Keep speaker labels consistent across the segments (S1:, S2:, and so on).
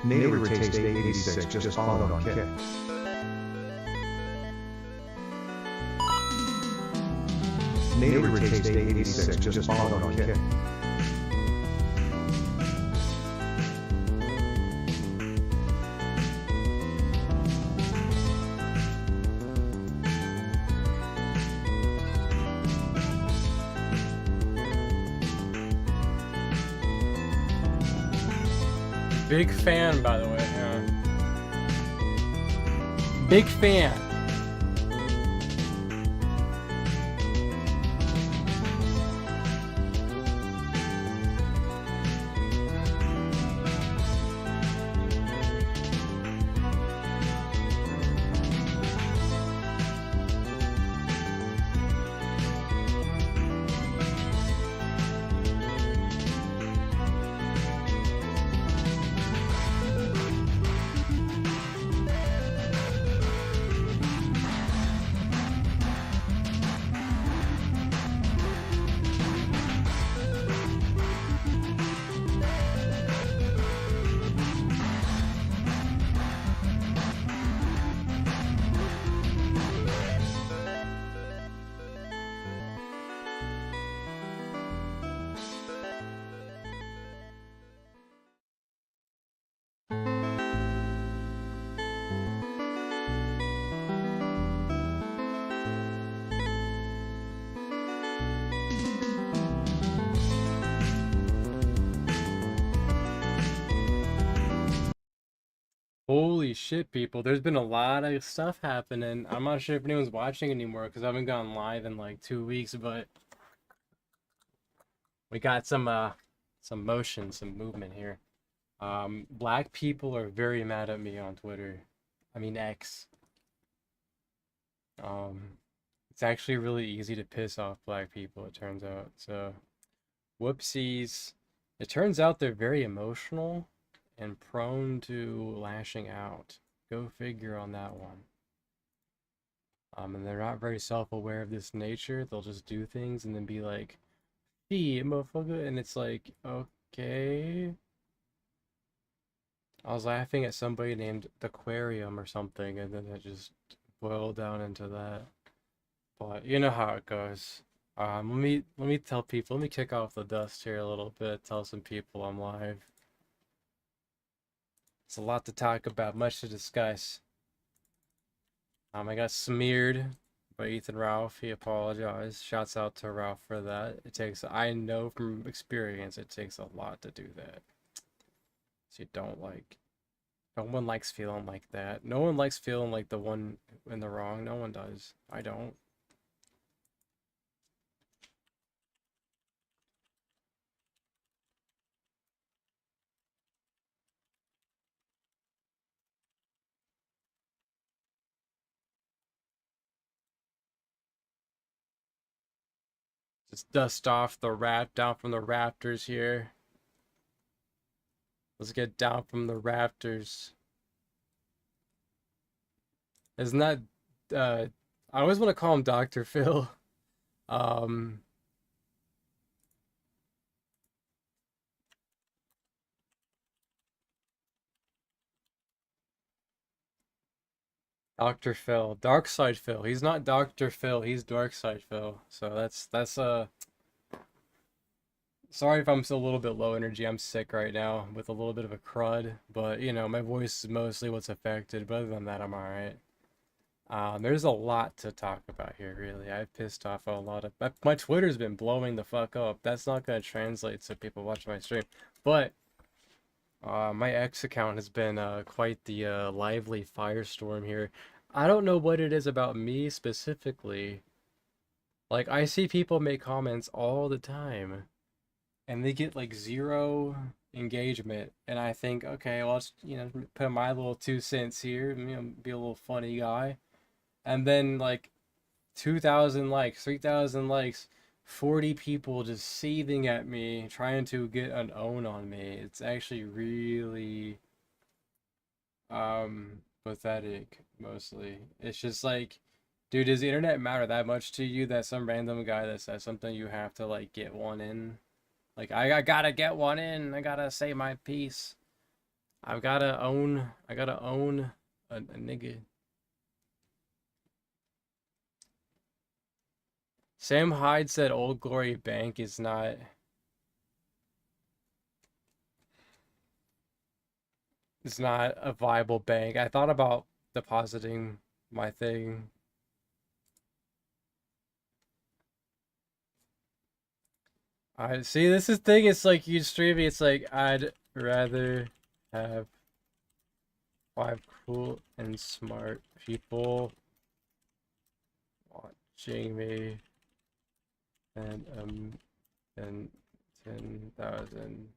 S1: Neighbor Taste 86 just followed on Kick. Neighbor Taste 86 just followed on Kick.
S2: Big fan, by the way. Big fan. Holy shit, people. There's been a lot of stuff happening. I'm not sure if anyone's watching anymore because I haven't gone live in like 2 weeks, but we got some motion, some movement here. Black people are very mad at me on Twitter. I mean X. It's actually really easy to piss off black people, it turns out. So, whoopsies. It turns out they're very emotional and prone to lashing out. Go figure on that one. And they're not very self-aware of this nature. They'll just do things and then be like, "Gee, motherfucker," and it's like, okay. I was laughing at somebody named Aquarium or something, and then it just boiled down into that. But you know how it goes. Let me tell people. Let me kick off the dust here a little bit. Tell some people I'm live. It's a lot to talk about, much to discuss. I got smeared by Ethan Ralph. He apologized. Shouts out to Ralph for that. I know from experience, it takes a lot to do that. So you don't like, no one likes feeling like that. No one likes feeling like the one in the wrong. No one does. I don't. Just dust off the down from the rafters here. Let's get down from the rafters. Isn't that, I always want to call him Dr. Phil. Um, Dr. Phil. Darkside Phil. He's not Dr. Phil, he's Darkside Phil. So that's sorry if I'm still a little bit low energy. I'm sick right now with a little bit of a crud, but you know, my voice is mostly what's affected. But other than that, I'm alright. There's a lot to talk about here, really. I've pissed off a lot of my Twitter's been blowing the fuck up. That's not gonna translate to people watching my stream, but my X account has been quite the lively firestorm here. I don't know what it is about me specifically. Like, I see people make comments all the time, and they get like zero engagement, and I think, okay, well, let's, you know, put my little 2 cents here, you know, be a little funny guy, and then like 2,000 likes, 3,000 likes, 40 people just seething at me, trying to get an own on me. It's actually really pathetic, mostly. It's just like, dude, does the internet matter that much to you that some random guy that says something you have to like get one in? Like, I gotta get one in, I gotta say my piece. I gotta own a nigga. Sam Hyde said Old Glory Bank is not. It's not a viable bank. I thought about depositing my thing. I see this is thing, it's like you streaming, it's like I'd rather have 5 cool and smart people watching me than 10,000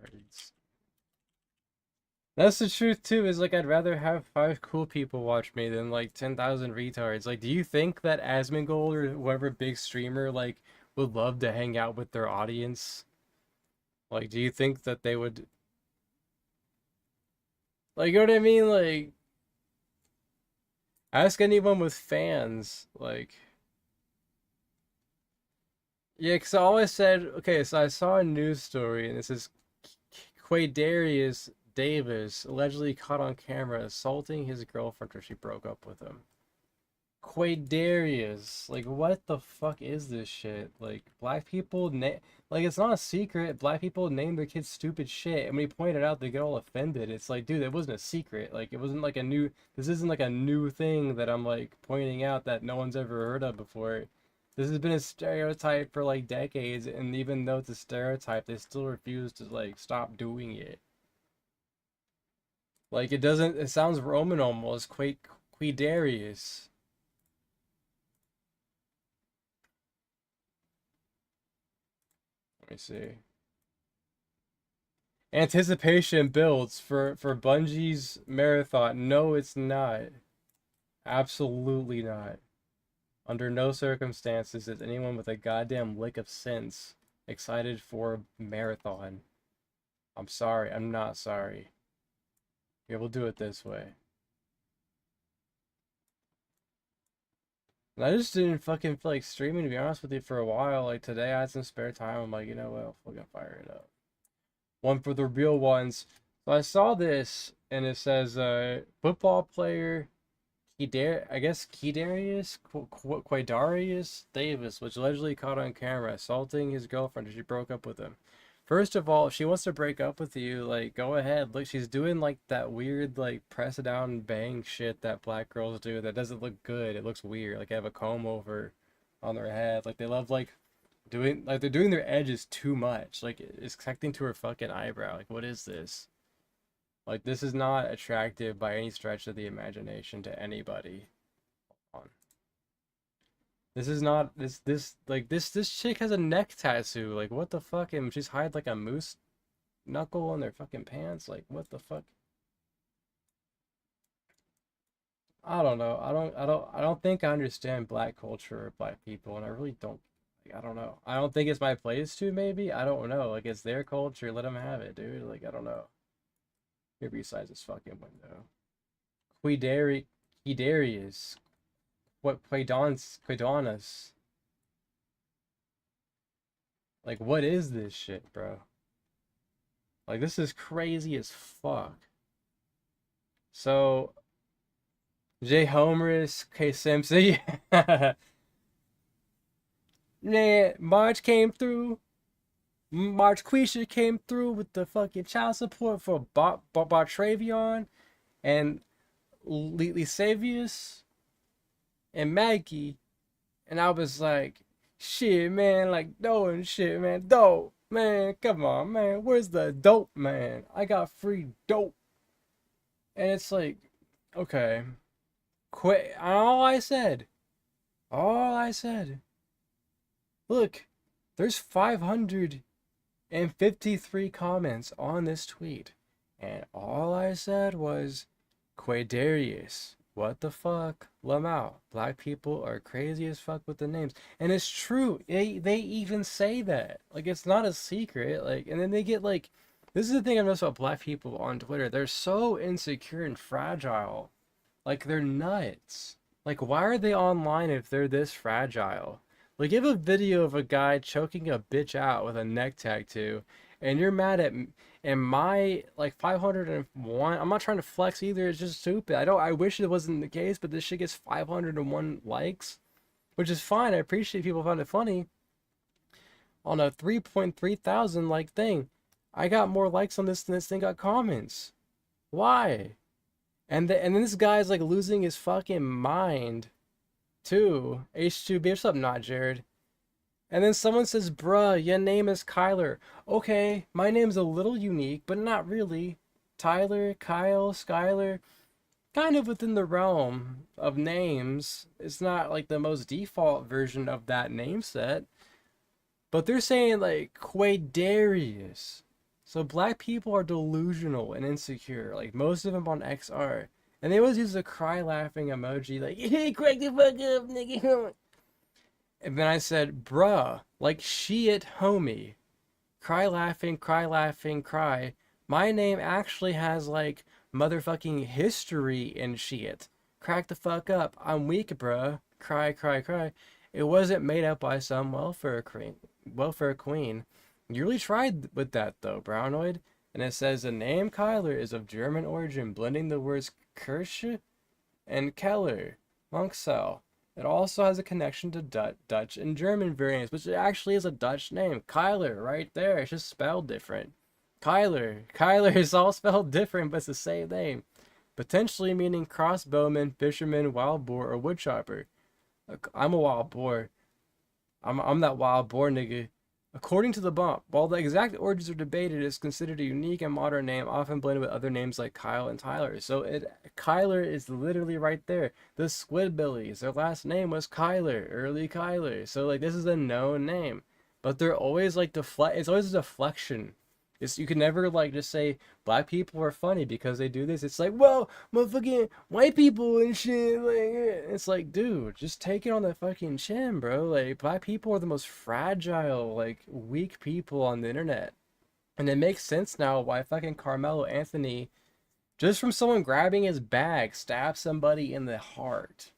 S2: retards. That's the truth too, is like I'd rather have 5 cool people watch me than like 10,000 retards. Like, do you think that Asmongold or whoever big streamer like would love to hang out with their audience? Like, do you think that they would, like, you know what I mean? Like, ask anyone with fans. Like, yeah, because I always said, okay, so I saw a news story, and this is Quaydarius Davis allegedly caught on camera assaulting his girlfriend after she broke up with him. Quaydarius, like, what the fuck is this shit? Like, black people like, it's not a secret. Black people name their kids stupid shit, and when you point it out, they get all offended. It's like, dude, it wasn't a secret. Like, it wasn't like a new. This isn't like a new thing that I'm like pointing out that no one's ever heard of before. This has been a stereotype for like decades, and even though it's a stereotype, they still refuse to like stop doing it. Like, it doesn't. It sounds Roman almost. Quaydarius. Let me see. Anticipation builds for Bungie's marathon. No, it's not. Absolutely not. Under no circumstances is anyone with a goddamn lick of sense excited for a marathon. I'm sorry. I'm not sorry. Yeah, we'll do it this way. And I just didn't fucking feel like streaming, to be honest with you, for a while. Like, today I had some spare time. I'm like, you know what? I'll fucking fire it up. One for the real ones. So I saw this, and it says, football player Quaydarius Davis, which allegedly caught on camera assaulting his girlfriend as she broke up with him. First of all, if she wants to break up with you, like, go ahead. Look, she's doing like that weird like press it down and bang shit that black girls do that doesn't look good. It looks weird. Like, they have a comb over on their head. Like, they love like doing, like, they're doing their edges too much. Like, it's connecting to her fucking eyebrow. Like, what is this? Like, this is not attractive by any stretch of the imagination to anybody. This is not this chick has a neck tattoo. Like, what the fuck? And she's hide like a moose knuckle in their fucking pants. Like, what the fuck? I don't know. I don't think I understand black culture or black people, and I really don't. Like, I don't know. I don't think it's my place to. Maybe I don't know. Like, it's their culture. Let them have it, dude. Like, I don't know. Here besides this fucking window. Quaydarius. What Quaidonas? Like, what is this shit, bro? Like, this is crazy as fuck. So, Jay Homerus, K Simpson, yeah. March came through. March Quisha came through with the fucking child support for Bartravion and Savius and Maggie, and I was like, shit, man, like, dope and shit, man, dope, man, come on, man, where's the dope, man? I got free dope, and it's like, okay, quit. All I said, look, there's 553 comments on this tweet, and all I said was, Quaydarius. What the fuck? Lamau. Black people are crazy as fuck with the names. And it's true. They even say that. Like, it's not a secret. Like, and then they get like, this is the thing I've noticed about black people on Twitter. They're so insecure and fragile. Like, they're nuts. Like, why are they online if they're this fragile? Like, give a video of a guy choking a bitch out with a neck tattoo, and you're mad at and my like 501. I'm not trying to flex either. It's just stupid. I wish it wasn't the case, but this shit gets 501 likes, which is fine. I appreciate people found it funny on a 3.3 thousand like thing. I got more likes on this than this thing got comments. Why? And then this guy's like losing his fucking mind too. H2B, what's up, not Jared? And then someone says, bruh, your name is Kyler. Okay, my name's a little unique, but not really. Tyler, Kyle, Skyler, kind of within the realm of names. It's not like the most default version of that name set. But they're saying like Quaidarius. So black people are delusional and insecure. Like most of them on XR. And they always use a cry laughing emoji like, hey, crack the fuck up, nigga. And then I said, bruh, like shit homie. Cry laughing, cry laughing, cry. My name actually has like motherfucking history in shit. Crack the fuck up. I'm weak, bruh. Cry, cry, cry. It wasn't made up by some welfare queen. You really tried with that though, Brownoid. And it says the name Kyler is of German origin, blending the words Kirche and Keller, Monksel. It also has a connection to Dutch and German variants, which actually is a Dutch name. Kyler, right there. It's just spelled different. Kyler is all spelled different, but it's the same name. Potentially meaning crossbowman, fisherman, wild boar, or woodchopper. I'm a wild boar. I'm that wild boar nigga. According to the bump, while the exact origins are debated, it's considered a unique and modern name, often blended with other names like Kyle and Tyler. So Kyler is literally right there. The Squidbillies, their last name was Kyler, early Kyler. So like this is a known name, but they're always like It's always a deflection. You can never like just say black people are funny because they do this. It's like, well, motherfucking white people and shit. Like, it's like, dude, just take it on the fucking chin, bro. Like, black people are the most fragile, like, weak people on the internet. And it makes sense now why fucking Carmelo Anthony, just from someone grabbing his bag, stabbed somebody in the heart.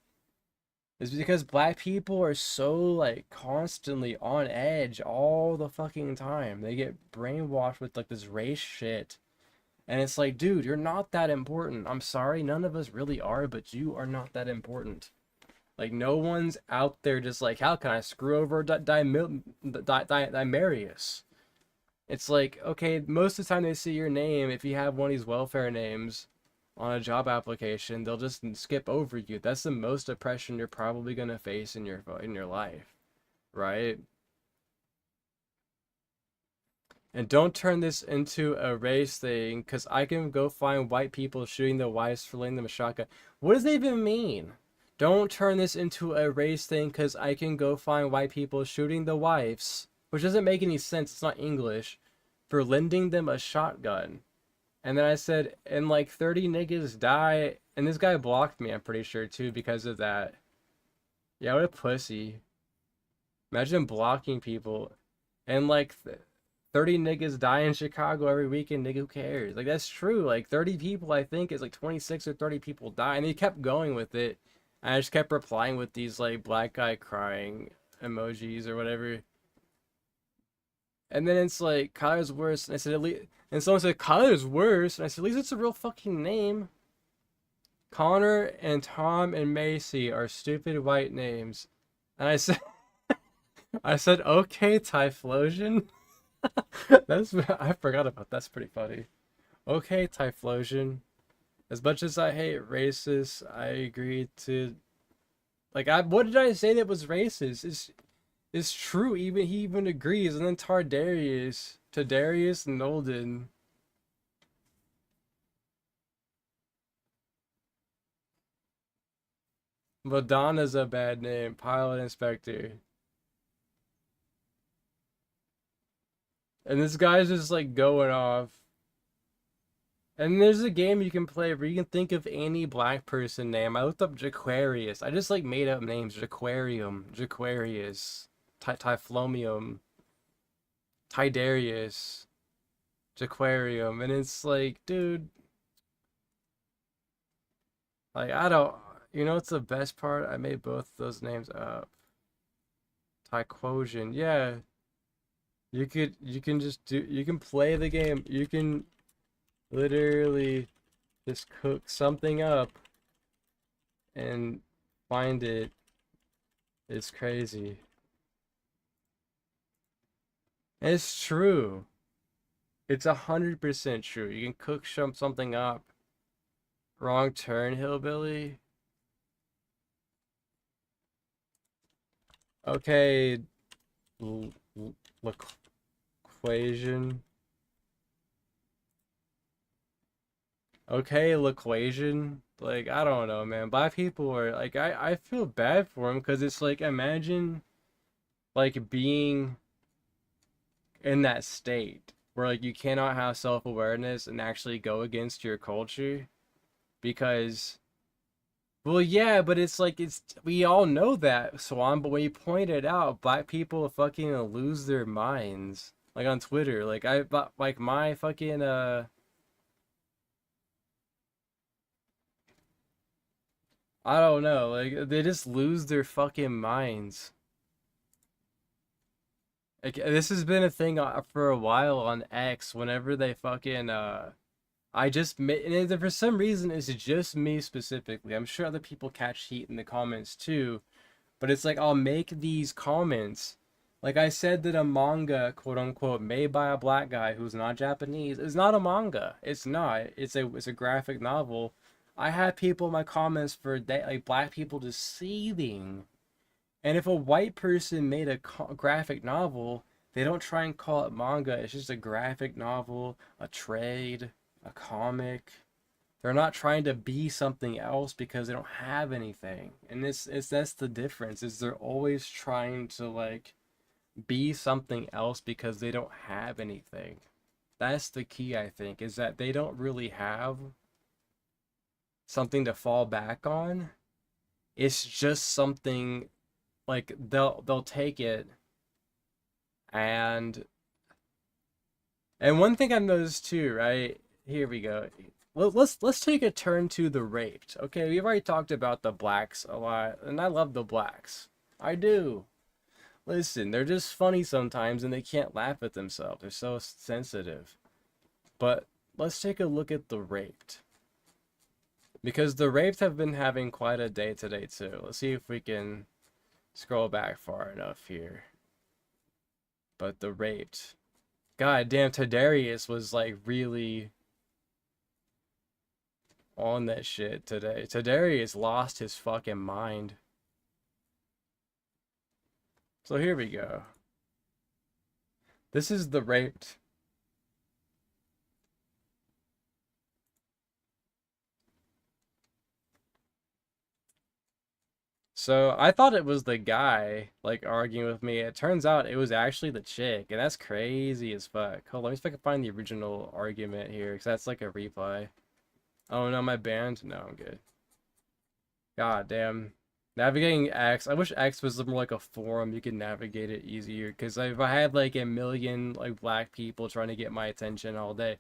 S2: It's because black people are so like constantly on edge all the fucking time. They get brainwashed with like this race shit. And it's like, dude, you're not that important. I'm sorry, none of us really are, but you are not that important. Like no one's out there just like, how can I screw over Dimarius? It's like, okay, most of the time they see your name, if you have one of these welfare names on a job application, they'll just skip over you. That's the most oppression you're probably gonna face in your life, right? And don't turn this into a race thing, because I can go find white people shooting their wives for letting them a shotgun. What does that even mean? Don't turn this into a race thing, because I can go find white people shooting the wives, which doesn't make any sense. It's not English, for lending them a shotgun. And then I said, and like 30 niggas die. And this guy blocked me, I'm pretty sure, too, because of that. Yeah, what a pussy. Imagine blocking people. And like 30 niggas die in Chicago every weekend, nigga, who cares? Like, that's true. Like, 30 people, I think, is like 26 or 30 people die. And he kept going with it. And I just kept replying with these, like, black guy crying emojis or whatever. And then it's like, Kyler's worse. And I said, at least. And someone said, Kyler's worse. And I said, at least it's a real fucking name. Connor and Tom and Macy are stupid white names. And I said, okay, Typhlosion. I forgot about that. That's pretty funny. Okay, Typhlosion. As much as I hate racist, I agree to. Like, what did I say that was racist? It's true. He even agrees. And then Tadarius Nolden. Madonna's a bad name. Pilot Inspector. And this guy's just like going off. And there's a game you can play where you can think of any black person name. I looked up Jaquarius. I just like made up names. Jaquarium, Jaquarius, Typhlomium, Tidarius, Jaquarium. And it's like, dude, like I don't, what's the best part? I made both those names up. Tyquosion, yeah. You can just do you can play the game. You can literally just cook something up and find it. It's crazy. It's true. It's 100% true. You can cook something up. Wrong turn, hillbilly. Okay, equation. Okay, equation. Like, I don't know, man. Black people are like, I feel bad for them because it's like, imagine like being in that state where like you cannot have self-awareness and actually go against your culture because well yeah, but it's like it's we all know that, Swan, but when you point it out, black people fucking lose their minds. Like on Twitter, like like my fucking I don't know, like they just lose their fucking minds. Like this has been a thing for a while on X whenever they fucking I just and for some reason it's just me specifically. I'm sure other people catch heat in the comments too, but it's like I'll make these comments. Like I said that a manga, quote unquote, made by a black guy who's not Japanese is not a manga. It's not. It's a graphic novel. I had people in my comments for like black people just seething. And if a white person made a graphic novel, they don't try and call it manga. It's just a graphic novel, a trade, a comic. They're not trying to be something else because they don't have anything. And it's that's the difference. Is they're always trying to like be something else because they don't have anything. That's the key, I think, is that they don't really have something to fall back on. It's just something like they'll take it and one thing I've noticed too, right? Here we go. Let's take a turn to the raped. Okay, we've already talked about the blacks a lot, and I love the blacks. I do. Listen, they're just funny sometimes, and they can't laugh at themselves. They're so sensitive. But let's take a look at the raped, because the raped have been having quite a day today too. Let's see if we can scroll back far enough here. But the raped, god damn, Tadarius was like really on that shit today. Tadarius lost his fucking mind. So here we go. This is the raped. So I thought it was the guy like arguing with me. It turns out it was actually the chick, and that's crazy as fuck. Hold on, let me see if I can find the original argument here, because that's like a replay. Oh no, my banned? No, I'm good. God damn. Navigating X. I wish X was more like a forum. You could navigate it easier. Because if I had like a million like black people trying to get my attention all day.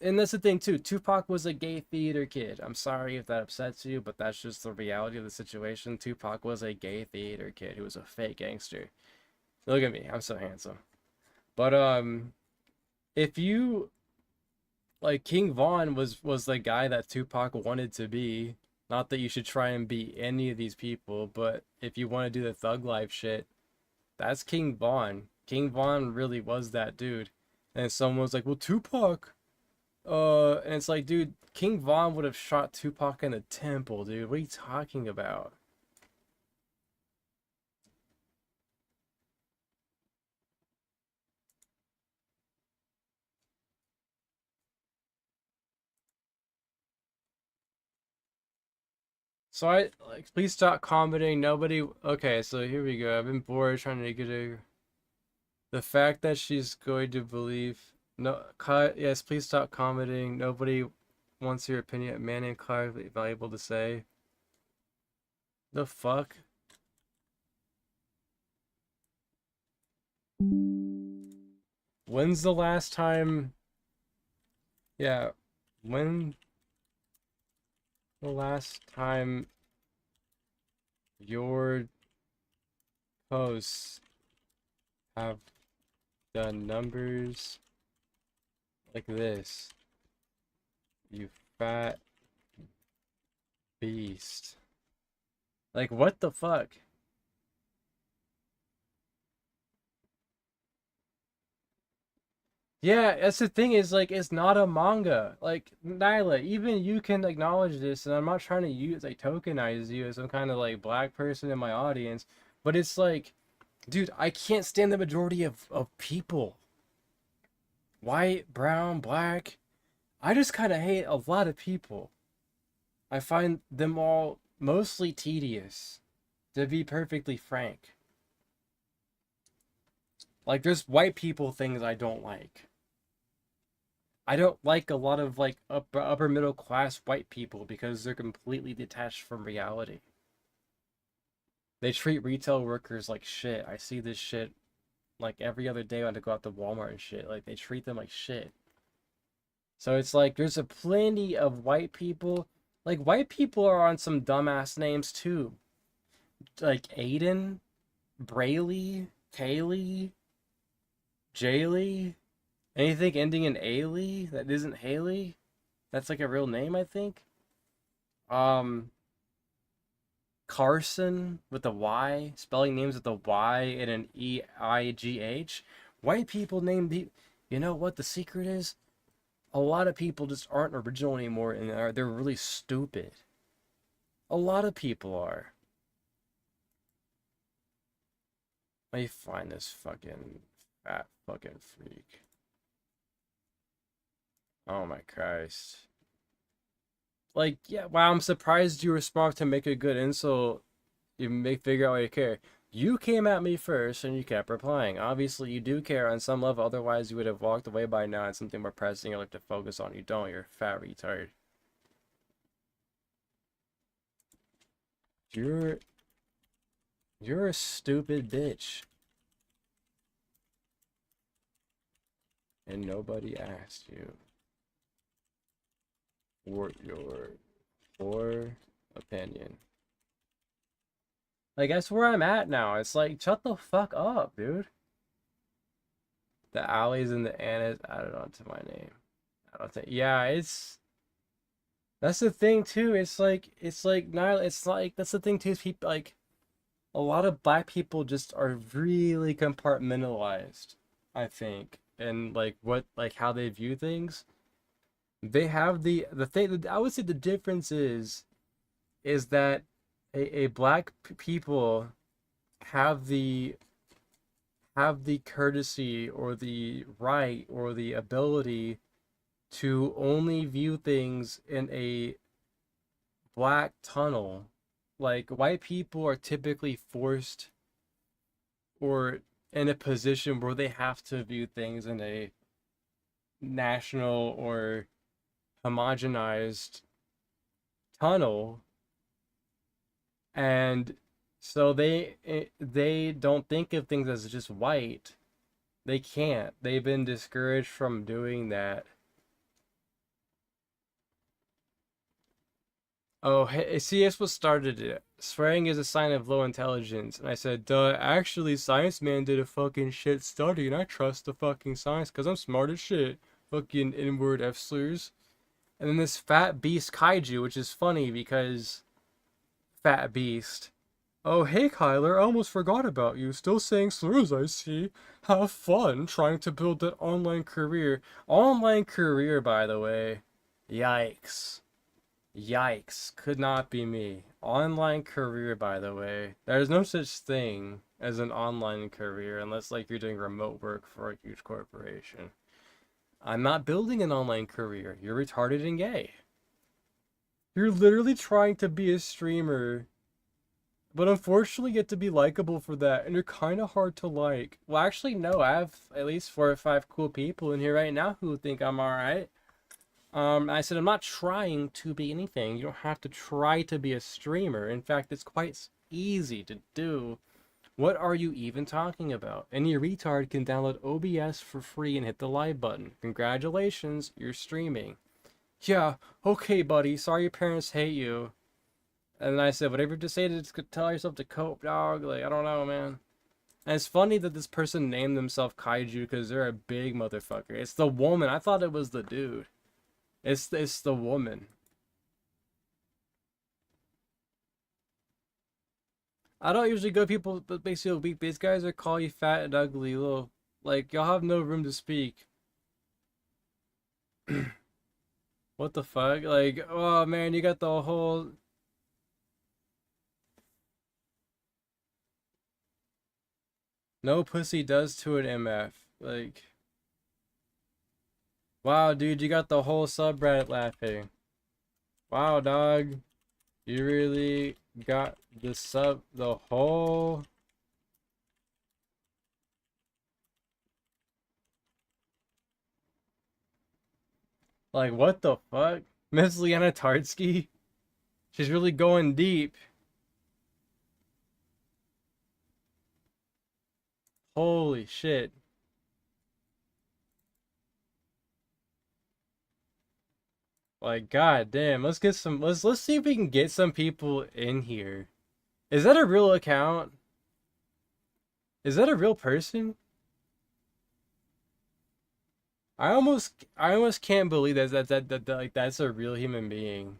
S2: And that's the thing too. Tupac was a gay theater kid. I'm sorry if that upsets you, but that's just the reality of the situation. Tupac was a gay theater kid who was a fake gangster. Look at me. I'm so handsome. But if you like King Von was the guy that Tupac wanted to be. Not that you should try and be any of these people, but if you want to do the thug life shit, that's King Von. King Von really was that dude. And someone was like, "Well, Tupac." And it's like, dude, King Von would have shot Tupac in the temple, dude. What are you talking about? So I like, please stop commenting. Nobody. Okay, so here we go. I've been bored trying to get a. The fact that she's going to believe. No, yes, please stop commenting. Nobody wants your opinion. Man and Clive valuable to say. The fuck? When's the last time? Yeah, when the last time your posts have the numbers like this. You fat beast. Like, what the fuck? Yeah, that's the thing is, like, it's not a manga. Like, Nyla, even you can acknowledge this, and I'm not trying to use, like, tokenize you as some kind of, like, black person in my audience, but it's like, dude, I can't stand the majority of people. White, brown, black. I just kind of hate a lot of people. I find them all mostly tedious, to be perfectly frank. Like, there's white people things I don't like. I don't like a lot of like upper middle class white people because they're completely detached from reality. They treat retail workers like shit. I see this shit like every other day when I go out to Walmart and shit. Like they treat them like shit. So it's like there's a plenty of white people. Like white people are on some dumbass names too. Like Aiden, Brayley, Kaylee, Jaylee. Anything ending in Ailey that isn't Haley? That's like a real name, I think. Um, Carson with a Y, spelling names with a Y and an EIGH. White people name the. You know what the secret is? A lot of people just aren't original anymore, and they're really stupid. A lot of people are. Let me find this fucking fat fucking freak. Oh my Christ. Like, yeah, wow, I'm surprised you were smart to make a good insult. You make figure out why you care. You came at me first and you kept replying. Obviously, you do care on some level, otherwise, you would have walked away by now and something more pressing you'd like to focus on. You don't, you're a fat retard. You're. You're a stupid bitch. And nobody asked you for your poor opinion. Like, that's where I'm at now. It's like, shut the fuck up, dude. The alleys and the Annas added onto my name. I don't think. Yeah, it's. That's the thing too. It's like that's the thing too. Is people like a lot of black people just are really compartmentalized. I think, and like what like how they view things. They have the thing. I would say the difference is that a black people have the courtesy or the right or the ability to only view things in a black tunnel. Like white people are typically forced or in a position where they have to view things in a national or homogenized tunnel, and so they don't think of things as just white. They can't. They've been discouraged from doing that. Oh, hey, see, that's what started it. Swearing is a sign of low intelligence. And I said, duh, actually, Science Man did a fucking shit study, and I trust the fucking science, because I'm smart as shit. Fucking inward F slurs. And then this fat beast kaiju, which is funny because fat beast. Oh, hey, Kyler, I almost forgot about you. Still saying slurs, I see. Have fun trying to build that online career. Online career, by the way. Yikes. Yikes. Could not be me. Online career, by the way. There's no such thing as an online career unless, like, you're doing remote work for a huge corporation. I'm not building an online career. You're retarded and gay. You're literally trying to be a streamer, but unfortunately you get to be likable for that, and you're kind of hard to like. Well, actually, no, I have at least 4 or 5 cool people in here right now who think I'm alright. I said I'm not trying to be anything. You don't have to try to be a streamer. In fact, it's quite easy to do. What are you even talking about? Any retard can download OBS for free and hit the live button. Congratulations, you're streaming. Yeah, okay, buddy. Sorry your parents hate you. And then I said, whatever you have to say to tell yourself to cope, dog. Like, I don't know, man. And it's funny that this person named themselves Kaiju because they're a big motherfucker. It's the woman. I thought it was the dude. It's the woman. I don't usually go people that makes you weak. These guys are call you fat and ugly, little like y'all have no room to speak. What the fuck? Like, oh man, you got the whole no pussy does to an MF. Like, wow, dude, you got the whole subreddit laughing. Wow, dog, you really got the whole. Like, what the fuck? Miss Liana Tartsky? She's really going deep. Holy shit. Like, god damn, let's get some let's see if we can get some people in here. Is that a real account? Is that a real person? I almost can't believe that like that's a real human being.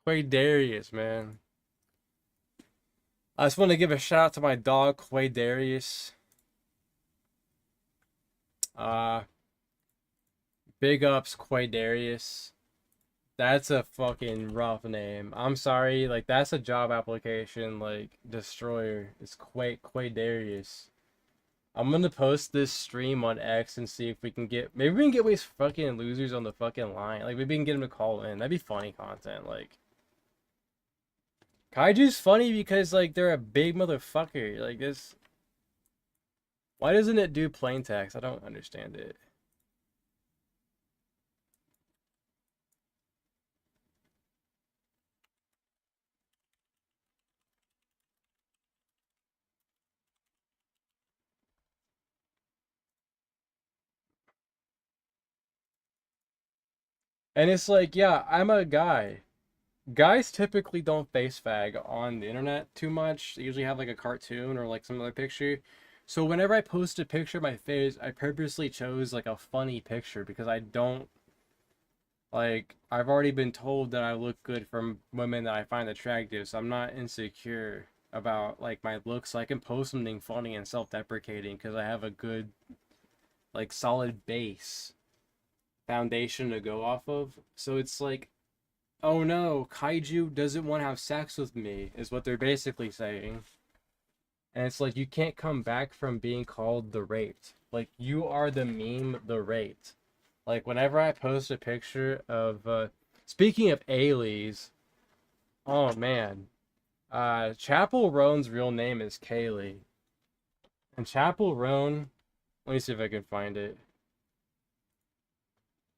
S2: Quaydarius, man. I just want to give a shout out to my dog Quaydarius. Uh Big ups Quaydarius. That's a fucking rough name. I'm sorry, like that's a job application like destroyer. It's Quaydarius. I'm gonna post this stream on X and see if we can get maybe we can get these fucking losers on the fucking line. Like maybe we can get them to call in. That'd be funny content. Like Kaiju's funny because like they're a big motherfucker. Like this why doesn't it do plain text? I don't understand it. And it's like, yeah, I'm a guy. Guys typically don't face fag on the internet too much. They usually have like a cartoon or like some other picture. So whenever I post a picture of my face, I purposely chose like a funny picture because I don't like I've already been told that I look good from women that I find attractive, so I'm not insecure about like my looks. So I can post something funny and self-deprecating because I have a good like solid base foundation to go off of. So it's like oh no, Kaiju doesn't want to have sex with me, is what they're basically saying. And it's like, you can't come back from being called the raped. Like, you are the meme, the raped. Like, whenever I post a picture of, speaking of Ailey's, oh man, Chapel Roan's real name is Kaylee. And Chapel Roan, let me see if I can find it.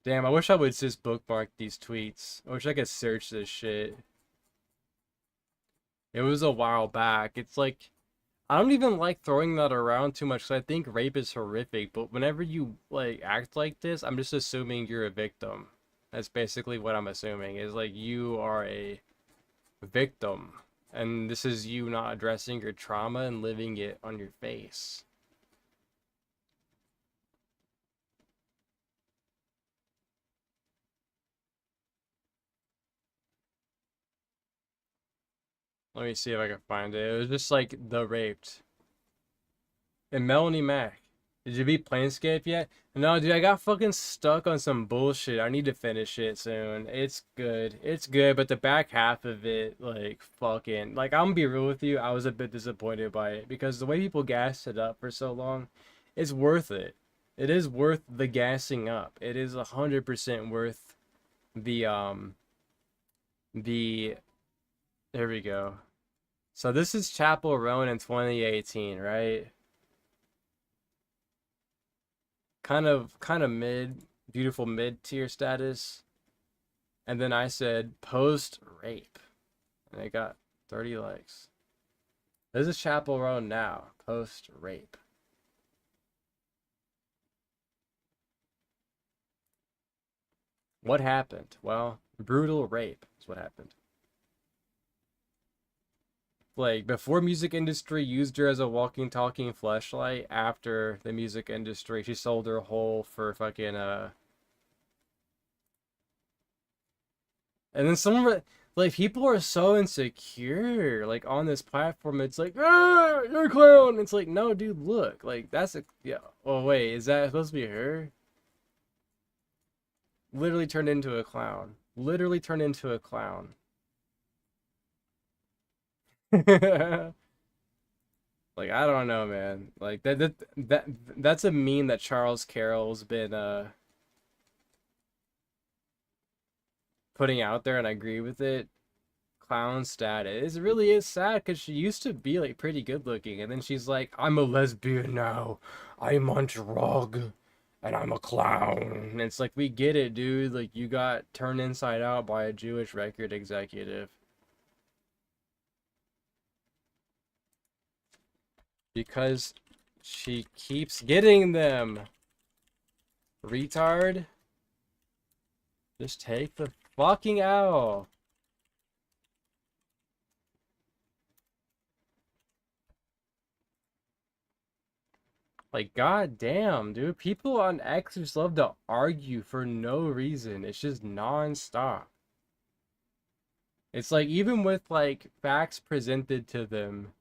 S2: Damn, I wish I would just bookmark these tweets. I wish I could search this shit. It was a while back. It's like I don't even like throwing that around too much because I think rape is horrific. But whenever you like act like this, I'm just assuming you're a victim. That's basically what I'm assuming. Is like you are a victim, and this is you not addressing your trauma and living it on your face. Let me see if I can find it. It was just like the raped. And Melanie Mac. Did you beat Planescape yet? No, dude, I got fucking stuck on some bullshit. I need to finish it soon. It's good. It's good, but the back half of it, like, fucking... Like, I'm gonna be real with you, I was a bit disappointed by it. Because the way people gassed it up for so long, it's worth it. It is worth the gassing up. It is 100% worth the, the... There we go. So this is Chapel Roan in 2018, right? Kind of mid, beautiful mid tier status. And then I said post rape, and it got 30 likes. This is Chapel Roan now, post rape. What happened? Well, brutal rape is what happened. Like, before music industry used her as a walking, talking fleshlight, after the music industry, she sold her whole for fucking, And then like, people are so insecure, like, on this platform. It's like, ah, you're a clown. It's like, no, dude, look. Like, that's a, yeah. Oh, wait, is that supposed to be her? Literally turned into a clown. Literally turned into a clown. Like, I don't know, man. Like, that's a meme that Charles Carroll's been, putting out there, and I agree with it. Clown status. It really is sad because she used to be like pretty good looking, and then she's like, I'm a lesbian now. I'm on drug, and I'm a clown. And it's like, we get it, dude. Like, you got turned inside out by a Jewish record executive because she keeps getting them. Retard. Just take the fucking L. Like, god damn, dude. People on X just love to argue for no reason. It's just non-stop. It's like, even with like facts presented to them,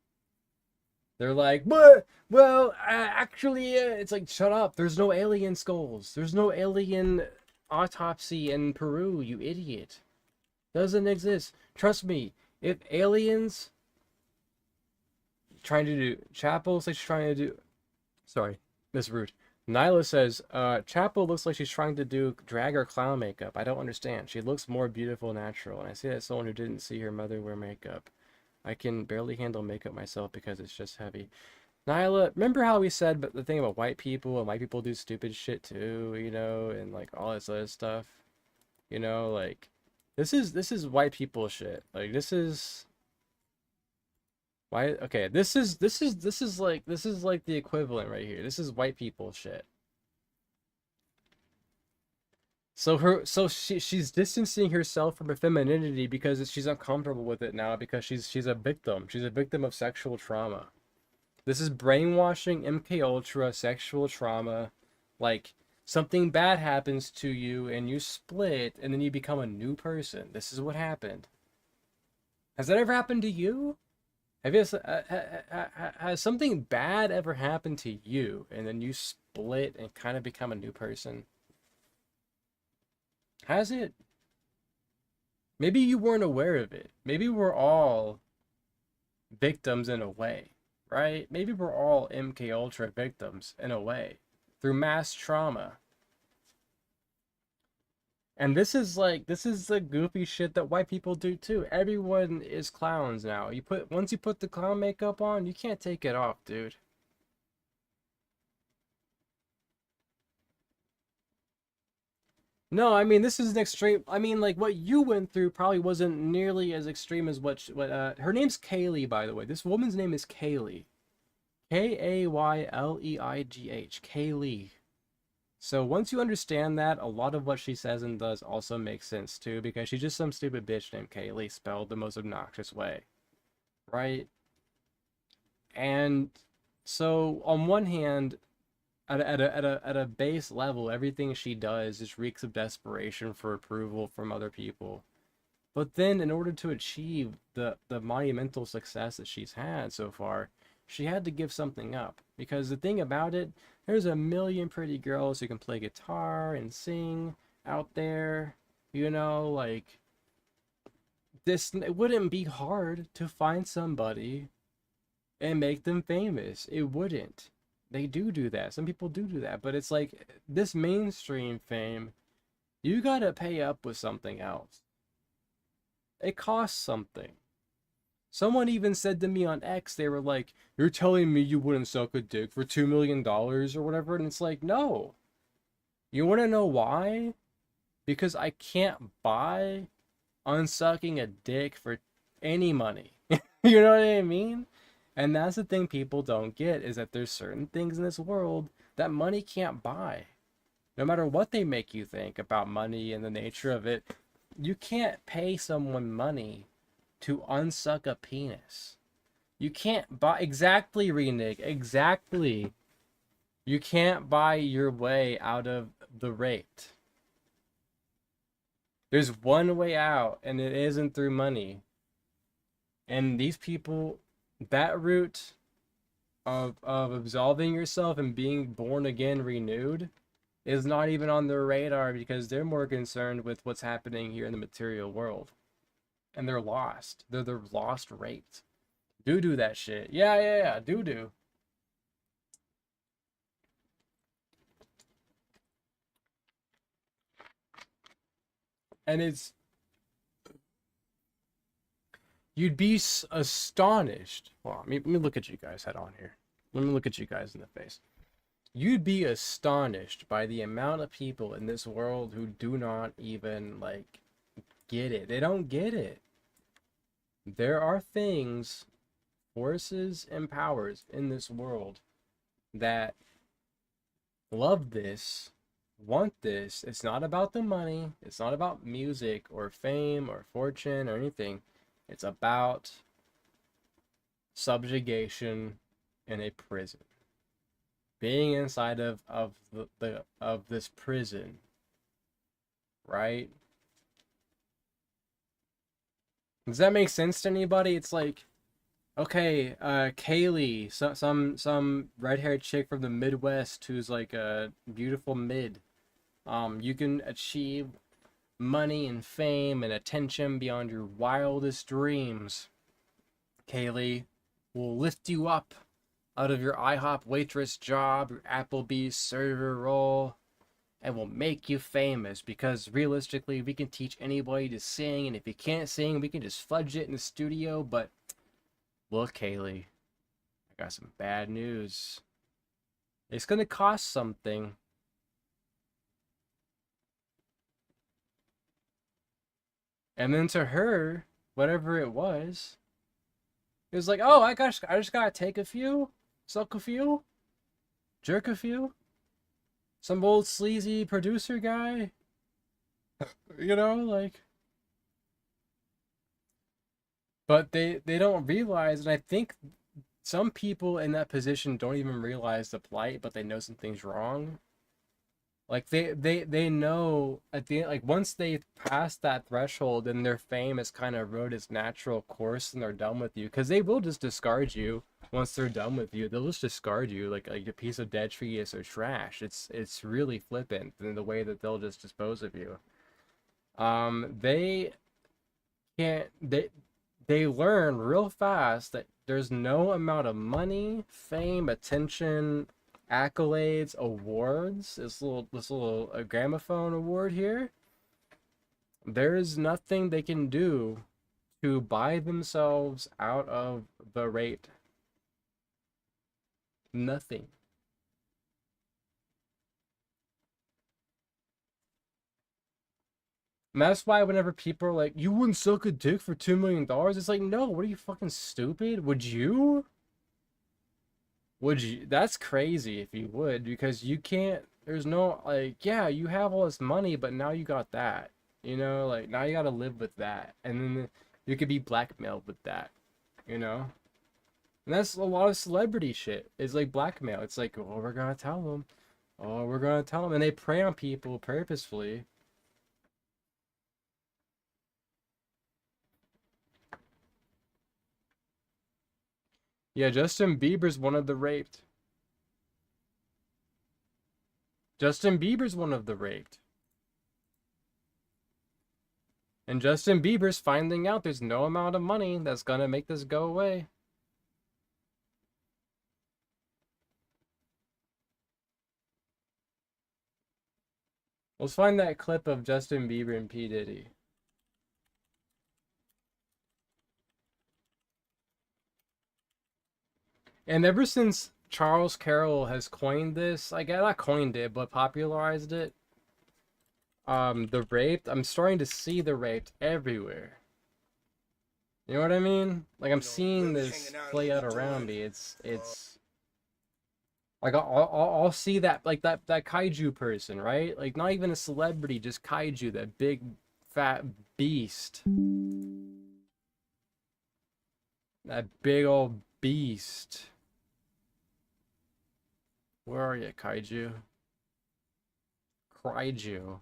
S2: they're like, what? Well, actually, it's like, shut up. There's no alien skulls. There's no alien autopsy in Peru, you idiot. Doesn't exist. Trust me, if aliens trying to do Chapel's like trying to do, sorry, Miss Rude. Nyla says, Chapel looks like she's trying to do drag or clown makeup. I don't understand. She looks more beautiful natural, and I say that as someone who didn't see her mother wear makeup. I can barely handle makeup myself because it's just heavy. Nyla, remember how we said but the thing about white people, and white people do stupid shit too, you know, and like all this other stuff? You know, like, this is white people shit. Like, this is why, okay, this is like the equivalent right here. This is white people shit. So she's distancing herself from her femininity because she's uncomfortable with it now, because she's a victim. She's a victim of sexual trauma. This is brainwashing, MK Ultra, sexual trauma. Like, something bad happens to you and you split and then you become a new person. This is what happened. Has that ever happened to you? Have you has something bad ever happened to you and then you split and kind of become a new person? Has it? Maybe you weren't aware of it. Maybe we're all victims in a way, right? Maybe we're all MK Ultra victims in a way through mass trauma. And this is the goofy shit that white people do too. Everyone is clowns now. Once you put the clown makeup on, you can't take it off, dude. No, I mean, this is an extreme. I mean, like, what you went through probably wasn't nearly as extreme as what her name's Kaylee, by the way. This woman's name is Kaylee. Kayleigh. Kaylee. So once you understand that, a lot of what she says and does also makes sense too, because she's just some stupid bitch named Kaylee, spelled the most obnoxious way, right? And so on one hand, at a base level, everything she does just reeks of desperation for approval from other people. But then, in order to achieve the monumental success that she's had so far, she had to give something up. Because the thing about it, there's a million pretty girls who can play guitar and sing out there. You know, like, it wouldn't be hard to find somebody and make them famous. It wouldn't. They do that. Some people do that. But it's like, this mainstream fame, you gotta pay up with something else. It costs something. Someone even said to me on X, they were like, you're telling me you wouldn't suck a dick for $2 million or whatever? And it's like, no. You wanna know why? Because I can't buy unsucking a dick for any money. You know what I mean? And that's the thing people don't get, is that there's certain things in this world that money can't buy. No matter what they make you think about money and the nature of it, you can't pay someone money to unsuck a penis. You can't buy exactly, Renig, exactly. You can't buy your way out of the rate. There's one way out, and it isn't through money. And these people, that route of absolving yourself and being born again, renewed, is not even on their radar because they're more concerned with what's happening here in the material world. And they're lost. They're lost raped. Do that shit. Yeah. Do. And it's you'd be astonished. Well, let me look at you guys head on here. Let me look at you guys in the face. You'd be astonished by the amount of people in this world who do not even like get it. They don't get it. There are things, forces and powers in this world that love this, want this. It's not about the money. It's not about music or fame or fortune or anything. It's about subjugation in a prison. Being inside of this prison, right? Does that make sense to anybody? It's like, okay, Kaylee, some red-haired chick from the Midwest who's like a beautiful mid. You can achieve money and fame and attention beyond your wildest dreams. Kaylee will lift you up out of your IHOP waitress job, your Applebee's server role, and will make you famous because realistically, we can teach anybody to sing, and if you can't sing, we can just fudge it in the studio. But look, Kaylee, I got some bad news. It's gonna cost something. And then to her, whatever it was like, oh, I just gotta take a few, suck a few, jerk a few. Some old sleazy producer guy. Like. But they don't realize, and I think some people in that position don't even realize the plight, but they know something's wrong. Like they know at the end, like once they pass that threshold and their fame has kind of rode its natural course and they're done with you, because they will just discard you once they're done with you. They'll just discard you like a piece of dead trees or trash. It's really flippant in the way that they'll just dispose of you. They can't they learn real fast that there's no amount of money, fame, attention, accolades, awards, this little gramophone award here. There is nothing they can do to buy themselves out of the rate. Nothing. And that's why whenever people are like, you wouldn't suck a dick for $2 million, it's like, no, what are you, fucking stupid? Would you? Would you? That's crazy if you would, because you can't, there's no, like, yeah, you have all this money, but now you got that. Like, now you gotta live with that. And then you could be blackmailed with that, you know? And that's a lot of celebrity shit. It's like blackmail. It's like, oh, we're gonna tell them. Oh, we're gonna tell them. And they prey on people purposefully. Yeah, Justin Bieber's one of the raped. Justin Bieber's one of the raped. And Justin Bieber's finding out there's no amount of money that's gonna make this go away. Let's find that clip of Justin Bieber and P. Diddy. And ever since Charles Carroll has coined this, like, not coined it, but popularized it, the raped, I'm starting to see the raped everywhere. You know what I mean? Like, I'm seeing this play out around me. It's Like I'll see that like that kaiju person, right? Like not even a celebrity, just kaiju, that big fat beast. That big old beast. Where are you, kaiju? Kaiju.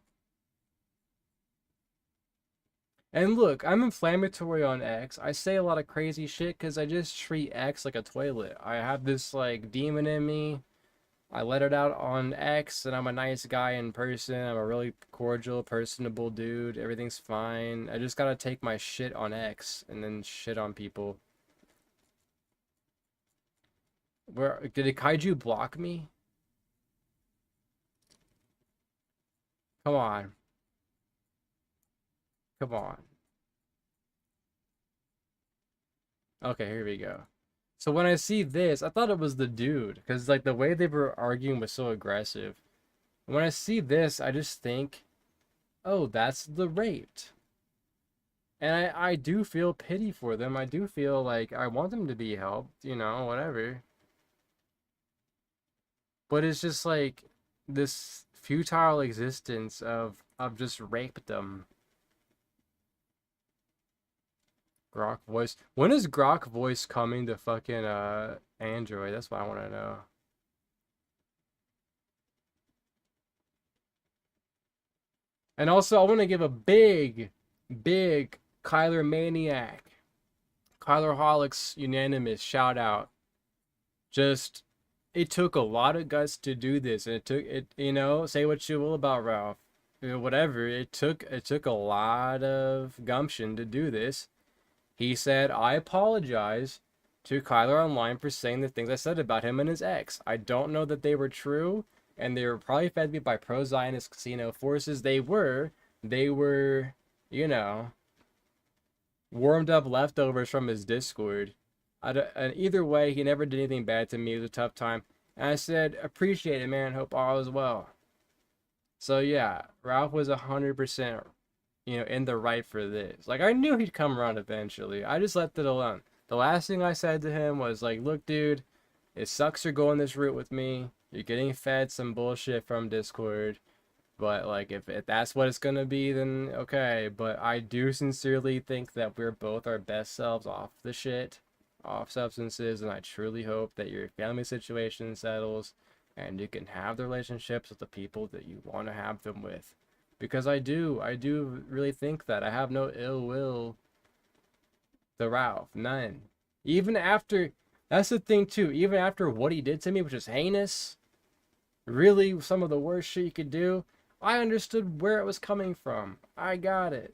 S2: And look, I'm inflammatory on X. I say a lot of crazy shit because I just treat X like a toilet. I have this like demon in me. I let it out on X, and I'm a nice guy in person. I'm a really cordial, personable dude. Everything's fine. I just gotta take my shit on X and then shit on people. Where did a kaiju block me? Come on. Come on. Okay, here we go. So when I see this, I thought it was the dude because like the way they were arguing was so aggressive. And when I see this, I just think, oh, that's the raped. And I do feel pity for them. I do feel like I want them to be helped, whatever. But it's just like this futile existence of just rapedom. Grok voice. When is Grok voice coming to fucking Android? That's what I want to know. And also, I want to give a big, big Kyler Maniac, Kyler Holics unanimous shout out. Just, it took a lot of guts to do this, and it took it. Say what you will about Ralph, whatever. It took a lot of gumption to do this. He said, "I apologize to Kyler online for saying the things I said about him and his ex. I don't know that they were true, and they were probably fed me by pro-Zionist casino forces. They were, you know, warmed up leftovers from his Discord. And either way, he never did anything bad to me. It was a tough time. And I said, appreciate it, man. Hope all is well." So yeah, Ralph was 100%, in the right for this. Like I knew he'd come around eventually. I just left it alone. The last thing I said to him was like, "Look, dude, it sucks you're going this route with me. You're getting fed some bullshit from Discord. But like if that's what it's gonna be, then okay. But I do sincerely think that we're both our best selves off the shit, off substances, and I truly hope that your family situation settles and you can have the relationships with the people that you want to have them with. Because I do really think that I have no ill will to Ralph, none. Even after, that's the thing too, even after what he did to me, which is heinous, really some of the worst shit you could do, I understood where it was coming from. I got it.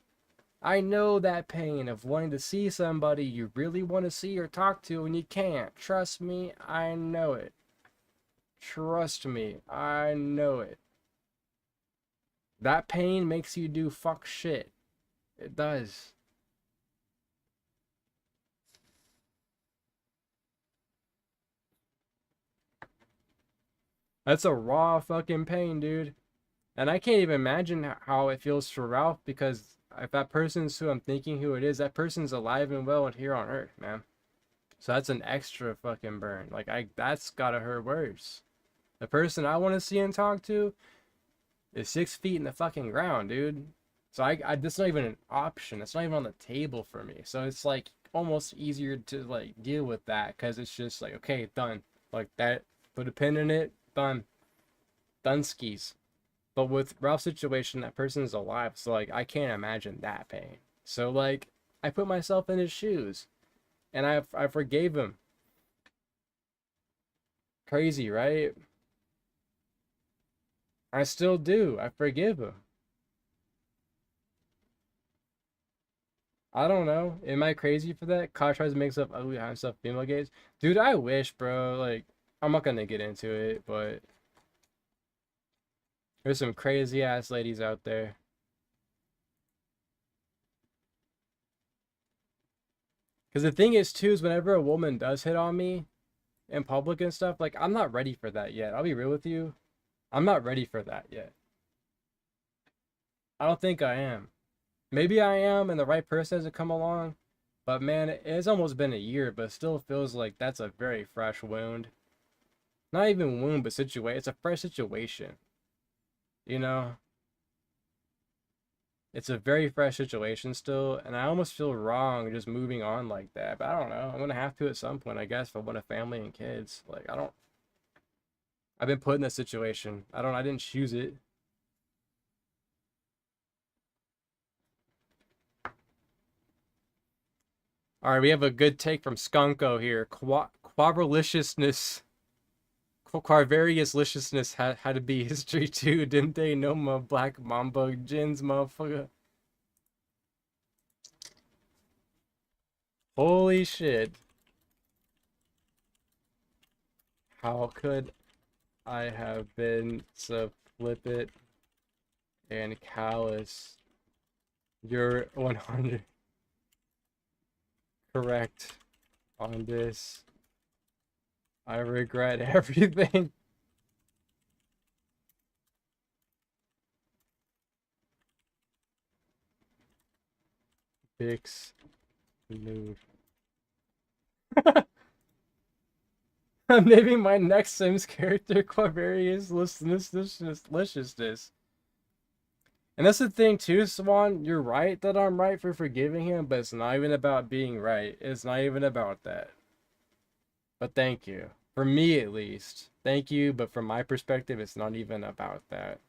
S2: I know that pain of wanting to see somebody you really want to see or talk to and you can't. Trust me, I know it. Trust me, I know it. That pain makes you do fuck shit. It does. That's a raw fucking pain, dude. And I can't even imagine how it feels for Ralph because if that person's who I'm thinking who it is, that person's alive and well and here on Earth, man. So that's an extra fucking burn. Like that's gotta hurt worse. The person I want to see and talk to is 6 feet in the fucking ground, dude. So that's not even an option. It's not even on the table for me. So it's like almost easier to like deal with that because it's just like okay, done. Like that. Put a pin in it. Done. Done skis. But with Ralph's situation, that person's alive, so like I can't imagine that pain. So like I put myself in his shoes, and I forgave him. Crazy, right? I still do. I forgive him. I don't know. Am I crazy for that? Kyle tries to make stuff ugly behind stuff female gays. Dude, I wish, bro. Like, I'm not gonna get into it, but there's some crazy ass ladies out there. Because the thing is, too, is whenever a woman does hit on me in public and stuff, like, I'm not ready for that yet. I'll be real with you. I'm not ready for that yet. I don't think I am. Maybe I am, and the right person hasn't come along. But man, it's almost been a year, but it still feels like that's a very fresh wound. Not even wound, but situation. It's a fresh situation. You know, it's a very fresh situation still, and I almost feel wrong just moving on like that. But I don't know. I'm gonna have to at some point, I guess, if I want a family and kids. Like I don't. I've been put in this situation. I don't. I didn't choose it. All right, we have a good take from Skunko here. Quabraliciousness, Quarvariousliciousness had to be history too, didn't they? No, my black mamba gins, motherfucker. Holy shit. How could I have been so flippant and callous? You're 100 correct on this. I regret everything. Bix mood. I'm naming my next Sims character Quavarius Liciousness. And that's the thing too, Swan. You're right that I'm right for forgiving him, but it's not even about being right. It's not even about that. But thank you. For me at least. Thank you, but from my perspective, it's not even about that.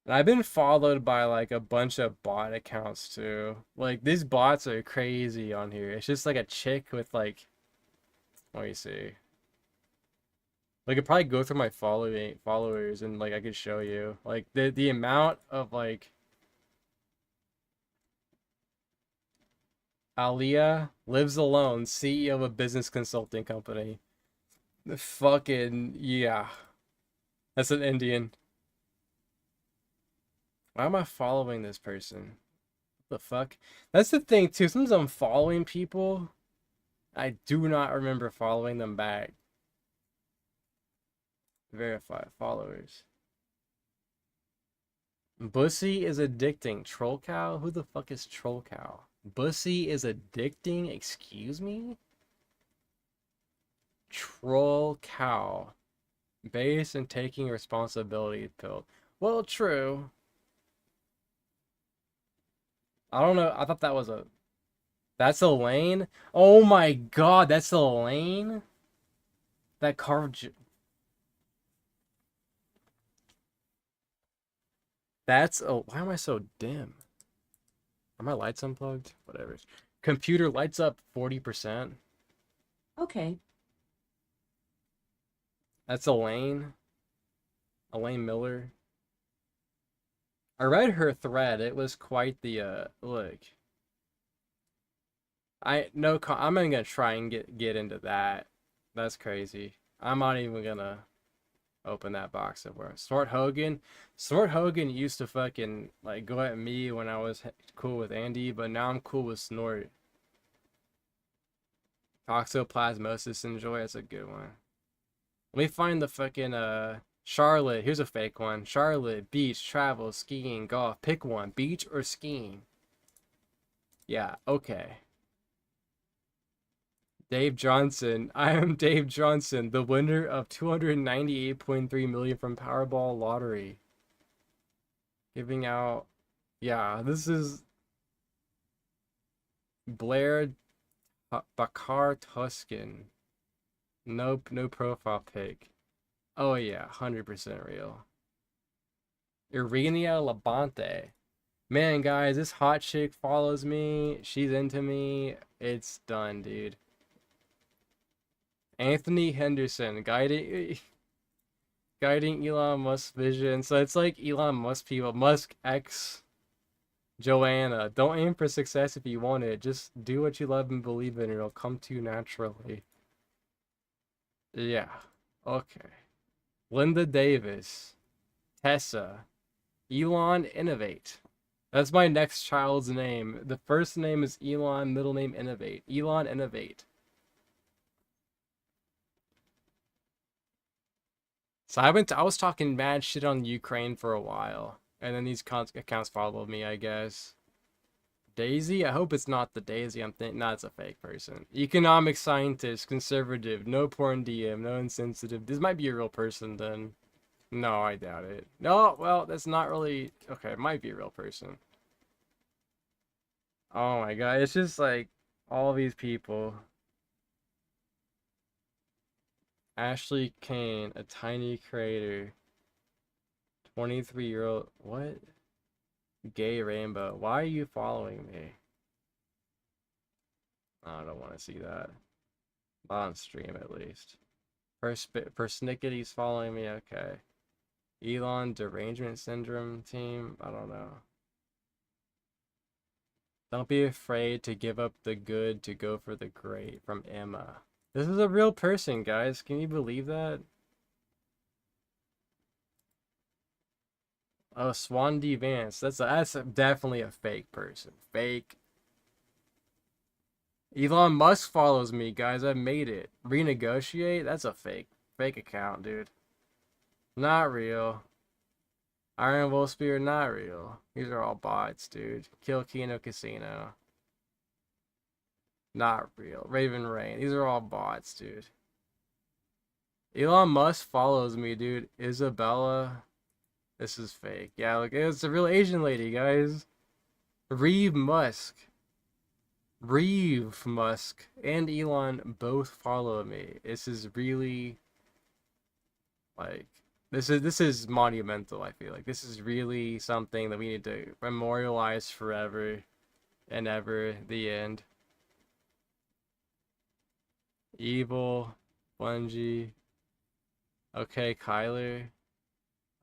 S2: And I've been followed by like a bunch of bot accounts too. Like these bots are crazy on here. It's just like a chick with like, let me see. Like I could probably go through my followers and like I could show you like the amount of like Alia lives alone, CEO of a business consulting company. The fucking yeah, that's an Indian. Why am I following this person? What the fuck? That's the thing too. Sometimes I'm following people, I do not remember following them back. Verify followers. Bussy is addicting. Troll cow? Who the fuck is troll cow? Bussy is addicting? Excuse me? Troll cow. Base and taking responsibility pill. Well, true. I don't know. I thought that was a. That's Elaine? Oh my god, that's Elaine? That carved. That's. Oh, why am I so dim? Are my lights unplugged? Whatever. Computer lights up 40%.
S3: Okay.
S2: That's Elaine. Elaine Miller. I read her thread. It was quite the look. I'm not gonna try and get into that. That's crazy. I'm not even gonna open that box of worms. Snort Hogan used to fucking like go at me when I was cool with Andy, but now I'm cool with Snort. Toxoplasmosis enjoy. That's a good one. Let me find the fucking Charlotte. Here's a fake one. Charlotte, beach, travel, skiing, golf. Pick one. Beach or skiing? Yeah, okay. Dave Johnson. I am Dave Johnson, the winner of 298.3 million from Powerball lottery. Giving out. Yeah, this is Blair Bakar Tuscan. Nope, no profile pic. Oh yeah, 100% real. Irenia Labonte. Man, guys, this hot chick follows me. She's into me. It's done, dude. Anthony Henderson, guiding Elon Musk's vision. So it's like Elon Musk people. Musk X Joanna. Don't aim for success if you want it. Just do what you love and believe in. It'll come to you naturally. Yeah. Okay. Linda Davis. Tessa. Elon Innovate. That's my next child's name. The first name is Elon, middle name Innovate. Elon Innovate. So I was talking mad shit on Ukraine for a while, and then these accounts followed me, I guess. Daisy? I hope it's not the Daisy I'm thinking. Nah, it's a fake person. Economic scientist, conservative, no porn DM, no insensitive. This might be a real person then. No, I doubt it. No, well, that's not really... Okay, it might be a real person. Oh my god, it's just like all these people. Ashley Kane, a tiny creator. 23-year-old. What? Gay Rainbow. Why are you following me? I don't want to see that. Not on stream, at least. Persnickety's following me. Okay. Elon Derangement Syndrome team. I don't know. Don't be afraid to give up the good to go for the great. From Emma. This is a real person, guys. Can you believe that? Oh, Swan D Vance. That's definitely a fake person. Fake. Elon Musk follows me, guys. I made it. Renegotiate? That's a fake account, dude. Not real. Iron Wolf Spear, not real. These are all bots, dude. Kill Kino Casino. Not real. Raven Rain. These are all bots, dude. Elon Musk follows me, dude. Isabella. This is fake. Yeah, look, it's a real Asian lady, guys. Reeve Musk. Reeve Musk and Elon both follow me. This is really like this is monumental, I feel like. This is really something that we need to memorialize forever and ever. The end. Evil, Bungie. Okay, Kyler.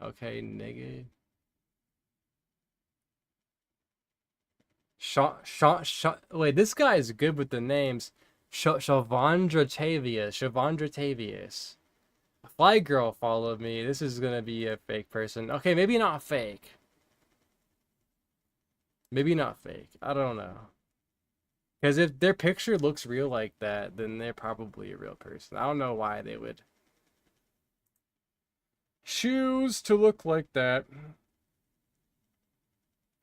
S2: Okay, nigga. Wait, this guy is good with the names. Shavandra Tavius. Fly Girl followed me. This is gonna be a fake person. Okay, maybe not fake. Maybe not fake. I don't know. Because if their picture looks real like that, then they're probably a real person. I don't know why they would choose to look like that.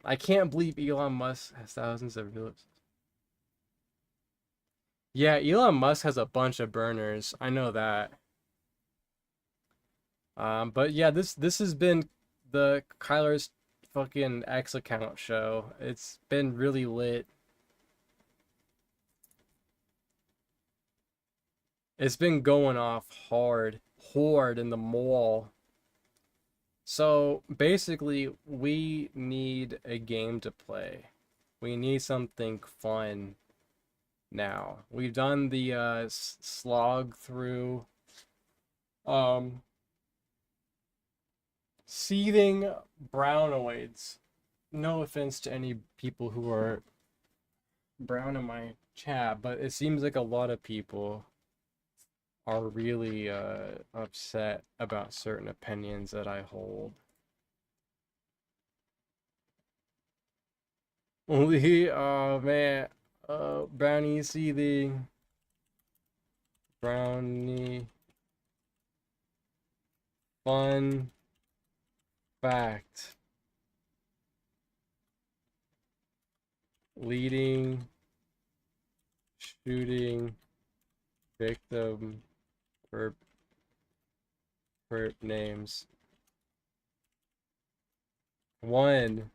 S2: I can't believe Elon Musk has thousands of viewers. Yeah, Elon Musk has a bunch of burners. I know that. But yeah, this has been the Kyler's fucking X account show. It's been really lit. It's been going off hard in the mall. So basically, we need a game to play. We need something fun now. We've done the slog through seething brownoids. No offense to any people who are brown in my chat, but it seems like a lot of people are really upset about certain opinions that I hold. Oh man, brownie seething, brownie. Fun fact: leading shooting victim perp names. 1.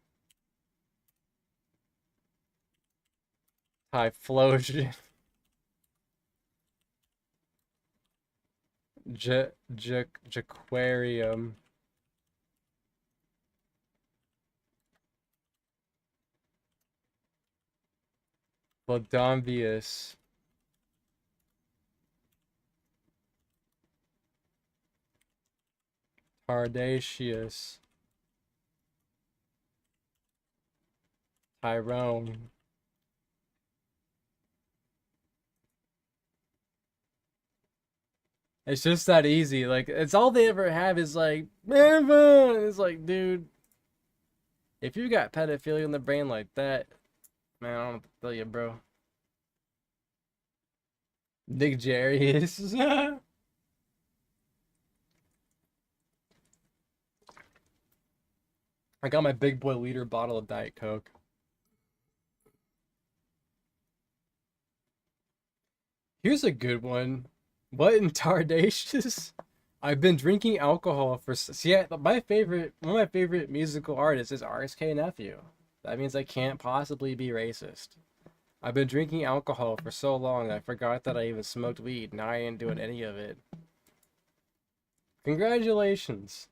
S2: Typhlosion. Jaquarium. Ladomvius. Tardacious. Tyrone. It's just that easy. Like, it's all they ever have is like, man, it's like, dude, if you got pedophilia in the brain like that, man, I don't know what to tell you, bro. Nick Jarius. I got my big boy liter bottle of Diet Coke. Here's a good one. What in Tardacious? I've been drinking alcohol for see. One of my favorite musical artists is RSK Nephew. That means I can't possibly be racist. I've been drinking alcohol for so long I forgot that I even smoked weed. Now I ain't doing any of it. Congratulations.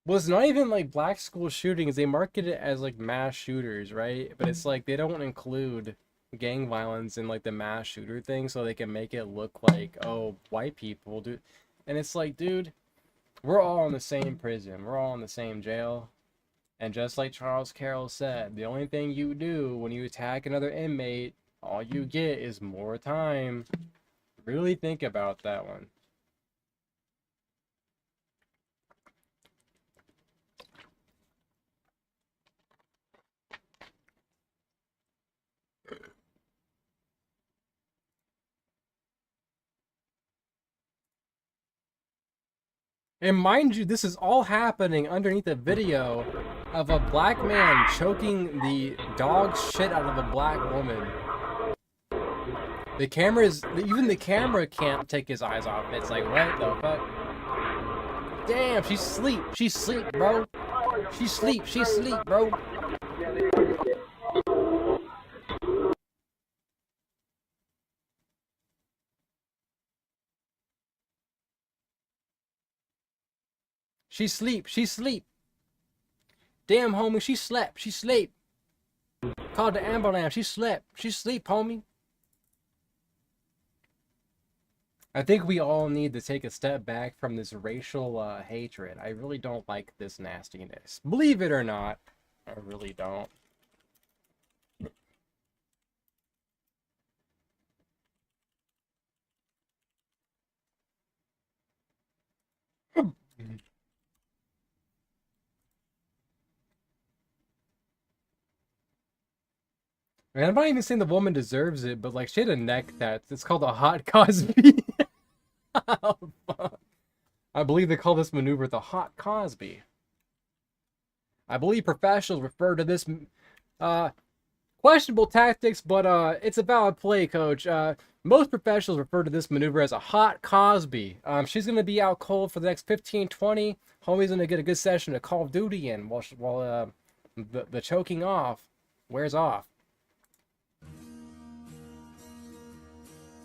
S2: Well, it's not even like black school shootings. They market it as like mass shooters, right? But it's like they don't include gang violence in like the mass shooter thing, so they can make it look like, oh, white people do. And it's like, dude, we're all in the same prison. We're all in the same jail. And just like Charles Carroll said, the only thing you do when you attack another inmate, all you get is more time. Really think about that one. And mind you, this is all happening underneath a video of a black man choking the dog shit out of a black woman. The camera's, even the camera can't take his eyes off. It's like, what the fuck? Damn, she's asleep. She's asleep, bro. She's asleep. She's asleep, bro. She sleep. She sleep. Damn, homie, she slept. She sleep. Called the ambulance. She slept. She sleep, homie. I think we all need to take a step back from this racial hatred. I really don't like this nastiness. Believe it or not, I really don't. I mean, I'm not even saying the woman deserves it, but like she had a neck it's called a hot Cosby. Oh, fuck. I believe they call this maneuver the hot Cosby. I believe professionals refer to this questionable tactics, but it's a valid play, coach. Most professionals refer to this maneuver as a hot Cosby. She's gonna be out cold for the next 15-20. Homie's gonna get a good session of Call of Duty in while the choking off wears off.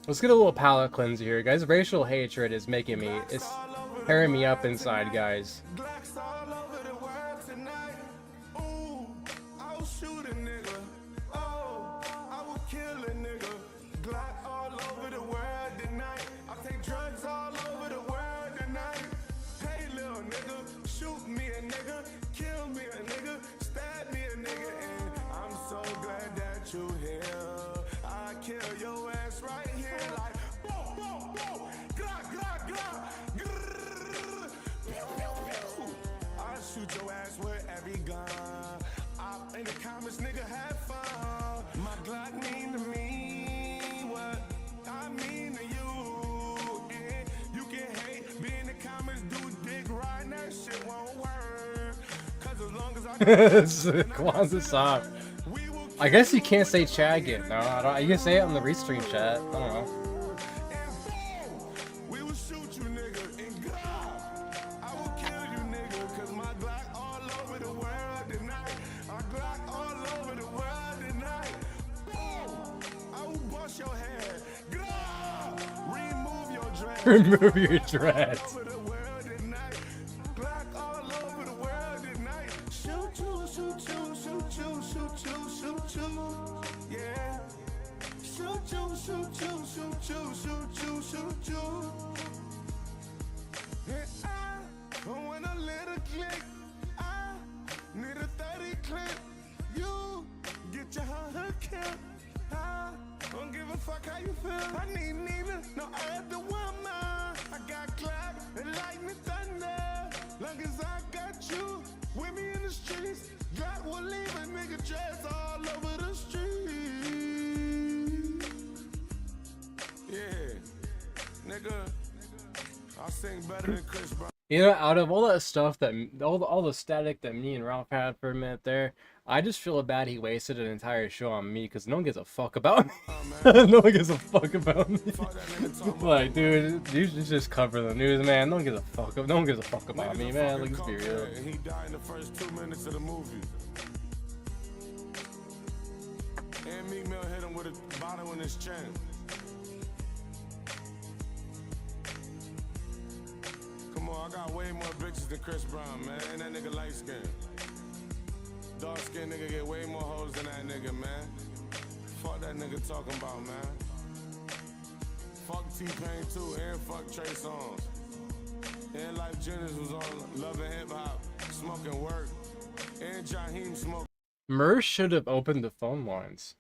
S2: Let's get a little palate cleanser here, guys. Racial hatred is making me, it's tearing me up inside, guys.
S3: Shoot your ass with every gun. Up in the comments, nigga, have fun. My Glock mean to me what I mean to you. And you can hate, be in the comments, do dick right, that shit won't work. Cause as long as I
S2: This is a Kwanzaa song. I guess you can't say Chagget. No, I don't. You can say it on the restream chat. I don't know. Remove your dreads.
S3: When I let a click, I need a 30 clip. You get your heart killed. I don't give a fuck how you feel. I need neither, no other woman. I got clock and lightning thunder. Long as I got you with me in the streets, God will leave a nigga dress all over the street. Yeah, nigga, I sing better than Chris Brown.
S2: You know, out of all that stuff that all the static that me and Ralph had for a minute there, I just feel bad he wasted an entire show on me because no one gives a fuck about me. No one gives a fuck about me.
S3: Fuck that nigga talking about.
S2: Like, dude, you should just cover the news, man. No one gives a fuck. No one gives a fuck about
S3: Nigga's
S2: me,
S3: a
S2: man.
S3: fucking
S2: Let's be real.
S3: cokehead, and he died in the first 2 minutes of the movie. And Meek Mill hit him with a bottle in his chin. Come on, I got way more bitches than Chris Brown, man. And that nigga light skin. Dark skin nigga get way more hoes than that nigga, man. Fuck that nigga talking about, man. Fuck T-Pain too, and fuck Trey Songz. And Life Jennings was on Love and Hip Hop, smoking work. And Jaheim smoking.
S2: Mersh should have opened the phone lines.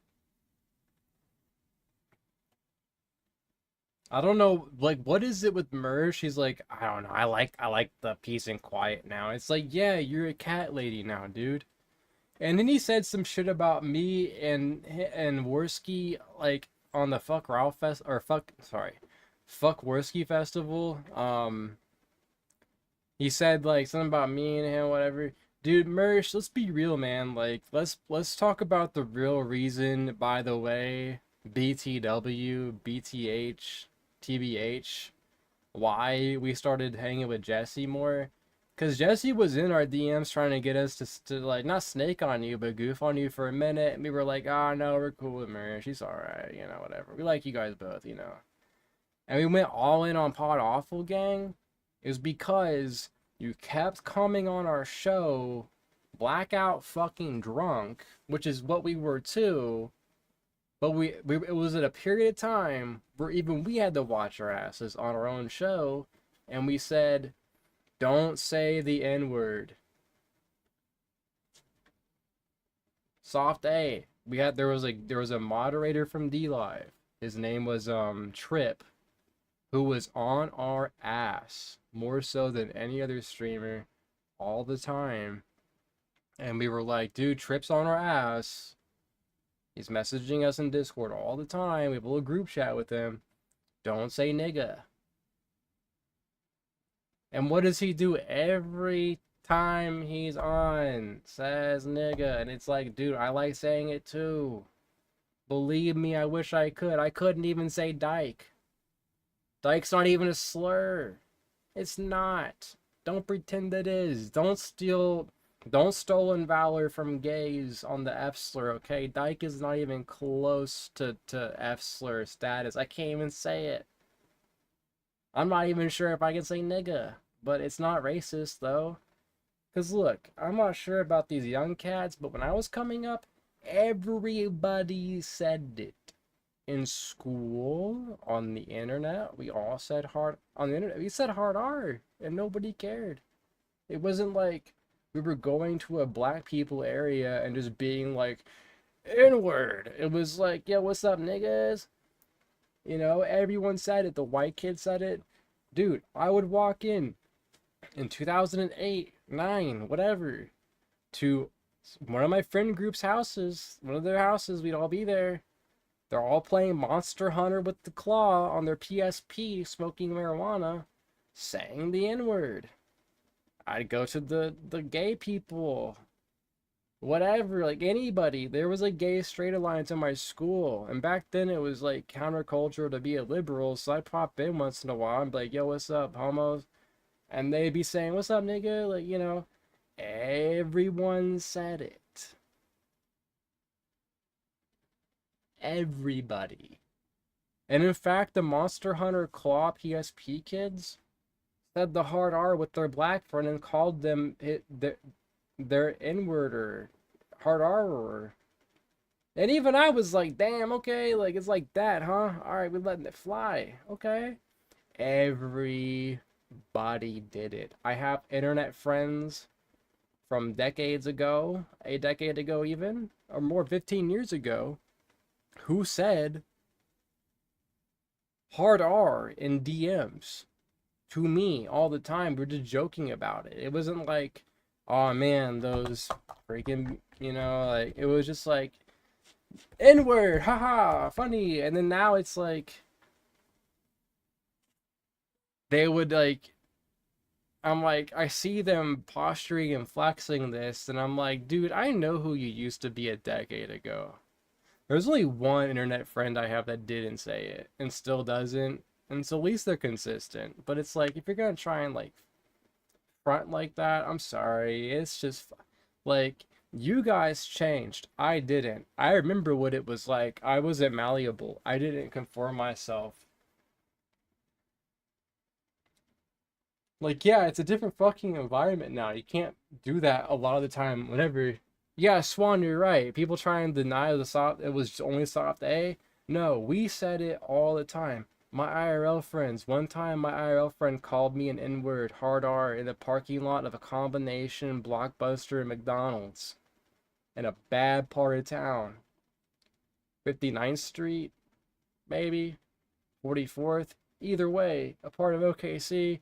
S2: I don't know, like, what is it with Mersh? He's like, I don't know. I like the peace and quiet now. It's like, yeah, you're a cat lady now, dude. And then he said some shit about me and Worski, like, on the Fuck Ralph Fest, or Fuck Worski Festival. He said, like, something about me and him, whatever. Dude, Mersh, let's be real, man. Like, let's talk about the real reason, by the way, BTW, BTH, TBH, why we started hanging with Jesse more. Because Jesse was in our DMs trying to get us to like, not snake on you, but goof on you for a minute. And we were like, oh, no, we're cool with Mary. She's alright, you know, whatever. We like you guys both, you know. And we went all in on Pod Awful Gang. It was because you kept coming on our show blackout fucking drunk, which is what we were too. But it was at a period of time where even we had to watch our asses on our own show, and we said, don't say the N-word. Soft A. There was a moderator from D-Live. His name was Trip, who was on our ass more so than any other streamer all the time. And we were like, dude, Trip's on our ass. He's messaging us in Discord all the time. We have a little group chat with him. Don't say nigga. And what does he do every time he's on? Says nigga. And it's like, dude, I like saying it too. Believe me, I wish I could. I couldn't even say dyke. Dyke's not even a slur. It's not. Don't pretend it is. Don't stolen valor from gays on the F slur, okay? Dyke is not even close to F slur status. I can't even say it. I'm not even sure if I can say nigga, but it's not racist though. Cause look, I'm not sure about these young cats, but when I was coming up, everybody said it. In school, on the internet, we all said hard on the internet. We said hard R, and nobody cared. It wasn't like we were going to a black people area and just being like, N-word. It was like, yo, what's up, niggas? You know, everyone said it. The white kid said it. Dude, I would walk in 2008, 9, whatever, to one of my friend group's houses, one of their houses, we'd all be there. They're all playing Monster Hunter with the Claw on their PSP, smoking marijuana, saying the N-word. I'd go to the gay people, whatever, like anybody. There was a gay straight alliance in my school, and back then it was like counterculture to be a liberal, so I'd pop in once in a while and be like, yo, what's up, homos? And they'd be saying, what's up, nigga? Like, you know, everyone said it. Everybody. And in fact, the Monster Hunter Claw PSP kids said the hard R with their black friend and called them their N-word or hard R. And even I was like, damn, okay, like it's like that, huh? Alright, we're letting it fly. Okay. Everybody did it. I have internet friends from decades ago, a decade ago even, or more, 15 years ago, who said hard R in DMs to me all the time. We're just joking about it. It wasn't like, oh man, those freaking, you know, like, it was just like, N-word, haha, funny. And then now it's like, they would like, I'm like, I see them posturing and flexing this, and I'm like, dude, I know who you used to be a decade ago. There's only one internet friend I have that didn't say it and still doesn't, and so at least they're consistent. But it's like, if you're gonna try and like front like that, I'm sorry. It's just like, you guys changed. I didn't. I remember what it was like. I wasn't malleable. I didn't conform myself. Like, yeah, it's a different fucking environment now. You can't do that a lot of the time whenever. Yeah, Swan, you're right. People try and deny the soft, it was only soft A. No, we said it all the time. My IRL friends, one time my IRL friend called me an N-word, hard R, in the parking lot of a combination Blockbuster and McDonald's in a bad part of town. 59th Street, maybe? 44th? Either way, a part of OKC.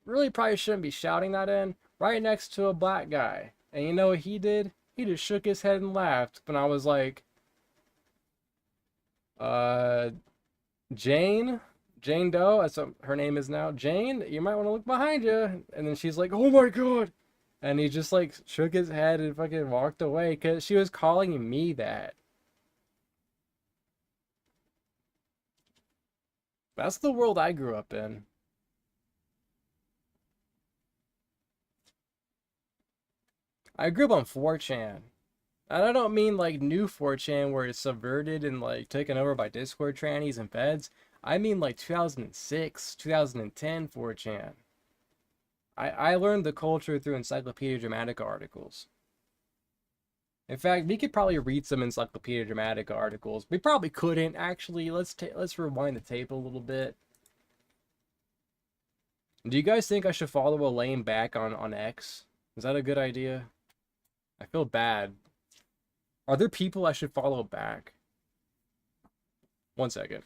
S2: Really probably shouldn't be shouting that in right next to a black guy. And you know what he did? He just shook his head and laughed. But I was like, uh, Jane Doe, that's what her name is now. Jane, you might want to look behind you. And then she's like, oh my God. And he just like shook his head and fucking walked away because she was calling me that. That's the world I grew up in. I grew up on 4chan. And I don't mean like new 4chan where it's subverted and like taken over by Discord trannies and feds. I mean like 2006, 2010 4chan. I learned the culture through Encyclopedia Dramatica articles. In fact, we could probably read some Encyclopedia Dramatica articles. We probably couldn't actually. Let's rewind the tape a little bit. Do you guys think I should follow Elaine back on X? Is that a good idea? I feel bad. Are there people I should follow back? 1 second.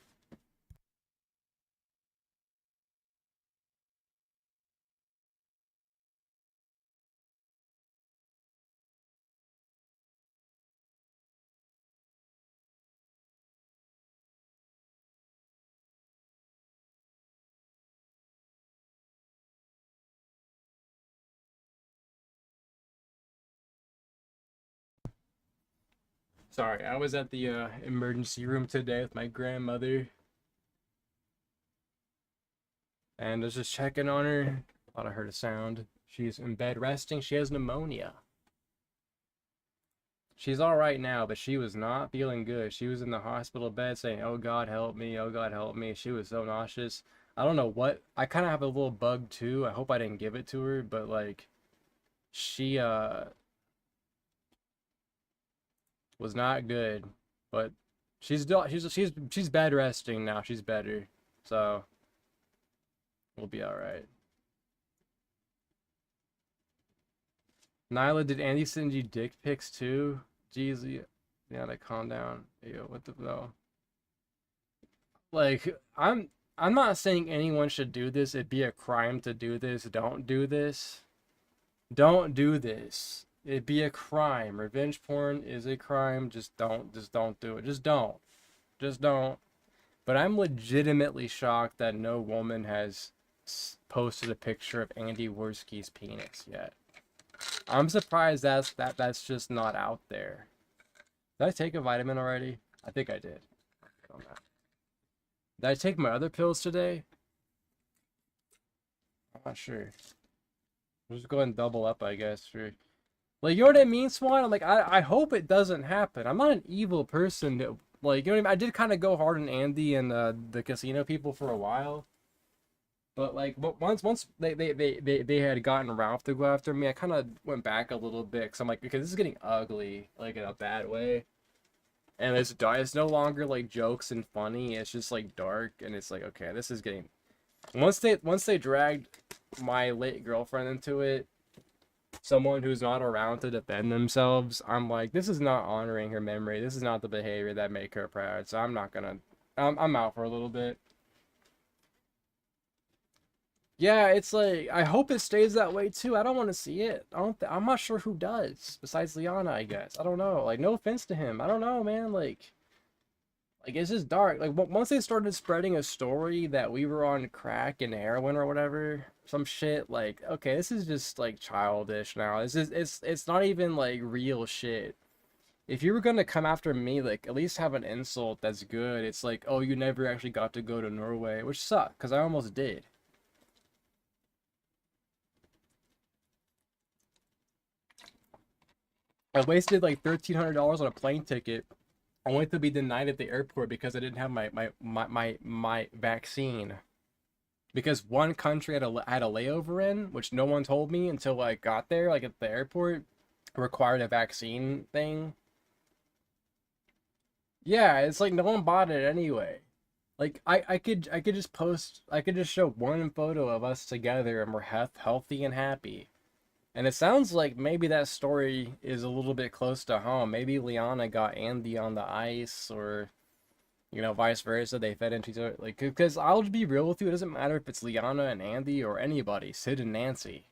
S2: Sorry, I was at the emergency room today with my grandmother. And I was just checking on her. Thought I heard a sound. She's in bed resting. She has pneumonia. She's all right now, but she was not feeling good. She was in the hospital bed saying, oh God, help me. Oh God, help me. She was so nauseous. I don't know what. I kind of have a little bug too. I hope I didn't give it to her, but like, she was not good. But she's bed resting now. She's better. So we'll be all right. Nyla, did Andy send you dick pics too? Jeez, you gotta calm down. Yo, what the no? Like, I'm not saying anyone should do this. It'd be a crime to do this. Don't do this. Don't do this. It'd be a crime. Revenge porn is a crime. Just don't do it. Just don't. Just don't. But I'm legitimately shocked that no woman has posted a picture of Andy Worski's penis yet. I'm surprised that's just not out there. Did I take a vitamin already? I think I did. Did I take my other pills today? I'm not sure. I'll just go ahead and double up, I guess. For like, you know what I mean, Swan? I'm like, I hope it doesn't happen. I'm not an evil person. Like, you know what I mean? I did kind of go hard on Andy and the casino people for a while. But like, once they had gotten Ralph to go after me, I kind of went back a little bit because I'm like, because this is getting ugly, like in a bad way. And it's no longer like jokes and funny. It's just like dark, and it's like, okay, this is getting. Once they dragged my late girlfriend into it, someone who's not around to defend themselves, I'm like, this is not honoring her memory. This is not the behavior that make her proud. So I'm not gonna. I'm out for a little bit. Yeah, it's like, I hope it stays that way too. I don't want to see it. I'm not sure who does besides Liana, I guess. I don't know. Like, no offense to him. I don't know, man. Like Like, it's just dark. Like, once they started spreading a story that we were on crack and heroin or whatever, some shit, like, okay, this is just like childish now. It's not even like real shit. If you were gonna come after me, like, at least have an insult that's good. It's like, oh, you never actually got to go to Norway, which sucked, because I almost did. I wasted like $1,300 on a plane ticket only to be denied at the airport because I didn't have my vaccine. Because one country had a layover in, which no one told me until I got there, like at the airport, required a vaccine thing. Yeah, it's like no one bought it anyway. Like I could just post, I could just show one photo of us together and we're healthy and happy. And it sounds like maybe that story is a little bit close to home. Maybe Liana got Andy on the ice, or vice versa. They fed into each other. Like, because I'll just be real with you, it doesn't matter if it's Liana and Andy or anybody, Sid and Nancy.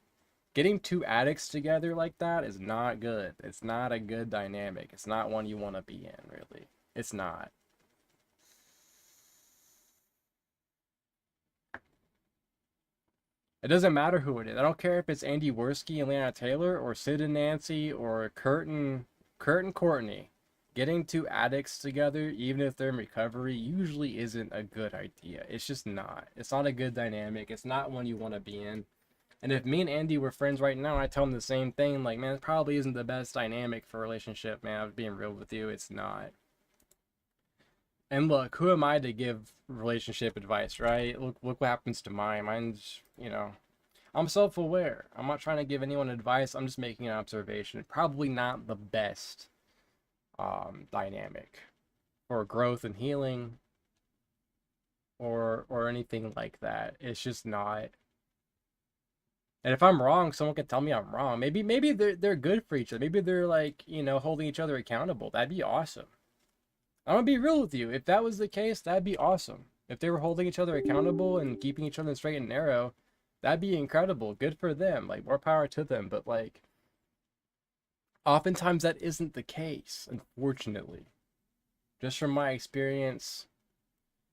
S2: Getting two addicts together like that is not good. It's not a good dynamic. It's not one you want to be in, really. It's not. It doesn't matter who it is. I don't care if it's Andy Worski and Lana Taylor, or Sid and Nancy, or Kurt and Courtney. Getting two addicts together, even if they're in recovery, usually isn't a good idea. It's just not. It's not a good dynamic. It's not one you want to be in. And if me and Andy were friends right now, I tell him the same thing. Like, man, it probably isn't the best dynamic for a relationship, man. I'm being real with you. It's not. And look, who am I to give relationship advice, right? Look what happens to mine. Mine's. I'm self-aware. I'm not trying to give anyone advice. I'm just making an observation. Probably not the best dynamic for growth and healing, or anything like that. It's just not. And if I'm wrong, someone can tell me I'm wrong. Maybe they're good for each other. Maybe they're like, holding each other accountable. That'd be awesome. I'm gonna be real with you. If that was the case, that'd be awesome. If they were holding each other accountable and keeping each other straight and narrow, that'd be incredible. Good for them. Like, more power to them. But like, oftentimes that isn't the case, unfortunately. Just from my experience,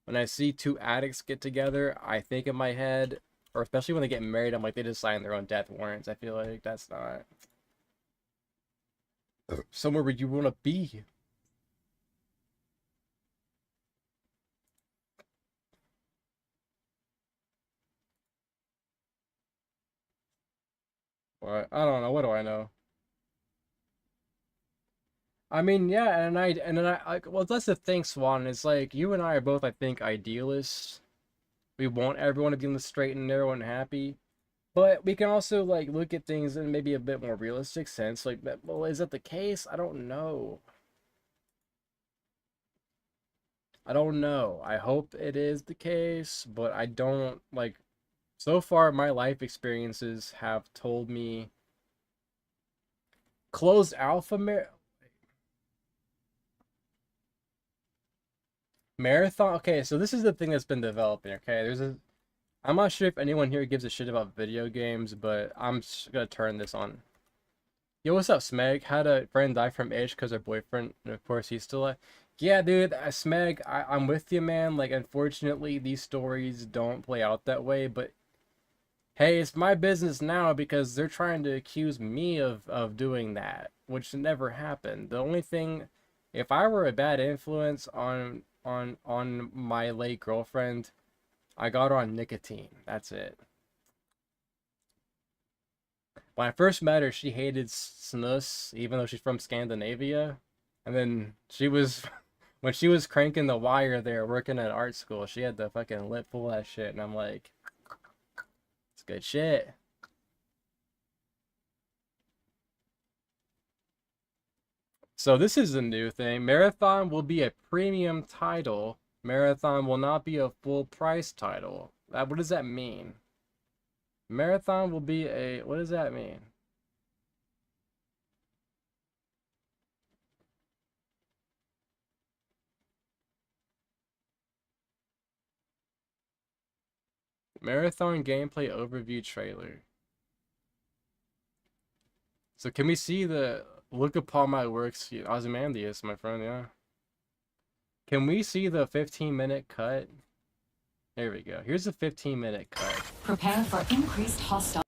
S2: when I see two addicts get together, I think in my head, or especially when they get married, I'm like, they just signed their own death warrants. I feel like that's not somewhere where you want to be. But I don't know. What do I know? I mean, yeah, well, that's the thing, Swan. It's like you and I are both, I think, idealists. We want everyone to be in the straight and narrow and happy, but we can also like look at things in maybe a bit more realistic sense. Like, well, is that the case? I don't know. I don't know. I hope it is the case, but I don't like. So far, my life experiences have told me closed alpha marathon. Okay, so this is the thing that's been developing. Okay, I'm not sure if anyone here gives a shit about video games, but I'm just gonna turn this on. Yo, what's up, Smeg? Had a friend die from age because her boyfriend, and of course he's still alive. Yeah, dude, Smeg, I'm with you, man. Like, unfortunately, these stories don't play out that way, but hey, it's my business now because they're trying to accuse me of doing that, which never happened. The only thing, if I were a bad influence on my late girlfriend, I got her on nicotine. That's it. When I first met her, she hated snus, even though she's from Scandinavia. And then when she was cranking the wire there, working at art school, she had the fucking lip full of that shit. And I'm like, it's good shit. So this is a new thing. Marathon will be a premium title. Marathon will not be a full price title. What does that mean? Marathon will be a, what does that mean? Marathon gameplay overview trailer. So can we see the look upon my works, Ozymandias, my friend, yeah? Can we see the 15-minute cut? Here we go. Here's the 15-minute cut.
S4: Prepare for increased hostile.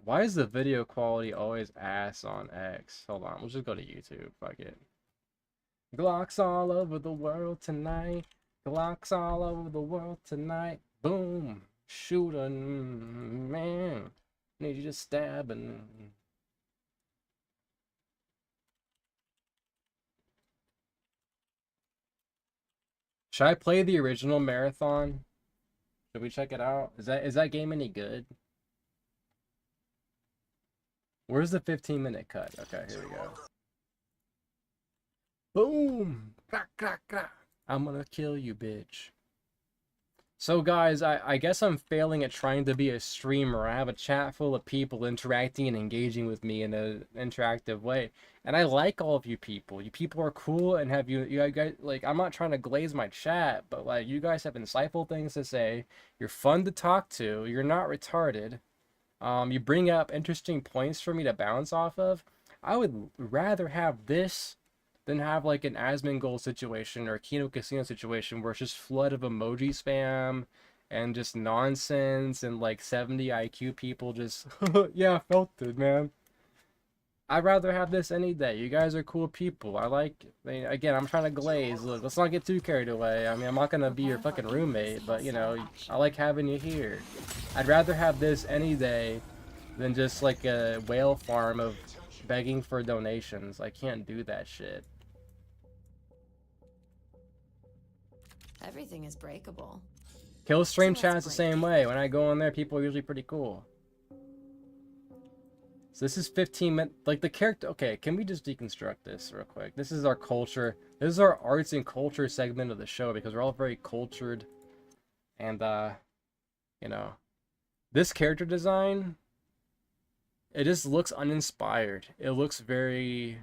S2: Why is the video quality always ass on X? Hold on, we'll just go to YouTube. Fuck it. Glocks all over the world tonight. Glocks all over the world tonight. Boom. Shooting. Man. Need you to stab and... Should I play the original Marathon? Should we check it out? Is that game any good? Where's the 15-minute cut? Okay, here we go. Boom! Crack, crack, crack. I'm gonna kill you, bitch. So guys, I guess I'm failing at trying to be a streamer. I have a chat full of people interacting and engaging with me in an interactive way. And I like all of you people. You people are cool and have you guys, like, I'm not trying to glaze my chat, but like, you guys have insightful things to say. You're fun to talk to. You're not retarded. You bring up interesting points for me to bounce off of. I would rather have this than have like an Asmongold situation or a Kino Casino situation where it's just flood of emoji spam and just nonsense and like 70 IQ people just yeah, I felt it, man. I'd rather have this any day. You guys are cool people. I mean, again, I'm trying to glaze. Look, let's not get too carried away. I mean, I'm not gonna be your fucking roommate, but you know, I like having you here. I'd rather have this any day than just like a whale farm of begging for donations. I can't do that shit.
S5: Everything is breakable.
S2: Kill stream
S5: So that's
S2: chat's the same way. When I go in there, people are usually pretty cool. So this is 15 minutes. Like the character. Okay, can we just deconstruct this real quick? This is our culture. This is our arts and culture segment of the show because we're all very cultured. And, you know, this character design, it just looks uninspired. It looks very...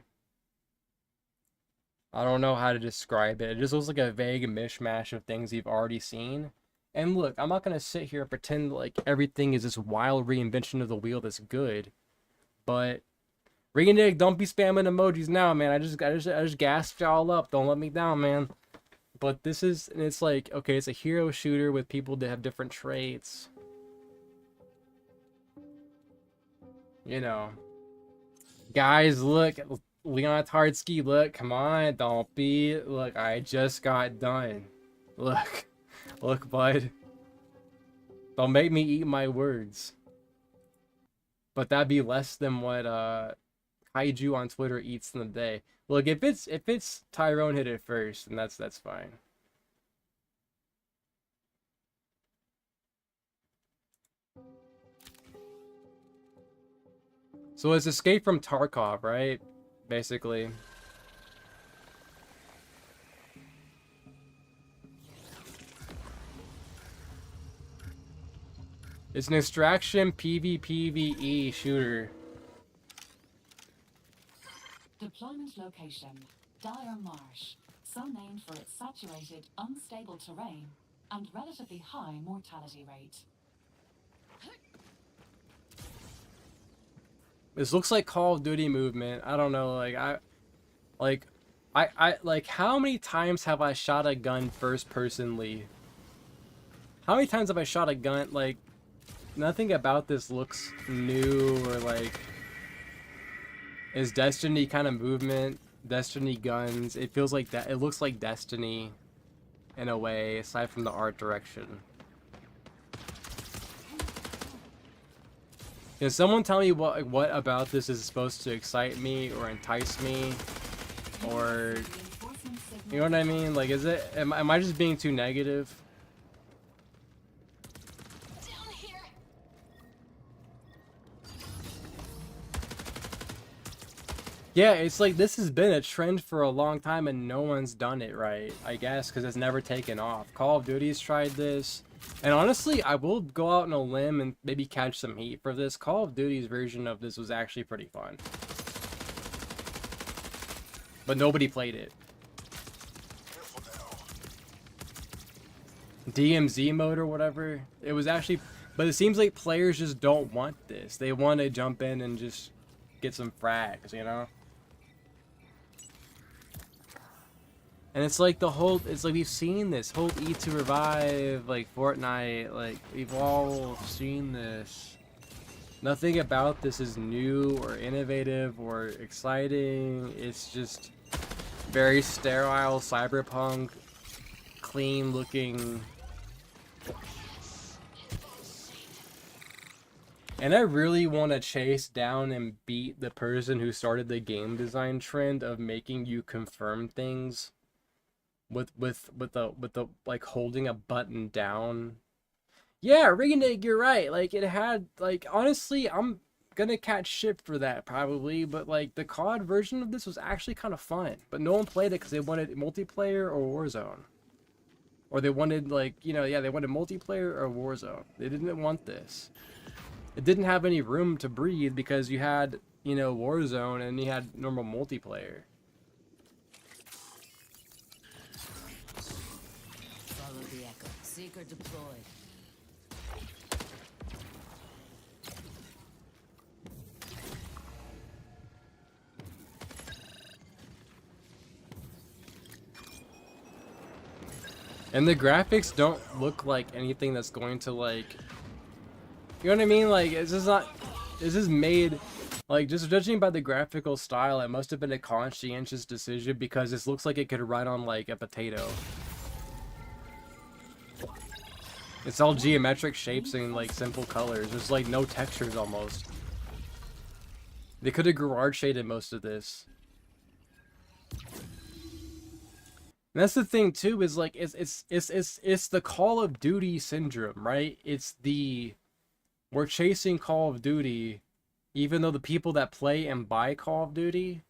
S2: I don't know how to describe it. It just looks like a vague mishmash of things you've already seen. And look, I'm not going to sit here and pretend like everything is this wild reinvention of the wheel that's good. But Reganig, don't be spamming emojis now, man. I just gasped y'all up. Don't let me down, man. But this is, and it's like, okay, it's a hero shooter with people that have different traits. You know. Guys, look. Leon Tardsky, look, come on, don't be, look, I just got done. Look, look, bud. Don't make me eat my words. But that'd be less than what, Kaiju on Twitter eats in a day. Look, if it's Tyrone hit it first, then that's fine. So it's Escape from Tarkov, right? Basically. It's an extraction PvPvE shooter.
S4: Deployment location, Dire Marsh, so named for its saturated, unstable terrain and relatively high mortality rate.
S2: This looks like Call of Duty movement. I don't know, like like how many times have I shot a gun first personally? How many times have I shot a gun? Like, nothing about this looks new or like is Destiny kind of movement, Destiny guns. It feels like that. It looks like Destiny in a way, aside from the art direction. Can someone tell me what about this is supposed to excite me or entice me, or you know what I mean? Like, is it? Am I just being too negative?
S5: Down here.
S2: Yeah, it's like this has been a trend for a long time and no one's done it right. I guess because it's never taken off. Call of Duty's tried this. And honestly, I will go out on a limb and maybe catch some heat for this. Call of Duty's version of this was actually pretty fun. But nobody played it. DMZ mode or whatever. It was actually... But it seems like players just don't want this. They want to jump in and just get some frags, you know? And it's like it's like we've seen this whole E2 Revive, like Fortnite, like we've all seen this. Nothing about this is new or innovative or exciting. It's just very sterile, cyberpunk, clean looking. And I really want to chase down and beat the person who started the game design trend of making you confirm things with the like holding a button down. Yeah, Rinnig, you're right. Like it had like honestly, I'm gonna catch shit for that probably, but like the COD version of this was actually kind of fun. But no one played it because they wanted multiplayer or Warzone. Or they wanted like, you know, yeah, they wanted multiplayer or Warzone. They didn't want this. It didn't have any room to breathe because you had, you know, Warzone and you had normal multiplayer.
S6: Follow the echo. Seeker deployed.
S2: And the graphics don't look like anything that's going to like, you know what I mean? Like this is made, like just judging by the graphical style, it must have been a conscientious decision because this looks like it could run on like a potato. It's all geometric shapes and like simple colors. There's like no textures almost. They could have garage shaded most of this. And that's the thing too, is like it's the Call of Duty syndrome, right? We're chasing Call of Duty, even though the people that play and buy Call of Duty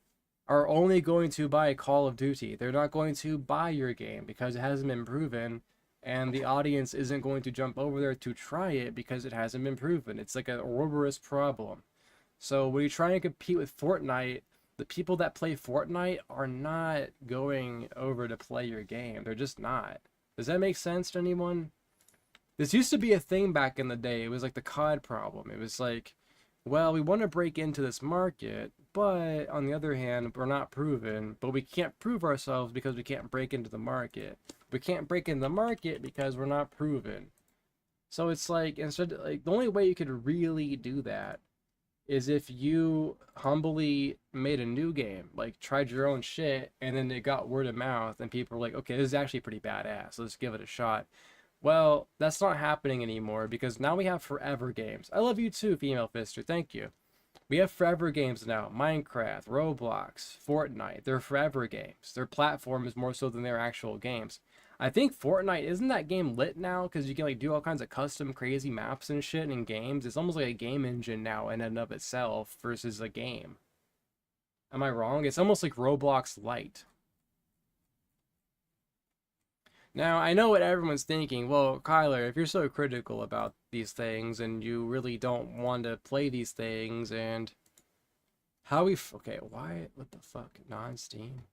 S2: are only going to buy Call of Duty. They're not going to buy your game because it hasn't been proven, and the audience isn't going to jump over there to try it because it hasn't been proven. It's like an Ouroboros problem. So when you try and compete with Fortnite, the people that play Fortnite are not going over to play your game. They're just not. Does that make sense to anyone? This used to be a thing back in the day. It was like the COD problem. It was like, well, we want to break into this market, but on the other hand, we're not proven, but we can't prove ourselves because we can't break into the market. We can't break into the market because we're not proven. So it's like, instead, like the only way you could really do that is if you humbly made a new game, like tried your own shit, and then it got word of mouth, and people were like, okay, this is actually pretty badass, let's give it a shot. Well, that's not happening anymore because now we have forever games. I love you too, Female Fister, thank you. We have forever games now. Minecraft, Roblox, Fortnite, they're forever games. Their platform is more so than their actual games. I think Fortnite, isn't that game lit now? Because you can like do all kinds of custom crazy maps and shit in games. It's almost like a game engine now in and of itself versus a game. Am I wrong? It's almost like Roblox Lite. Now, I know what everyone's thinking. Well, Kyler, if you're so critical about these things and you really don't want to play these things and how we... Okay, why? What the fuck? Non-Steam?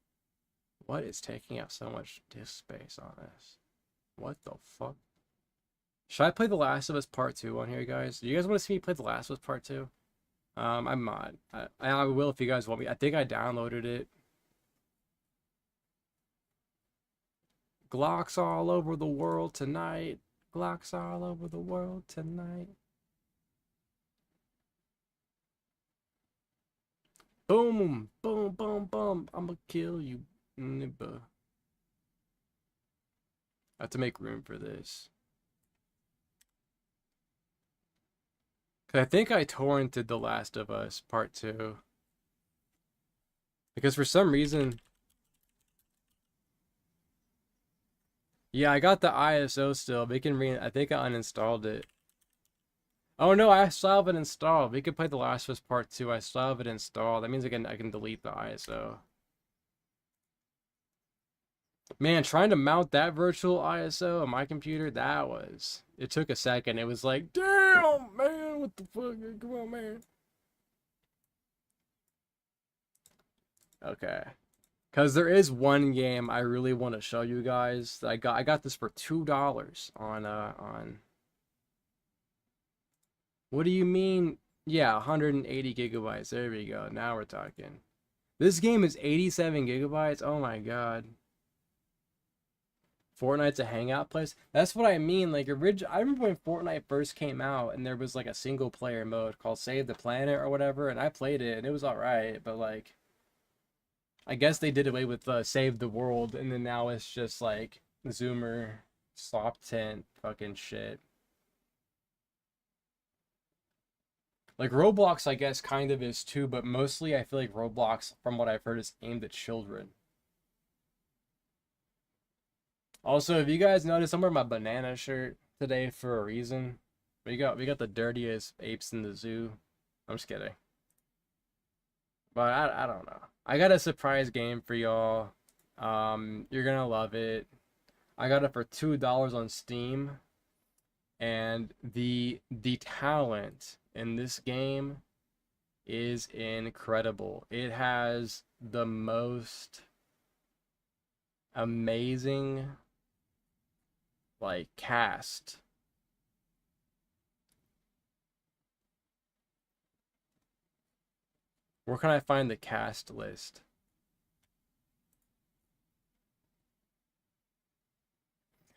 S2: What is taking up so much disk space on this? What the fuck? Should I play The Last of Us Part 2 on here, guys? Do you guys want to see me play The Last of Us Part 2? I'm not. I will if you guys want me. I think I downloaded it. Glocks all over the world tonight. Glocks all over the world tonight. Boom, boom, boom, boom. I'ma kill you. I have to make room for this. I think I torrented The Last of Us Part 2. Because for some reason... Yeah, I got the ISO still. We can I think I uninstalled it. Oh no, I still have it installed. We could play The Last of Us Part 2. I still have it installed. That means I can delete the ISO. Man, trying to mount that virtual ISO on my computer, it took a second. It was like, damn, man, what the fuck? Come on, man. Okay. Because there is one game I really want to show you guys. I got this for $2 on... What do you mean? Yeah, 180 gigabytes. There we go. Now we're talking. This game is 87 gigabytes. Oh my god. Fortnite's a hangout place. That's what I mean. Like, I remember when Fortnite first came out and there was like a single player mode called Save the Planet or whatever, and I played it and it was alright, but like, I guess they did away with Save the World, and then now it's just like Zoomer, Slop Tent, fucking shit. Like, Roblox, I guess, kind of is too, but mostly I feel like Roblox, from what I've heard, is aimed at children. Also, if you guys notice, I'm wearing my banana shirt today for a reason. We got the dirtiest apes in the zoo. I'm just kidding. But I don't know. I got a surprise game for y'all. You're gonna love it. I got it for $2 on Steam. And the talent in this game is incredible. It has the most amazing like cast. Where can I find the cast list?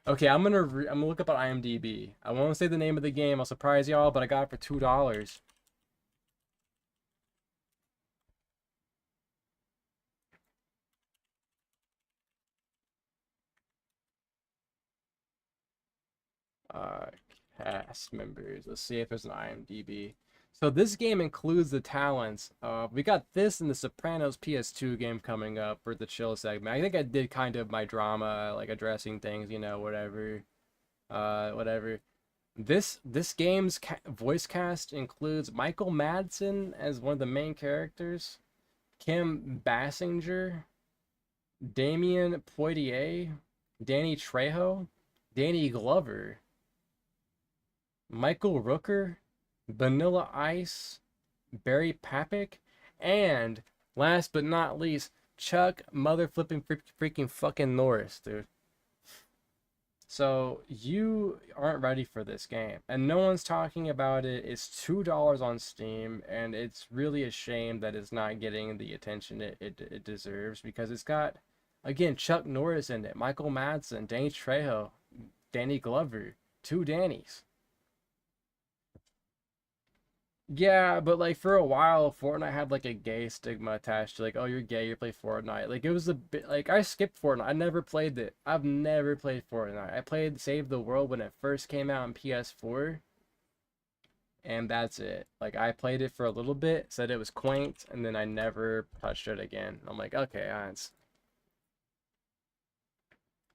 S2: Okay, I'm gonna look up on IMDb. I won't say the name of the game. I'll surprise y'all, but I got it for $2. Cast members. Let's see if there's an IMDb. So this game includes the talents. We got this in the Sopranos PS2 game coming up for the chill segment. I think I did kind of my drama, like addressing things, you know, whatever. Whatever. This game's voice cast includes Michael Madsen as one of the main characters, Kim Basinger, Damien Poitier, Danny Trejo, Danny Glover, Michael Rooker, Vanilla Ice, Barry Papick, and last but not least, Chuck mother flipping freaking fucking Norris, dude. So you aren't ready for this game, and no one's talking about it. It's $2 on Steam, and it's really a shame that it's not getting the attention it deserves, because it's got, again, Chuck Norris in it, Michael Madsen, Danny Trejo, Danny Glover, 2 Dannys. Yeah, but like for a while, Fortnite had like a gay stigma attached to, like, oh, you're gay, you play Fortnite. Like, it was a bit like, I skipped Fortnite. I never played it. I've never played Fortnite. I played Save the World when it first came out on PS4, and that's it. Like, I played it for a little bit, said it was quaint, and then I never touched it again. I'm like, okay, it's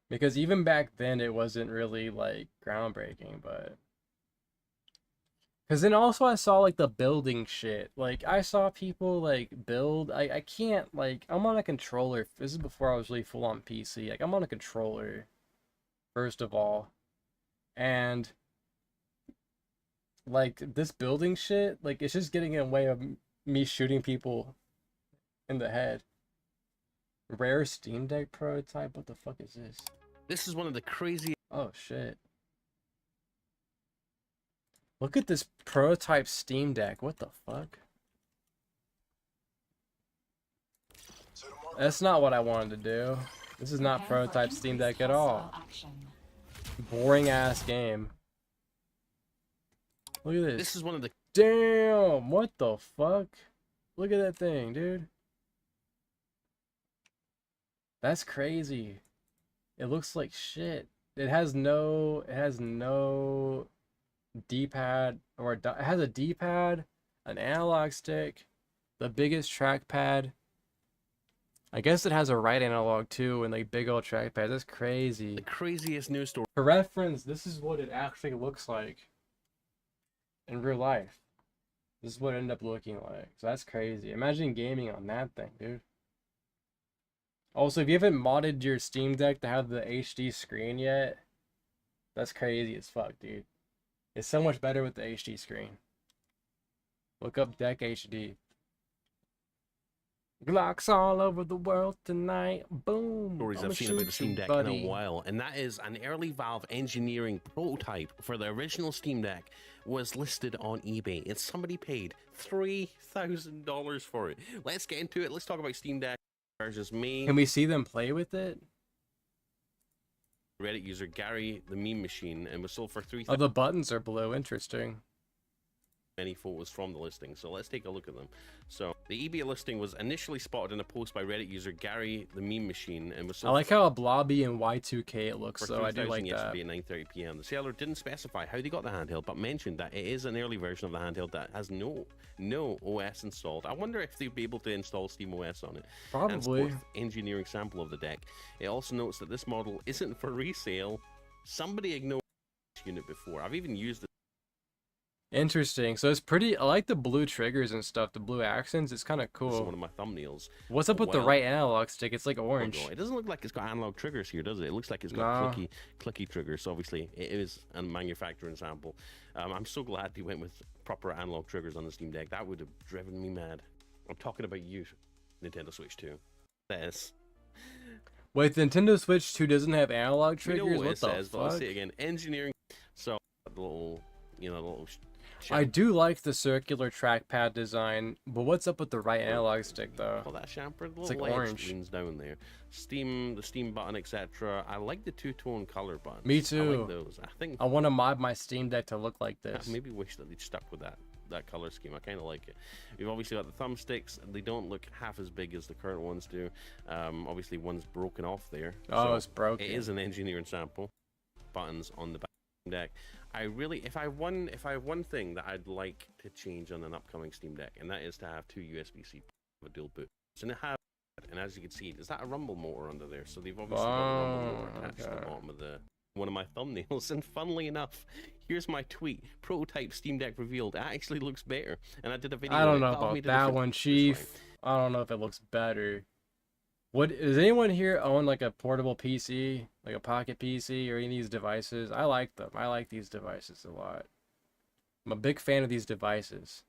S2: because even back then it wasn't really like groundbreaking, but. Because then also I saw like the building shit. Like, I saw people like build. I can't, like, I'm on a controller. This is before I was really full on PC. Like, I'm on a controller, first of all. And like this building shit, like, it's just getting in the way of me shooting people in the head. Rare Steam Deck prototype? What the fuck is this?
S7: This is one of the crazy.
S2: Oh shit. Look at this prototype Steam Deck. What the fuck? That's not what I wanted to do. This is not prototype Steam Deck at all. Boring ass game. Look at this.
S7: This is one of the.
S2: Damn! What the fuck? Look at that thing, dude. That's crazy. It looks like shit. It has no D-pad, or it has a D-pad, an analog stick, the biggest trackpad. I guess it has a right analog too, and like big old trackpad. That's crazy.
S7: The craziest news story.
S2: For reference, this is what it actually looks like in real life. This is what it ended up looking like. So that's crazy. Imagine gaming on that thing, dude. Also, if you haven't modded your Steam Deck to have the HD screen yet, that's crazy as fuck, dude. It's so much better with the HD screen. Look up Deck HD. Glocks all over the world tonight. Boom.
S7: Stories I've seen about the Steam Deck in a while, and that is an early Valve engineering prototype for the original Steam Deck was listed on eBay, and somebody paid $3,000 for it. Let's get into it. Let's talk about Steam Deck versus me.
S2: Can we see them play with it?
S7: Reddit user Gary the Meme Machine and was sold for 3,000.
S2: Oh, the buttons are blue. Interesting.
S7: Many photos from the listing, so let's take a look at them. So the eBay listing was initially spotted in a post by Reddit user Gary the Meme Machine and was
S2: I
S7: sold
S2: like how blobby and Y2K it looks,
S7: for
S2: so I do
S7: 3,000
S2: like that.
S7: yesterday at 9:30 p.m. The seller didn't specify how they got the handheld, but mentioned that it is an early version of the handheld that has no OS installed. I wonder if they'd be able to install SteamOS on it. And
S2: Probably.
S7: sports engineering sample of the deck. It also notes that this model isn't for resale. Somebody ignored this unit before. I've even used it.
S2: Interesting. So it's pretty. I like the blue triggers and stuff. The blue accents. It's kind of
S7: This is
S2: cool.
S7: one of my thumbnails.
S2: What's up with the
S7: well.
S2: right analog stick? It's like
S7: Oh,
S2: orange.
S7: no, it doesn't look like it's got analog triggers here, does it? It looks like it's got
S2: No.
S7: clicky triggers. So obviously, it is a manufacturing sample. I'm so glad they went with proper analog triggers on the Steam Deck. That would have driven me mad. I'm talking about you, Nintendo Switch 2. Yes.
S2: Wait, the Nintendo Switch 2 doesn't have analog
S7: We
S2: triggers?
S7: know what
S2: What
S7: it
S2: the
S7: says, but let's
S2: fuck?
S7: say it again. Engineering. So the little, the little.
S2: I do like the circular trackpad design, but what's up with the right analog stick though?
S7: Oh, that chamfer, the
S2: It's
S7: little
S2: like
S7: edge
S2: orange.
S7: leans down there. The Steam button, etc. I like the two-tone color buttons.
S2: Me
S7: I
S2: too.
S7: like those. I think
S2: I want to mod my Steam Deck to look like
S7: I
S2: this.
S7: maybe wish that they'd stuck with that color scheme. I kind of like it. We've obviously got the thumbsticks. They don't look half as big as the current ones do. Obviously, one's broken off there.
S2: Oh,
S7: so
S2: it's broken.
S7: It is an engineering sample. Buttons on the back deck. I really, if I have one thing that I'd like to change on an upcoming Steam Deck, and that is to have two USB-C of a dual boot. So they have, and as you can see, is that a rumble motor under there? So they've obviously got a rumble motor attached to the
S2: okay.
S7: bottom of one of my thumbnails. And funnily enough, here's my tweet: prototype Steam Deck revealed. It actually looks better. And I did a video.
S2: I don't
S7: on it.
S2: know
S7: Valve
S2: about
S7: made a
S2: that
S7: different
S2: one,
S7: design.
S2: Chief. I don't know if it looks better. What does anyone here own like a portable PC, like a pocket PC or any of these devices? I like them. I like these devices a lot. I'm a big fan of these devices.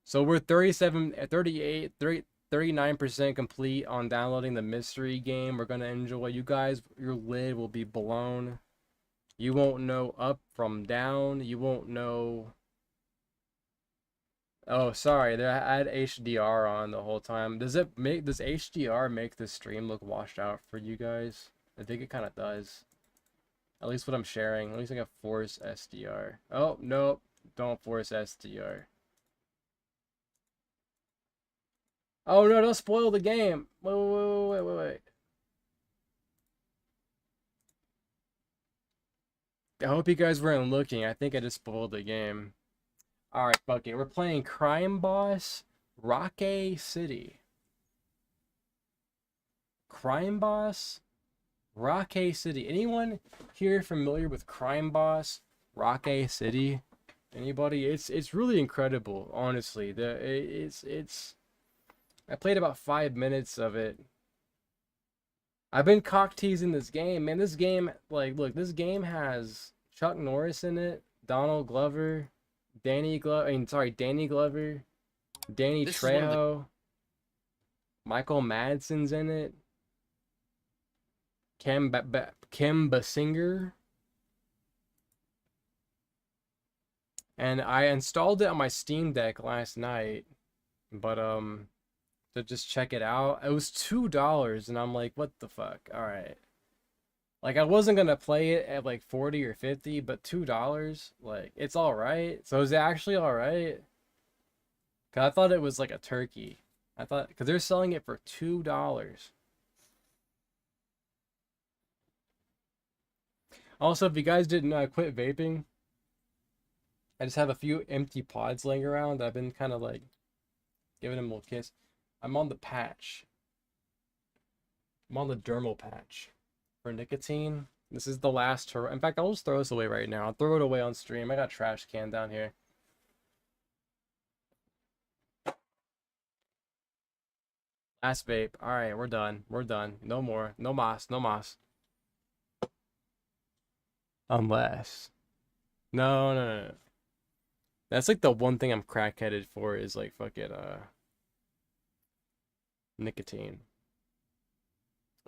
S2: So we're 39% complete on downloading the mystery game. We're gonna enjoy. You guys, your lid will be blown. You won't know up from down. You won't know. Oh, sorry. I had HDR on the whole time. Does HDR make the stream look washed out for you guys? I think it kind of does. At least what I'm sharing. At least I got force SDR. Oh, nope. Don't force SDR. Oh, no, don't spoil the game. Wait. I hope you guys weren't looking. I think I just spoiled the game. Alright, fuck it. We're playing Crime Boss Rocket City. Crime Boss Rocket City. Anyone here familiar with Crime Boss Rocket City? Anybody? It's really incredible, honestly. I played about 5 minutes of it. I've been cock teasing this game, man. This game, look, this game has Chuck Norris in it, Donald Glover, Danny Glover, Danny
S7: This is one of the-
S2: Trejo, Michael Madsen's in it, Kim Basinger, and I installed it on my Steam Deck last night, but to just check it out, it was $2, and I'm like, what the fuck? All right. Like, I wasn't gonna play it at like 40 or 50, but $2, like, it's all right. So is it actually all right? Cause I thought it was like a turkey. Cause they're selling it for $2. Also, if you guys didn't know, I quit vaping. I just have a few empty pods laying around that I've been kind of like giving them a little kiss. I'm on the patch. I'm on the dermal patch for nicotine. This is the last hurrah. In fact, I'll just throw this away right now. I'll throw it away on stream. I got a trash can down here. Last vape. All right, we're done. We're done. No more. No mas. No mas. Unless. No. That's like the one thing I'm crackheaded for is like fucking nicotine.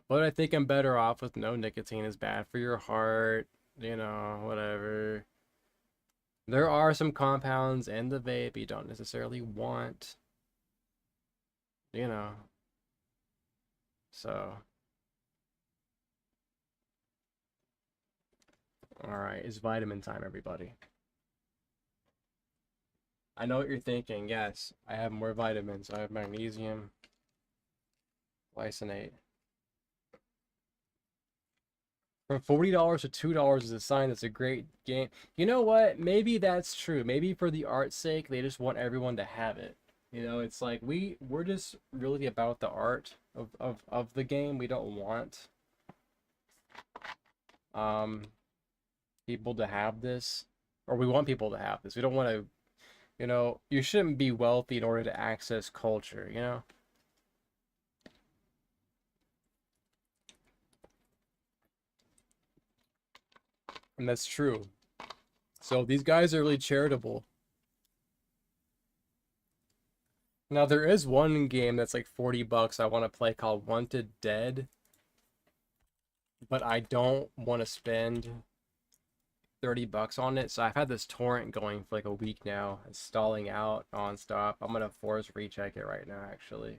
S2: But I think I'm better off with no nicotine. Is bad for your heart, you know, whatever. There are some compounds in the vape you don't necessarily want, you know. So Alright, it's vitamin time, everybody. I know what you're thinking. Yes, I have more vitamins. I have magnesium, glycinate. From $40 to $2 is a sign that's a great game. You know what? Maybe that's true. Maybe for the art's sake, they just want everyone to have it. You know, it's like we're just really about the art of the game. We don't want people to have this, or we want people to have this. We don't want to, you know, you shouldn't be wealthy in order to access culture, you know? And that's true. So these guys are really charitable. Now there is one game that's like $40 I want to play called Wanted Dead, but I don't want to spend $30 on it. So I've had this torrent going for like a week now. It's stalling out nonstop. I'm gonna force recheck it right now, actually.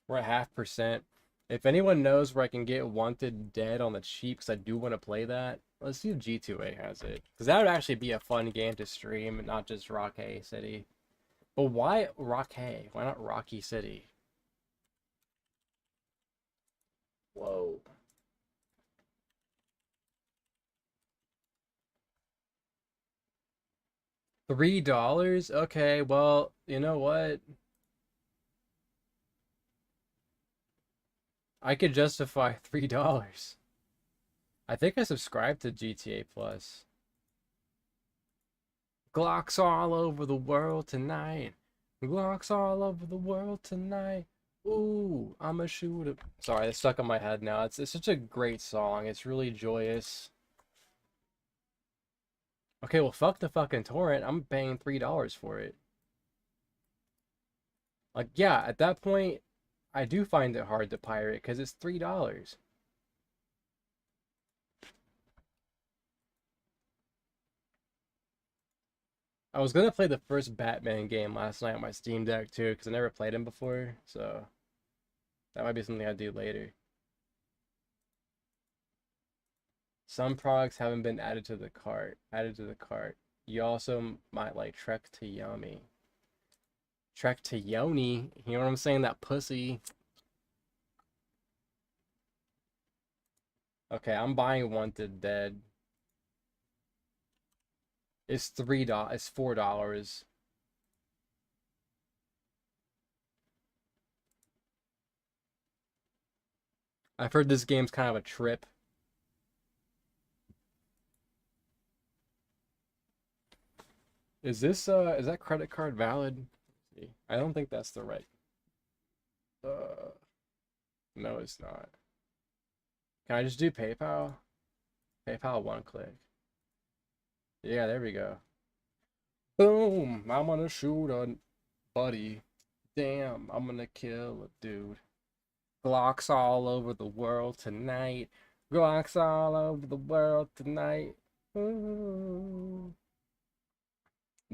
S2: We're at 0.5%. If anyone knows where I can get Wanted Dead on the cheap, because I do want to play that, let's see if G2A has it. Because that would actually be a fun game to stream, and not just Rocky City. But why Rocky? Why not Rocky City? Whoa. $3? Okay, well, you know what? I could justify $3. I think I subscribed to GTA Plus. Glocks all over the world tonight. Glocks all over the world tonight. Ooh, I'm a shooter. Sorry, it's stuck in my head now. It's such a great song. It's really joyous. Okay, well, fuck the fucking torrent. I'm paying $3 for it. Like, yeah, at that point, I do find it hard to pirate because it's $3. I was gonna play the first Batman game last night on my Steam Deck too, because I never played him before, so that might be something I do later. Some products haven't been added to the cart. You also might like Trek to Yomi. Trek to Yoni. You know what I'm saying? That pussy. Okay, I'm buying Wanted Dead. It's $3. It's $4. I've heard this game's kind of a trip. Is that credit card valid? Let's see. I don't think that's the right. No, it's not. Can I just do PayPal? PayPal one click. Yeah, there we go. Boom! I'm gonna shoot a buddy. Damn, I'm gonna kill a dude. Glocks all over the world tonight. Glocks all over the world tonight. Ooh.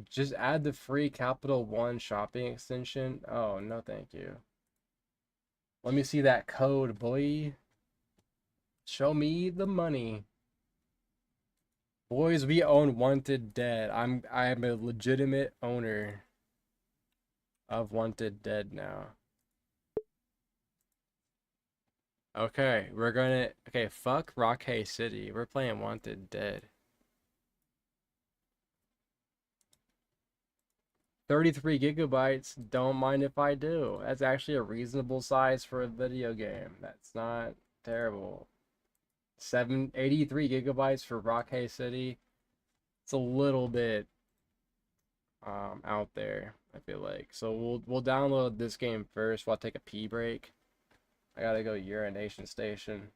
S2: Just add the free Capital One shopping extension. Oh, no, thank you. Let me see that code, boy. Show me the money. Boys, we own Wanted Dead. I'm a legitimate owner of Wanted Dead now. Okay, okay, fuck Rocky City. We're playing Wanted Dead. 33 gigabytes, don't mind if I do. That's actually a reasonable size for a video game. That's not terrible. 83 gigabytes for Rocky City. It's a little bit out there, I feel like. So we'll download this game first while I take a pee break. I gotta go urination station.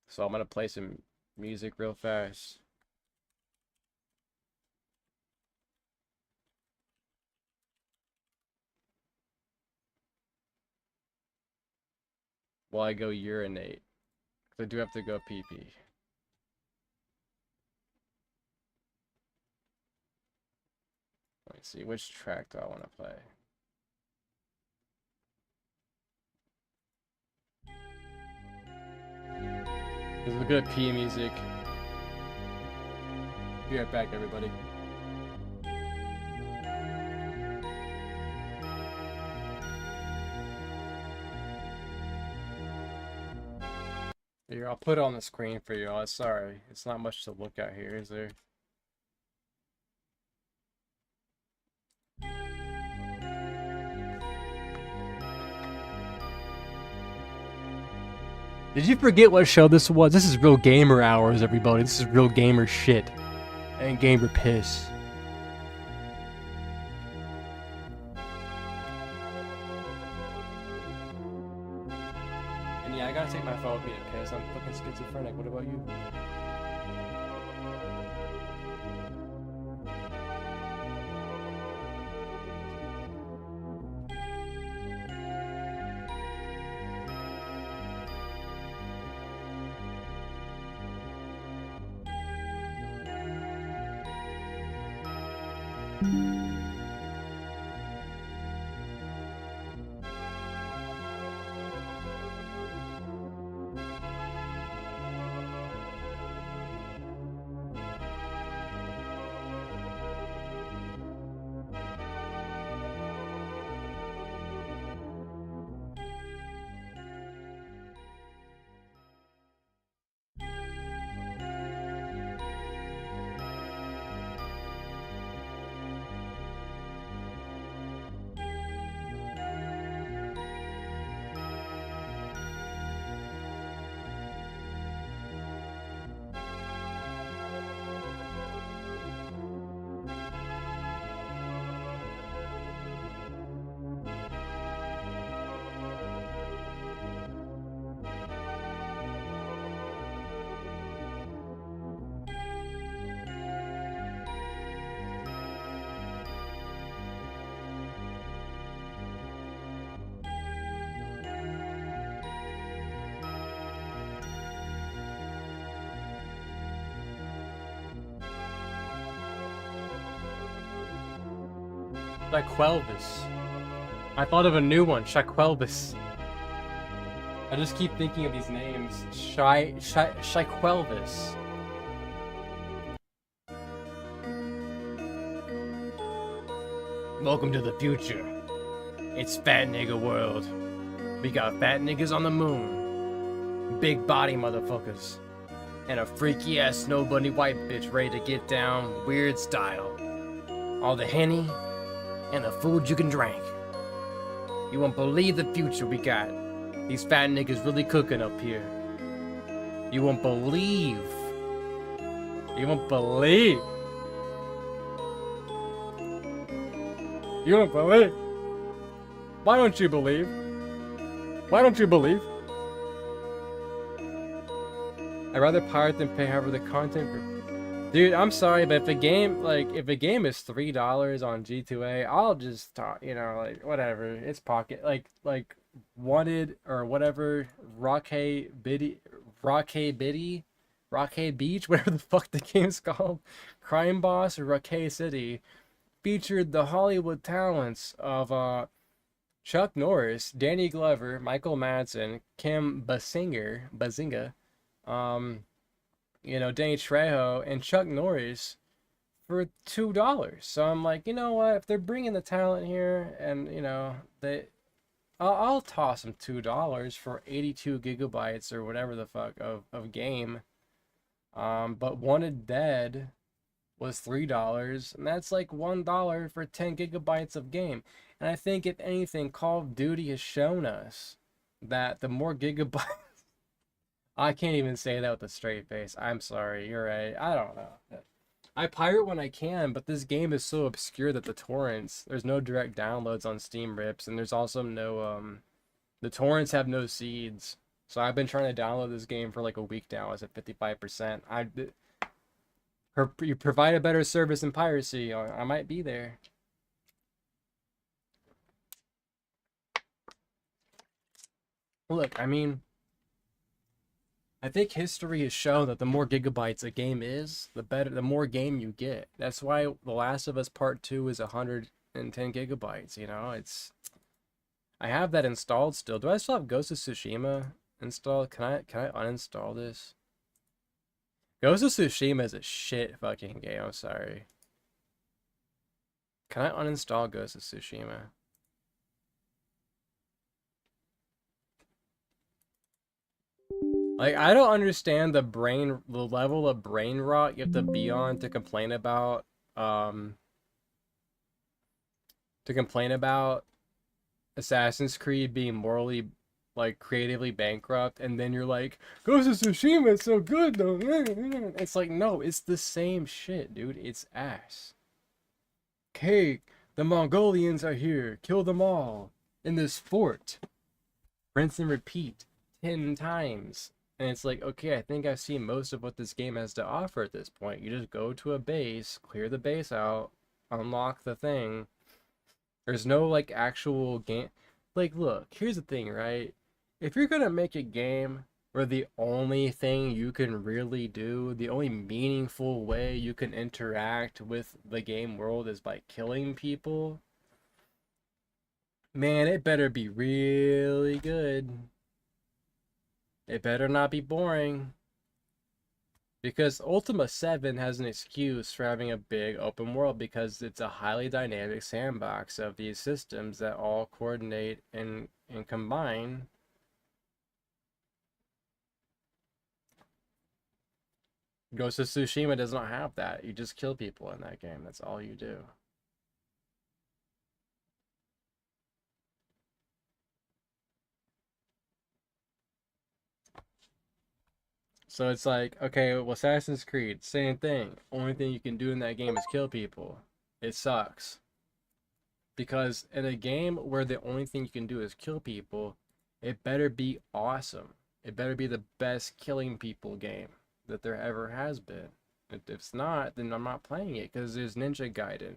S2: So I'm gonna play some music real fast. While I go urinate. 'Cause I do have to go pee pee. Let me see, which track do I want to play? This is good P music. Be right back, everybody. Here, I'll put it on the screen for you all. Sorry, it's not much to look at here, is there? Did you forget what show this was? This is real gamer hours, everybody. This is real gamer shit. And gamer piss. And yeah, I gotta take my phone with me to piss. I'm fucking schizophrenic. What about you? Shaquelvis. I thought of a new one, Shaquelvis. I just keep thinking of these names. Shaquelvis. Welcome to the future. It's fat nigga world. We got fat niggas on the moon. Big body motherfuckers. And a freaky ass snow bunny white bitch ready to get down weird style. All the Henny and the food you can drink. You won't believe the future we got. These fat niggas really cooking up here. You won't believe. You won't believe. You won't believe. Why don't you believe? Why don't you believe? I'd rather pirate than pay however the content for. Dude, I'm sorry, but if a game if a game is $3 on G2A, I'll just talk, you know, like whatever. It's pocket like Wanted or whatever, Rockay Beach, whatever the fuck the game's called, Crime Boss or Rockay City, featured the Hollywood talents of Chuck Norris, Danny Glover, Michael Madsen, Kim Bazinga, you know, Danny Trejo and Chuck Norris for $2. So I'm like, you know what? If they're bringing the talent here, and you know, I'll toss them $2 for 82 gigabytes or whatever the fuck of game. But Wanted Dead was $3, and that's like $1 for 10 gigabytes of game. And I think if anything, Call of Duty has shown us that the more gigabytes. I can't even say that with a straight face. I'm sorry. You're right. I don't know. I pirate when I can, but this game is so obscure that the torrents, there's no direct downloads on Steam rips, and there's also no, the torrents have no seeds. So I've been trying to download this game for like a week now. It's at 55%. You provide a better service than piracy. I might be there. Look, I mean, I think history has shown that the more gigabytes a game is, the better, the more game you get. That's why The Last of Us Part 2 is 110 gigabytes, you know? I have that installed still. Do I still have Ghost of Tsushima installed? Can I uninstall this? Ghost of Tsushima is a shit fucking game. I'm sorry. Can I uninstall Ghost of Tsushima? Like, I don't understand the level of brain rot you have to be on to complain about, Assassin's Creed being morally, like, creatively bankrupt, and then you're like, Ghost of Tsushima is so good though. It's like, no, it's the same shit, dude. It's ass. Okay, the Mongolians are here. Kill them all in this fort. Rinse and repeat 10 times. And it's like, okay, I think I've seen most of what this game has to offer at this point. You just go to a base, clear the base out, unlock the thing. There's no, like, actual game. Like, look, here's the thing, right? If you're gonna make a game where the only thing you can really do, the only meaningful way you can interact with the game world is by killing people, man, it better be really good. It better not be boring. Because Ultima 7 has an excuse for having a big open world because it's a highly dynamic sandbox of these systems that all coordinate and combine. Ghost of Tsushima does not have that. You just kill people in that game. That's all you do. So it's like, okay, well, Assassin's Creed, same thing. Only thing you can do in that game is kill people. It sucks. Because in a game where the only thing you can do is kill people, it better be awesome. It better be the best killing people game that there ever has been. If it's not, then I'm not playing it, because there's Ninja Gaiden.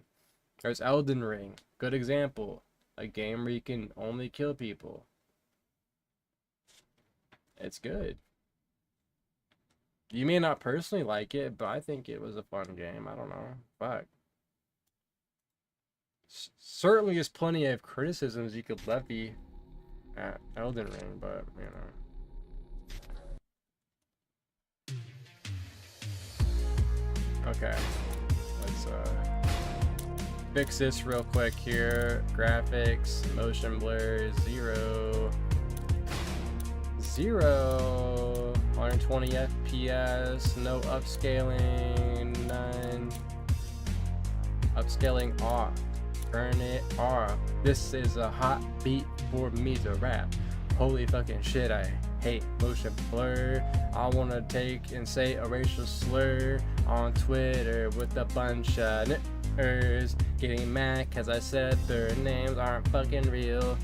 S2: There's Elden Ring. Good example. A game where you can only kill people. It's good. You may not personally like it, but I think it was a fun game. I don't know. Fuck. Certainly there's plenty of criticisms you could levy at Elden Ring, but, you know. Okay. Let's fix this real quick here. Graphics, motion blur, 0. 120 FPS, no upscaling, none. Upscaling off. Turn it off. This is a hot beat for me to rap. Holy fucking shit, I hate motion blur. I wanna take and say a racial slur on Twitter with a bunch of niggers getting mad cause I said their names aren't fucking real.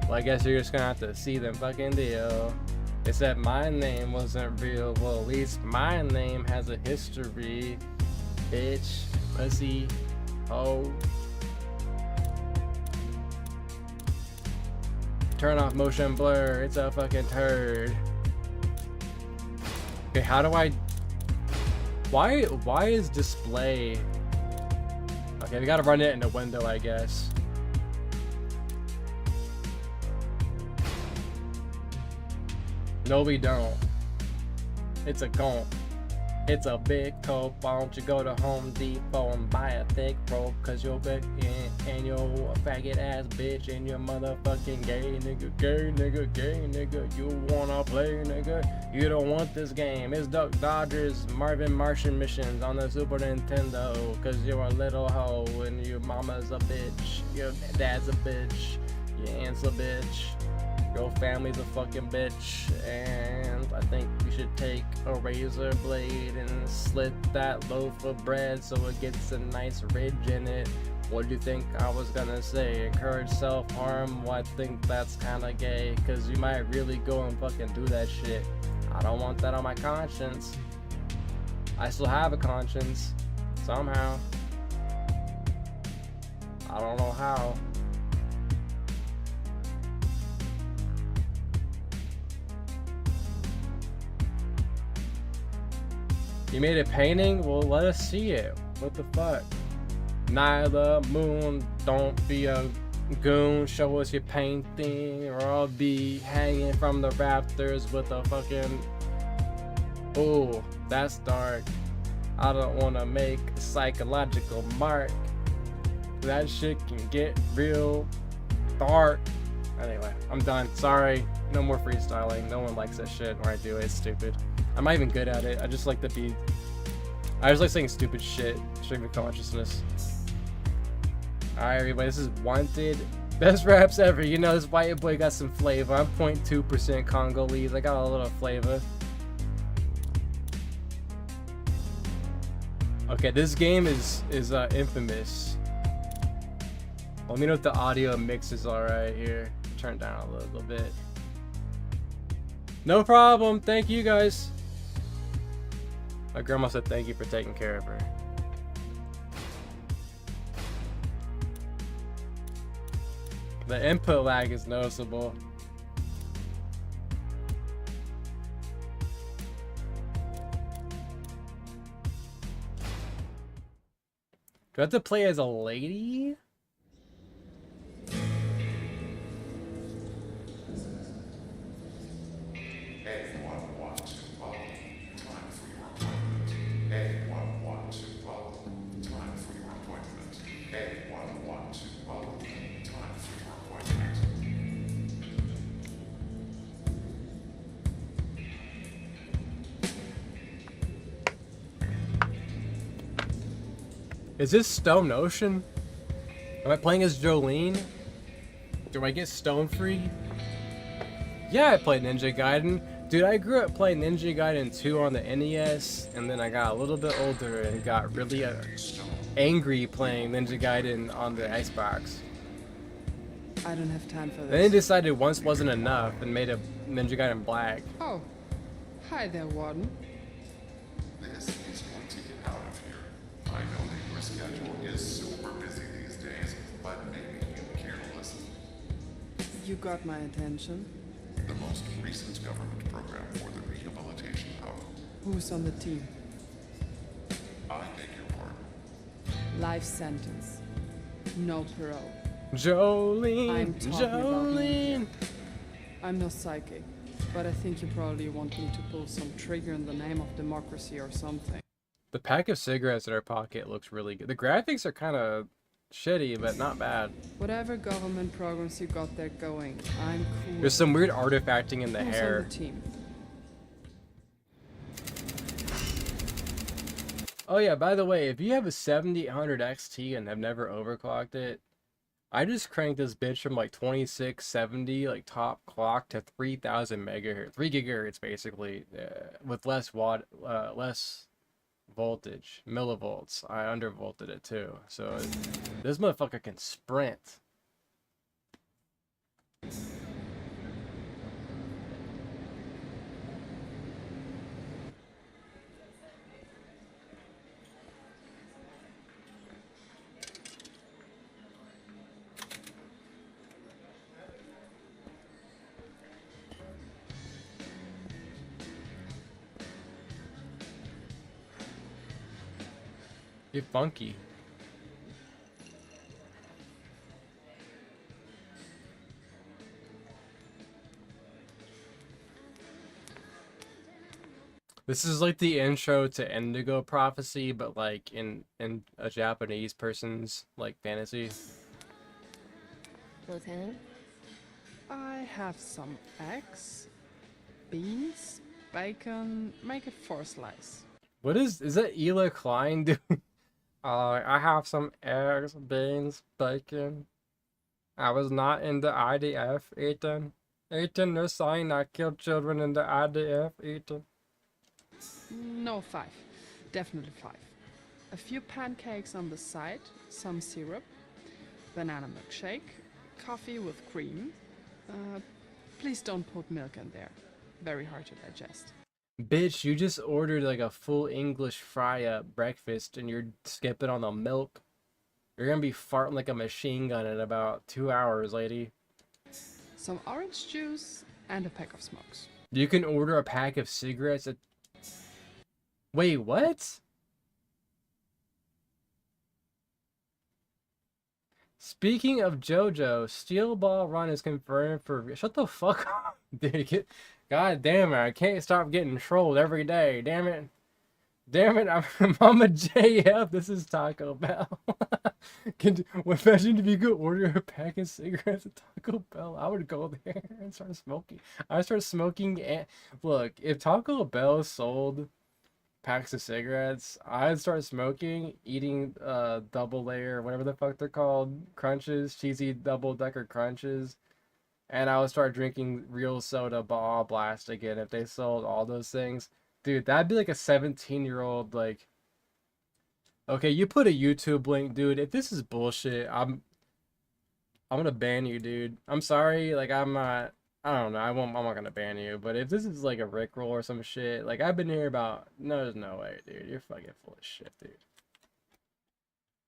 S2: Well, I guess you're just gonna have to see them fucking deal. They said my name wasn't real. Well, at least my name has a history. Bitch, pussy, hoe. Turn off motion blur. It's a fucking turd. Okay, how do I... Why is display... Okay, we gotta run it in a window, I guess. No, we don't. It's a comp. It's a big coat. Why don't you go to Home Depot and buy a thick rope? Cause you're big and you're a faggot ass bitch and you're motherfucking gay nigga, gay nigga, gay nigga. You wanna play nigga? You don't want this game. It's Duck Dodgers, Marvin Martian missions on the Super Nintendo. Cause you're a little hoe and your mama's a bitch. Your dad's a bitch. Your aunt's a bitch. Your family's a fucking bitch, and I think we should take a razor blade and slit that loaf of bread so it gets a nice ridge in it. What do you think I was gonna say? Encourage self-harm? Well, I think that's kinda gay, cause you might really go and fucking do that shit. I don't want that on my conscience. I still have a conscience, somehow. I don't know how. You made a painting? Well, let us see it. What the fuck? Nyla, Moon, don't be a goon. Show us your painting, or I'll be hanging from the rafters with a fucking Oh, that's dark. I don't want to make a psychological mark. That shit can get real dark. Anyway, I'm done. Sorry. No more freestyling. No one likes that shit when I do it. It's stupid. I'm not even good at it. I just like saying stupid shit. Stream of consciousness. Alright, everybody. This is Wanted. Best raps ever. You know, this white boy got some flavor. I'm 0.2% Congolese. I got a little flavor. Okay, this game is infamous. Let me know if the audio mix is alright here. Turn down a little bit. No problem. Thank you guys. My grandma said thank you for taking care of her. The input lag is noticeable. Do I have to play as a lady? Is this Stone Ocean? Am I playing as Jolene? Do I get stone free? Yeah, I played Ninja Gaiden. Dude, I grew up playing Ninja Gaiden 2 on the NES, and then I got a little bit older and got really angry playing Ninja Gaiden on the Xbox.
S8: I don't have time for this.
S2: Then they decided once wasn't enough and made a Ninja Gaiden Black.
S8: Oh, hi there, Warden.
S9: This is going to get out of here. I know that your schedule is super busy these days, but maybe you care to listen.
S8: You got my attention.
S9: The most recent government program for the rehabilitation of...
S8: Who's on the team?
S9: I beg your pardon.
S8: Life sentence. No parole.
S2: Jolene,
S8: I'm talking about me here.
S2: Jolene.
S8: I'm no psychic, but I think you probably want me to pull some trigger in the name of democracy or something.
S2: The pack of cigarettes in our pocket looks really good. The graphics are kind of shitty, but not bad.
S8: Whatever government programs you got there going, I'm cool.
S2: There's some weird artifacting in the
S8: Who's
S2: hair.
S8: on the team?
S2: Oh yeah, by the way, if you have a 7800 XT and have never overclocked it, I just cranked this bitch from like 2670 like top clock to 3000 megahertz, 3 gigahertz basically, with less voltage, millivolts. I undervolted it too, so this motherfucker can sprint. Get funky. This is like the intro to Indigo Prophecy, but like in a Japanese person's like fantasy.
S5: Lieutenant?
S8: I have some eggs, beans, bacon, make it 4 slice.
S2: What is that Ela Klein doing? I have some eggs, beans, bacon. I was not in the IDF, Ethan. Ethan, you're saying I killed children in the IDF, Ethan?
S8: No, 5. Definitely 5. A few pancakes on the side, some syrup, banana milkshake, coffee with cream. Please don't put milk in there. Very hard to digest.
S2: Bitch, you just ordered like a full English fry-up breakfast and you're skipping on the milk. You're gonna be farting like a machine gun in about 2 hours, lady.
S8: Some orange juice and a pack of smokes.
S2: You can order a pack of cigarettes at... Wait, what? Speaking of JoJo, Steel Ball Run is confirmed for... Shut the fuck up, dude. God damn it, I can't stop getting trolled every day. Damn it. Damn it, I'm a JF. This is Taco Bell. Imagine if you could order a pack of cigarettes at Taco Bell. I would go there and start smoking. I would start smoking. And look, if Taco Bell sold packs of cigarettes, I'd start smoking, eating double layer, whatever the fuck they're called, crunches, cheesy double decker crunches, and I would start drinking real soda, ball blast again if they sold all those things. Dude, that'd be like a 17-year-old, like, okay, you put a YouTube link, dude. If this is bullshit, I'm gonna ban you, dude. I'm sorry, like, I'm not, I don't know, I'm not gonna ban you, but if this is like a Rickroll or some shit, like, I've been here about, no, there's no way, dude. You're fucking full of shit, dude.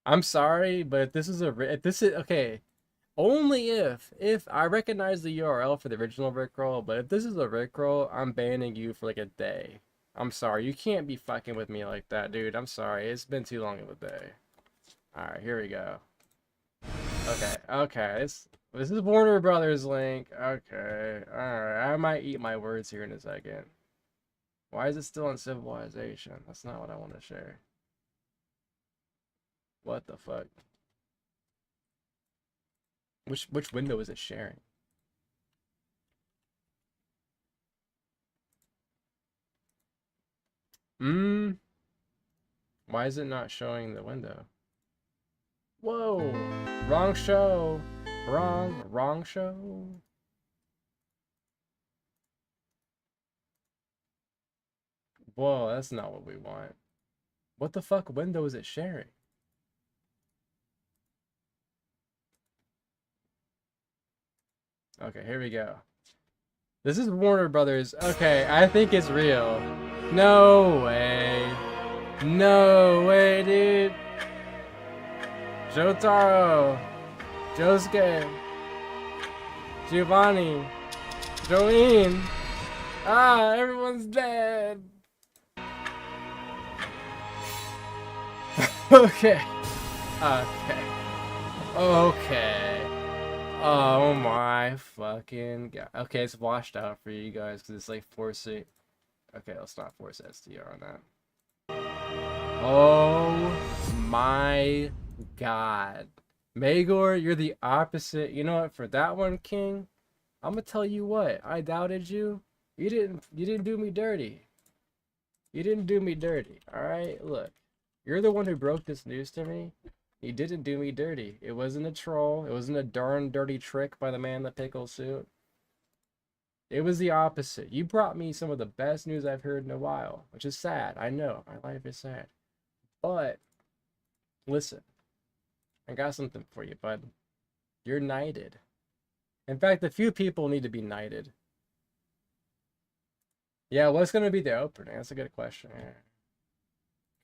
S2: I'm sorry, but if this is okay, only if I recognize the URL for the original Rickroll, but if this is a Rickroll, I'm banning you for like a day. I'm sorry, you can't be fucking with me like that, dude. I'm sorry, it's been too long of a day. Alright, here we go. Okay, this is Warner Brothers link. Okay, alright, I might eat my words here in a second. Why is it still on Civilization? That's not what I want to share. What the fuck? Which window is it sharing? Why is it not showing the window? Whoa! Wrong show! Wrong show! Whoa, that's not what we want. What the fuck window is it sharing? Okay, here we go. This is Warner Brothers. Okay, I think it's real. No way. No way, dude. Jotaro. Josuke. Giovanni. Jolene. Ah, everyone's dead. Okay. Okay. Oh my fucking god. Okay, it's washed out for you guys because it's like forcing. Okay, let's not force STR on that. Oh my god. Magor, you're the opposite. You know what? For that one, King, I'm gonna tell you what. I doubted you. You didn't do me dirty. You didn't do me dirty. Alright? Look. You're the one who broke this news to me. You didn't do me dirty. It wasn't a troll. It wasn't a darn dirty trick by the man in the pickle suit. It was the opposite. You brought me some of the best news I've heard in a while, which is sad. I know. My life is sad. But, listen. I got something for you, bud. You're knighted. In fact, a few people need to be knighted. Yeah, what's going to be the opening? That's a good question.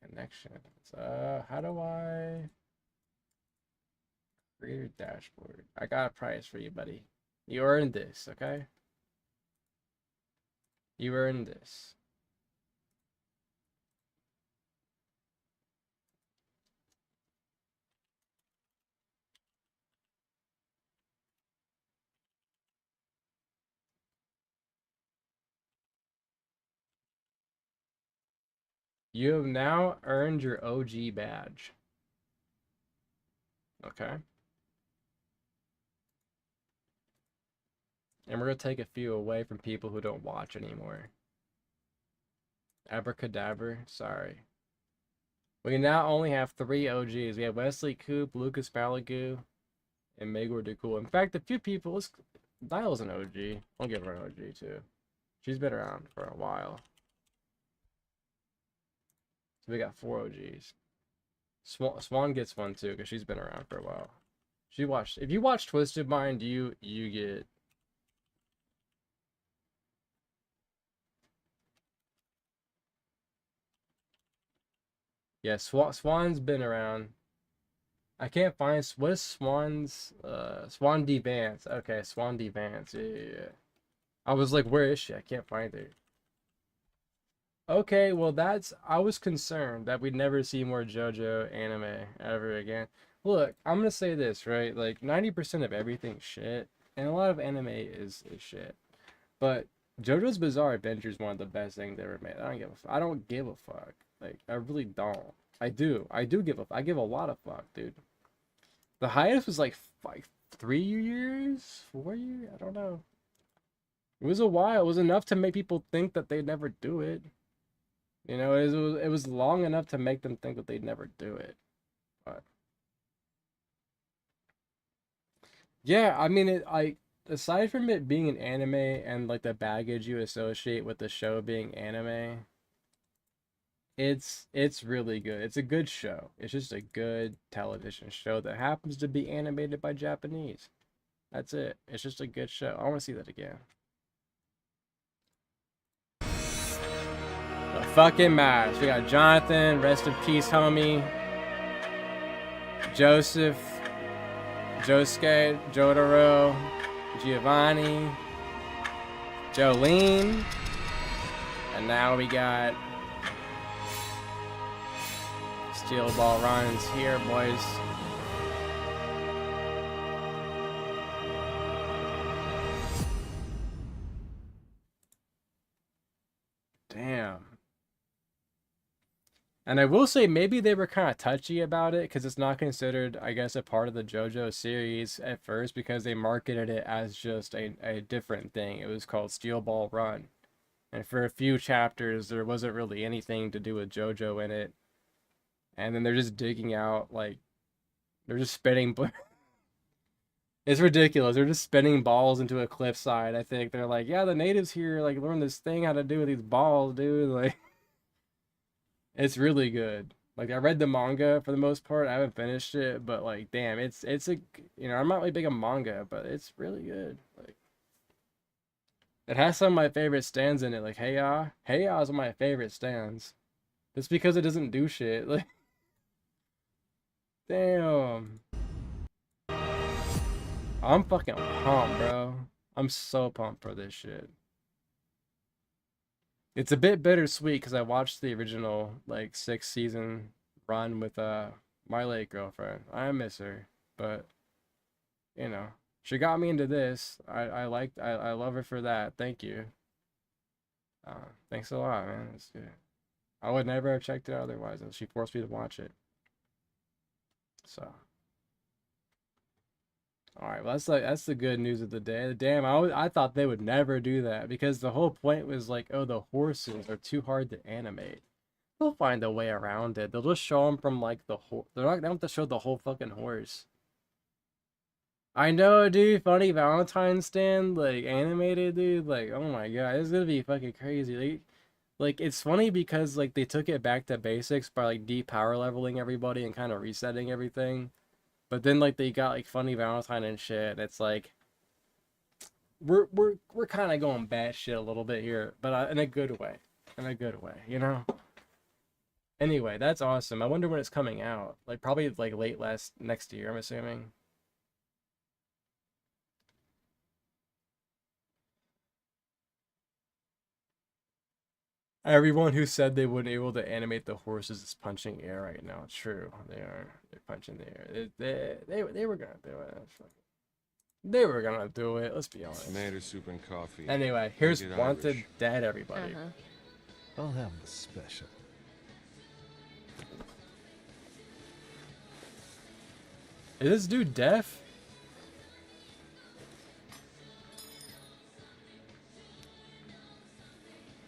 S2: Connections. How do I... Creator dashboard. I got a prize for you, buddy. You earned this, okay? You earned this. You have now earned your OG badge. Okay. And we're going to take a few away from people who don't watch anymore. Abracadabra, sorry. We now only have 3 OGs. We have Wesley Coop, Lucas Balagu, and Megor DeCool. In fact, a few people, Niall's an OG. I'll give her an OG too. She's been around for a while. So we got 4 OGs. Swan gets one too, because she's been around for a while. If you watch Twisted Mind, you get... Yeah, Swan's been around. I can't find... What is Swan's... Swan D. Vance. Okay, Swan D. Vance. Yeah. I was like, where is she? I can't find her. Okay, well I was concerned that we'd never see more JoJo anime ever again. Look, I'm gonna say this, right? Like, 90% of everything's shit, and a lot of anime is shit. But JoJo's Bizarre Adventure is one of the best things they ever made. I don't give a fuck. Like, I really don't. I do I give a lot of fuck, dude. The hiatus was like 3 years, 4 years. I don't know. It was a while. It was enough to make people think that they'd never do it. You know, it was long enough to make them think that they'd never do it. But yeah, I mean, aside from it being an anime and like the baggage you associate with the show being anime, it's really good. It's a good show. It's just a good television show that happens to be animated by Japanese. That's it. It's just a good show. I want to see that again. The fucking match. We got Jonathan, rest in peace, homie. Joseph, Josuke, Jotaro, Giovanni, Jolene, and now we got Steel Ball Runs here, boys. Damn. And I will say maybe they were kind of touchy about it because it's not considered, I guess, a part of the JoJo series at first because they marketed it as just a different thing. It was called Steel Ball Run. And for a few chapters, there wasn't really anything to do with JoJo in it. And then they're just digging out, like, they're just spinning. It's ridiculous. They're just spinning balls into a cliffside. I think they're like, yeah, the natives here, like, learn this thing how to do with these balls, dude. Like, it's really good. Like, I read the manga for the most part. I haven't finished it, but like, damn, it's a, you know, I'm not really big on manga, but it's really good. Like, it has some of my favorite stands in it. Like, Heiya is one of my favorite stands. Just because it doesn't do shit. Like, damn. I'm fucking pumped, bro. I'm so pumped for this shit. It's a bit bittersweet because I watched the original, like, 6-season run with my late girlfriend. I miss her, but, you know, she got me into this. I love her for that. Thank you. Thanks a lot, man. It's good. I would never have checked it out otherwise. She forced me to watch it. So. Alright, well, that's the good news of the day. Damn, I thought they would never do that because the whole point was like, oh, the horses are too hard to animate. They'll find a way around it. They'll just show them from like the whole. They don't have to show the whole fucking horse. I know, dude. Funny Valentine's stand, like animated, dude. Like, oh my god, it's gonna be fucking crazy. Like it's funny because like they took it back to basics by like de-power leveling everybody and kind of resetting everything. But then like they got like Funny Valentine and shit. It's like we're kind of going batshit a little bit here, but in a good way. In a good way, you know? Anyway, that's awesome. I wonder when it's coming out. Like probably like late next year, I'm assuming. Everyone who said they wouldn't be able to animate the horses is punching air right now. True, they are. They're punching the air. They were gonna do it. They were gonna do it. Let's be honest.
S10: Tomato soup and coffee.
S2: Anyway, here's
S10: Make it
S2: Wanted
S10: Irish.
S2: Dead, everybody.
S1: I'll have the special.
S2: Is this dude deaf?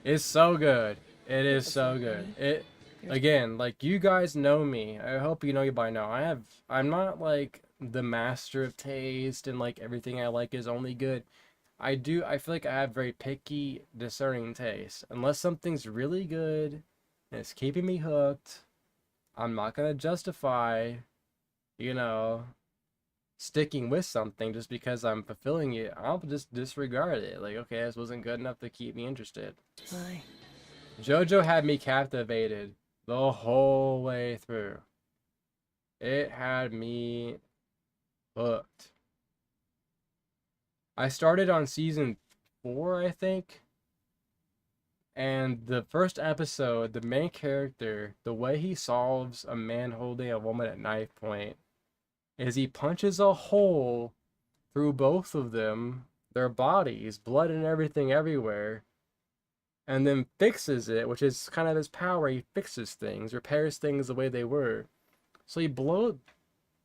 S2: It's so good. It is so good. It again, like you guys know me. I hope you know you by now. I'm not like the master of taste and like everything I like is only good. I feel like I have very picky, discerning taste. Unless something's really good and it's keeping me hooked, I'm not gonna justify, you know, sticking with something just because I'm fulfilling it. I'll just disregard it. Like, okay, this wasn't good enough to keep me interested.
S6: Hi.
S2: JoJo had me captivated the whole way through. It had me hooked. I started on season 4, I think. And the first episode, the main character, the way he solves a man holding a woman at knife point is he punches a hole through both of them their bodies, blood and everything everywhere, and then fixes it, which is kind of his power. He fixes things, repairs things the way they were. So he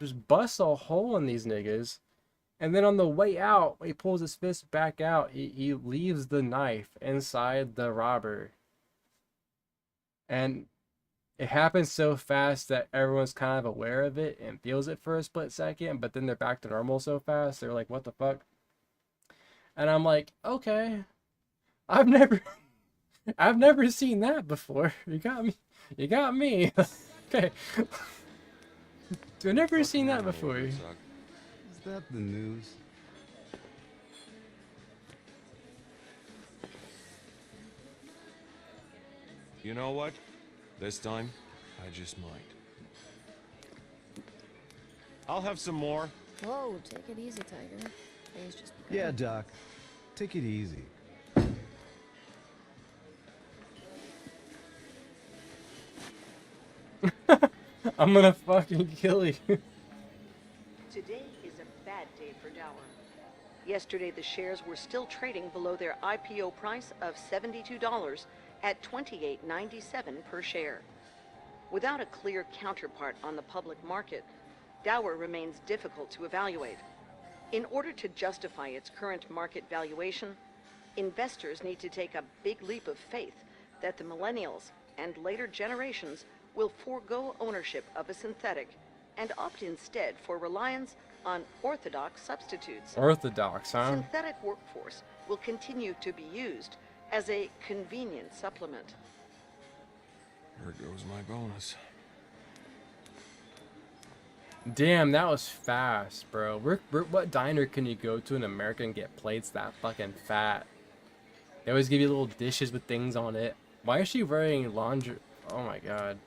S2: just busts a hole in these niggas, and then on the way out, he pulls his fist back out. He leaves the knife inside the robber, and it happens so fast that everyone's kind of aware of it and feels it for a split second, but then they're back to normal so fast. They're like, what the fuck? And I'm like, okay, I've never seen that before. You got me. Okay. I've never seen that before.
S3: Is that the news?
S10: You know what? This time, I just might. I'll have some more.
S5: Whoa, take it easy, Tiger. Today's just
S1: Yeah, Doc. Take it easy.
S2: I'm gonna fucking kill you.
S11: Today is a bad day for Dower. Yesterday, the shares were still trading below their IPO price of $72 at $28.97 per share. Without a clear counterpart on the public market, Dower remains difficult to evaluate. In order to justify its current market valuation, investors need to take a big leap of faith that the millennials and later generations will forego ownership of a synthetic and opt instead for reliance on orthodox substitutes.
S2: Orthodox, huh?
S11: Synthetic workforce will continue to be used as a convenient supplement.
S10: There goes my bonus.
S2: Damn, that was fast, bro. What diner can you go to in America and get plates that fucking fat? They always give you little dishes with things on it. Why is she wearing laundry? Oh my god.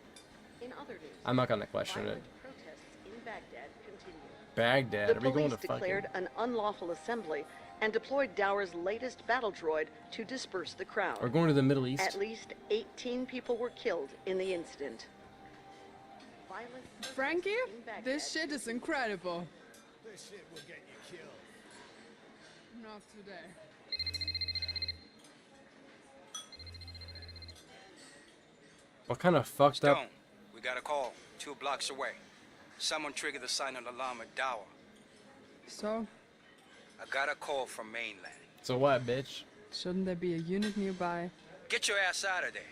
S11: In other news,
S2: I'm not gonna question it.
S11: violent protests in Baghdad continue.
S2: Baghdad,
S11: The
S2: are we going
S11: police
S2: to fucking...
S11: declared an unlawful assembly and deployed Dower's latest battle droid to disperse the crowd.
S2: We're going to the Middle East.
S11: At least 18 people were killed in the incident. Violent
S8: Frankie,
S11: protests in Baghdad
S8: this shit is incredible.
S3: This shit will get you killed.
S8: Not today.
S2: What kind of fucked up...
S12: Stone, we got a call 2 blocks away. Someone triggered the silent alarm at Dower.
S8: So,
S12: I got a call from mainland.
S2: So what, bitch?
S8: shouldn't there be a unit nearby?
S12: Get your ass out of there.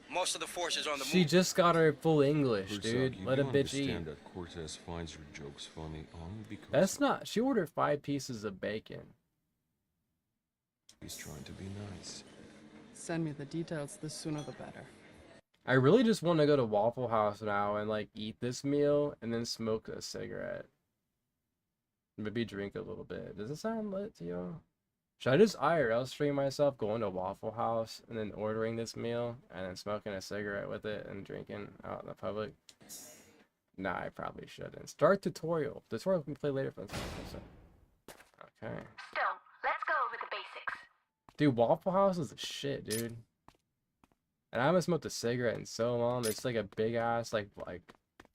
S12: Most of the force is on the
S2: She
S12: move.
S2: just got her full English,
S10: Herzog,
S2: dude.
S10: you
S2: Let a
S10: do
S2: bitch eat.
S10: understand that Cortez finds your jokes funny only because
S2: That's not... She ordered 5 pieces of bacon.
S10: he's trying to be nice.
S8: Send me the details, the sooner the better.
S2: I really just want to go to Waffle House now and like eat this meal and then smoke a cigarette. Maybe drink a little bit. Does it sound lit to y'all? Should I just IRL stream myself going to Waffle House and then ordering this meal and then smoking a cigarette with it and drinking out in the public? Nah, I probably shouldn't. Start tutorial. Tutorial can play later for this. Okay.
S4: Stone, let's go over the basics.
S2: Dude, Waffle House is the shit, dude. And I haven't smoked a cigarette in so long. It's like a big ass, like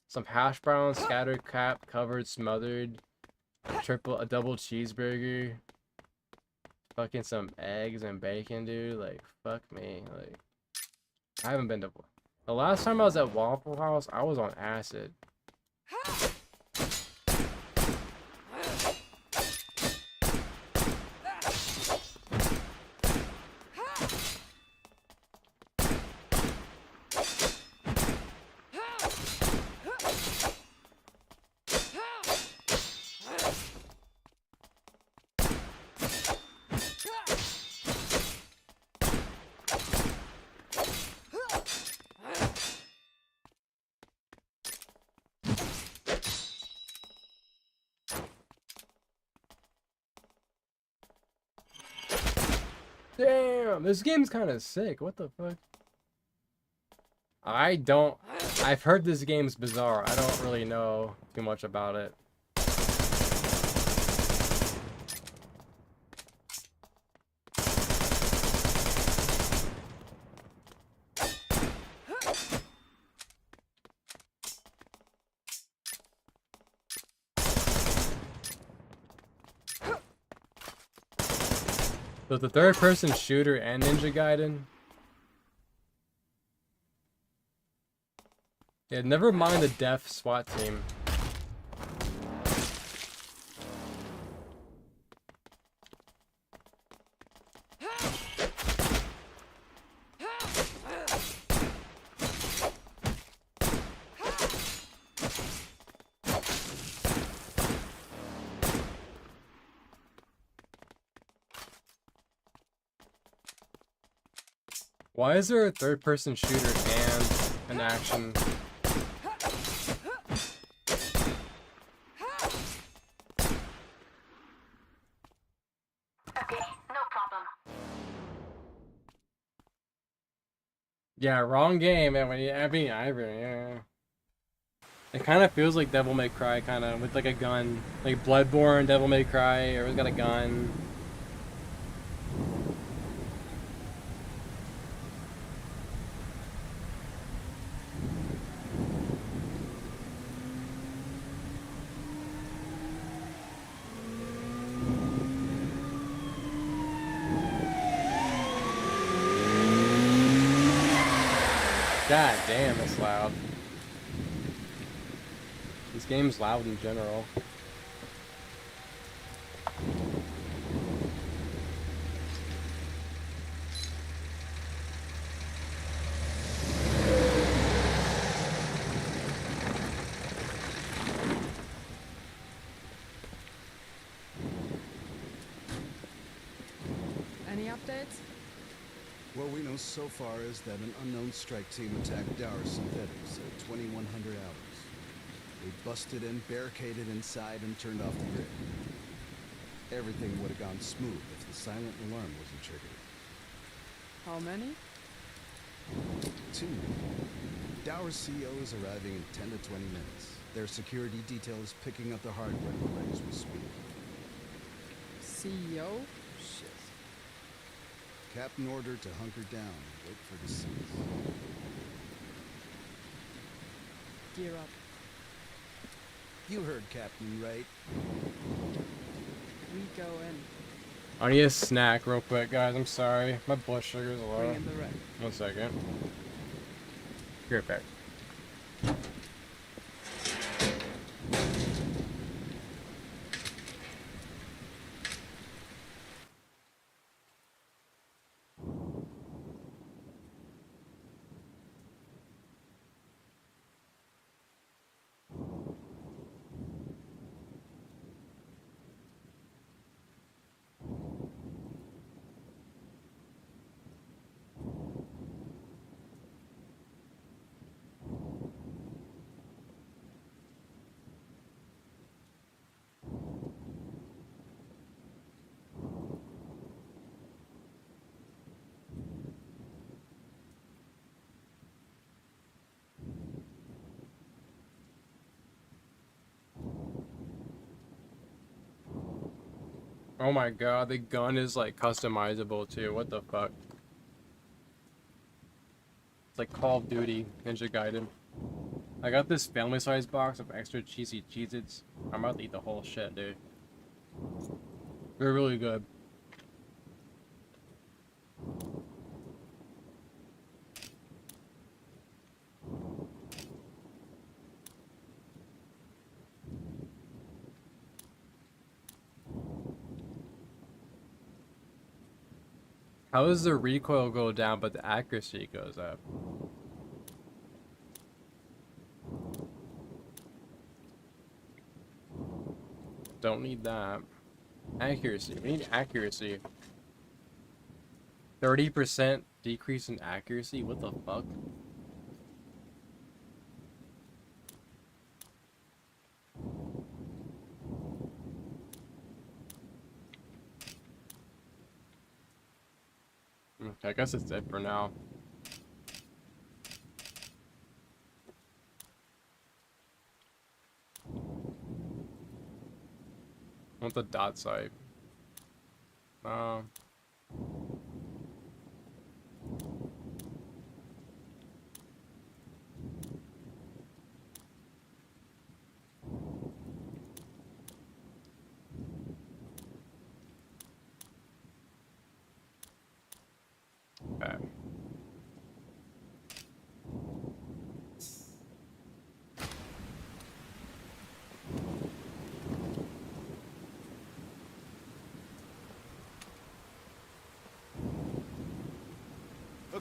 S2: some hash browns, scattered cap, covered, smothered, a double cheeseburger, fucking some eggs and bacon, dude. Like, fuck me. Like, I haven't been to... The last time I was at Waffle House, I was on acid. Damn, this game's kind of sick. What the fuck? I've heard this game's bizarre. I don't really know too much about it. So the third person shooter and Ninja Gaiden. Yeah, never mind the deaf SWAT team. Why is there a third person shooter and an action? Yeah, wrong game. Yeah. It kind of feels like Devil May Cry, kind of with like a gun, like Bloodborne, Devil May Cry. Everyone's got a gun. God damn, it's loud. This game's loud in general.
S8: Any updates?
S13: What we know so far is that an unknown strike team attacked Dower Synthetics at 2100 hours. They busted in, barricaded inside, and turned off the grid. Everything would have gone smooth if the silent alarm wasn't triggered.
S8: How many?
S13: 2. Dower CEO is arriving in 10 to 20 minutes. Their security detail is picking up the hardware right as we speak.
S8: CEO?
S13: Shit. Captain ordered to hunker down and wait for the scenes.
S8: Gear up.
S13: You heard Captain, right?
S8: We go in.
S2: I need a snack real quick, guys. I'm sorry. My blood sugar's low.
S8: Bring in the wreck.
S2: 1 second. Be right back. Oh my god, the gun is like customizable too. What the fuck? It's like Call of Duty, Ninja Gaiden. I got this family size box of extra cheesy Cheez-Its. I'm about to eat the whole shit, dude. They're really good. How does the recoil go down but the accuracy goes up? Don't need that. Accuracy. We need accuracy. 30% decrease in accuracy? What the fuck? Okay, I guess it's it for now. I want the dot sight.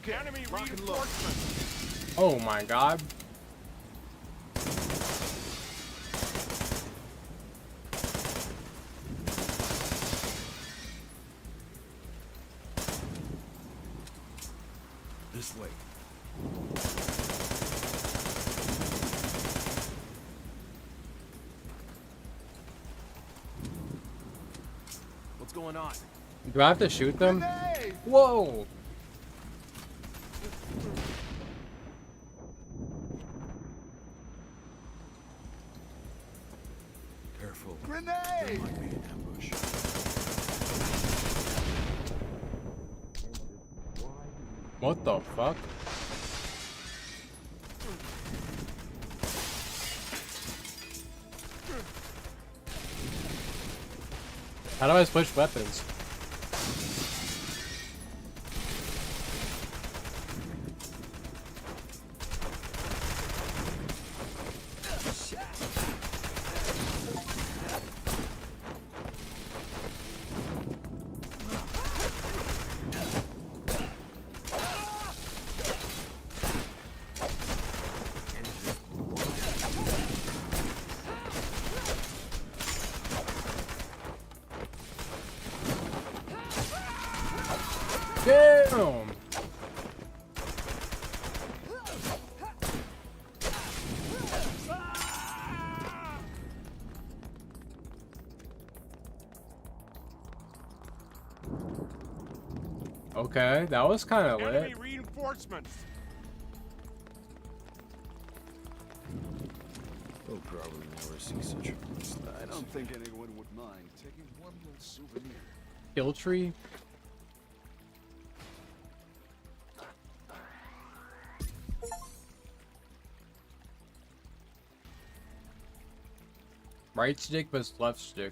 S3: Okay, enemy reinforcements.
S2: Oh my god.
S13: This way.
S10: What's going on?
S2: Do I have to shoot them? Whoa!
S13: Careful.
S3: Grenade!
S13: There might be an ambush.
S2: What the fuck? How do I switch weapons? Damn! Okay, that was kind of lit.
S3: Enemy reinforcements.
S13: We'll probably never see such a place. I don't think anyone would mind taking one little souvenir.
S2: Kill tree? Right stick versus left stick.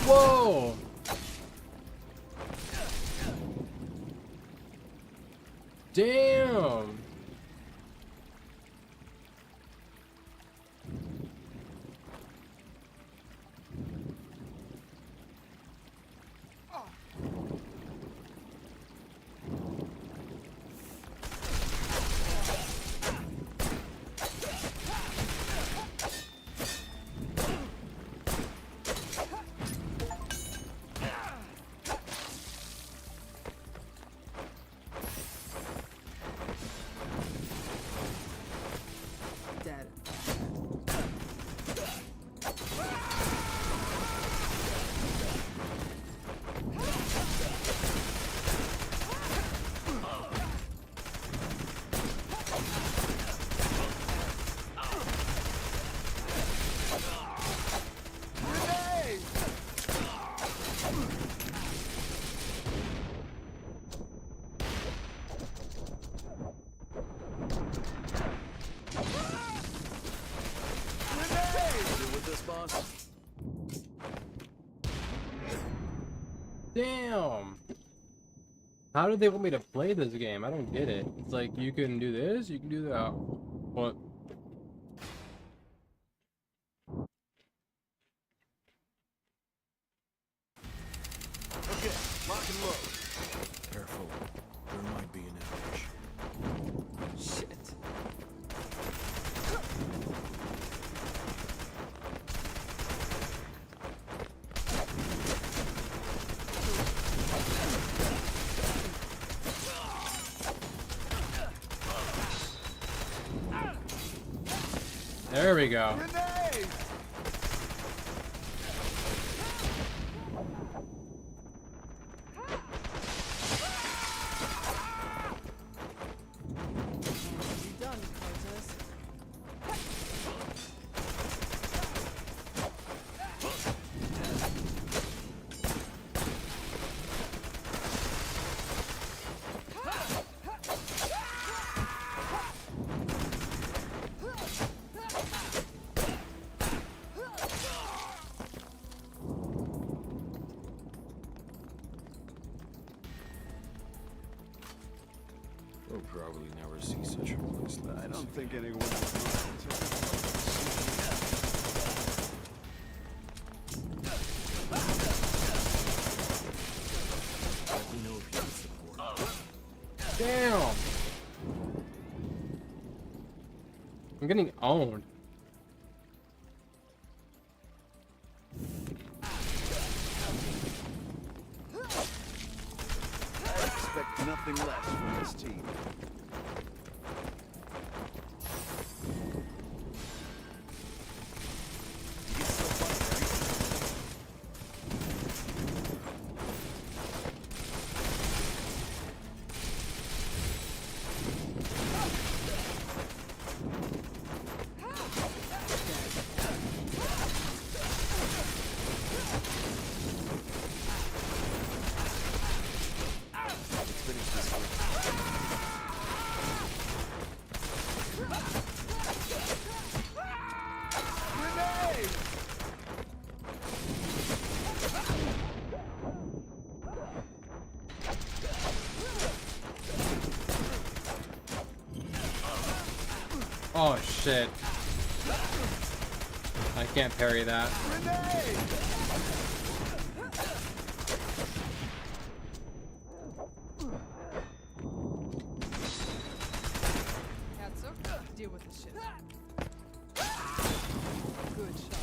S2: Whoa! Damn!
S6: Dead.
S2: Damn! How do they want me to play this game? I don't get it. It's like, you can do this, you can do that. What?
S13: Okay, lock and load. Careful. There might be an ambush.
S6: Shit.
S2: There we go.
S3: Grenade!
S6: You done, Cortez?
S13: We'll probably never see such a place. I don't think anyone would mind taking one little souvenir.
S2: Damn. I'm getting owned.
S13: I expect nothing less from this team.
S2: Oh shit. I can't parry that.
S6: Herzog, deal with this shit. Good shot.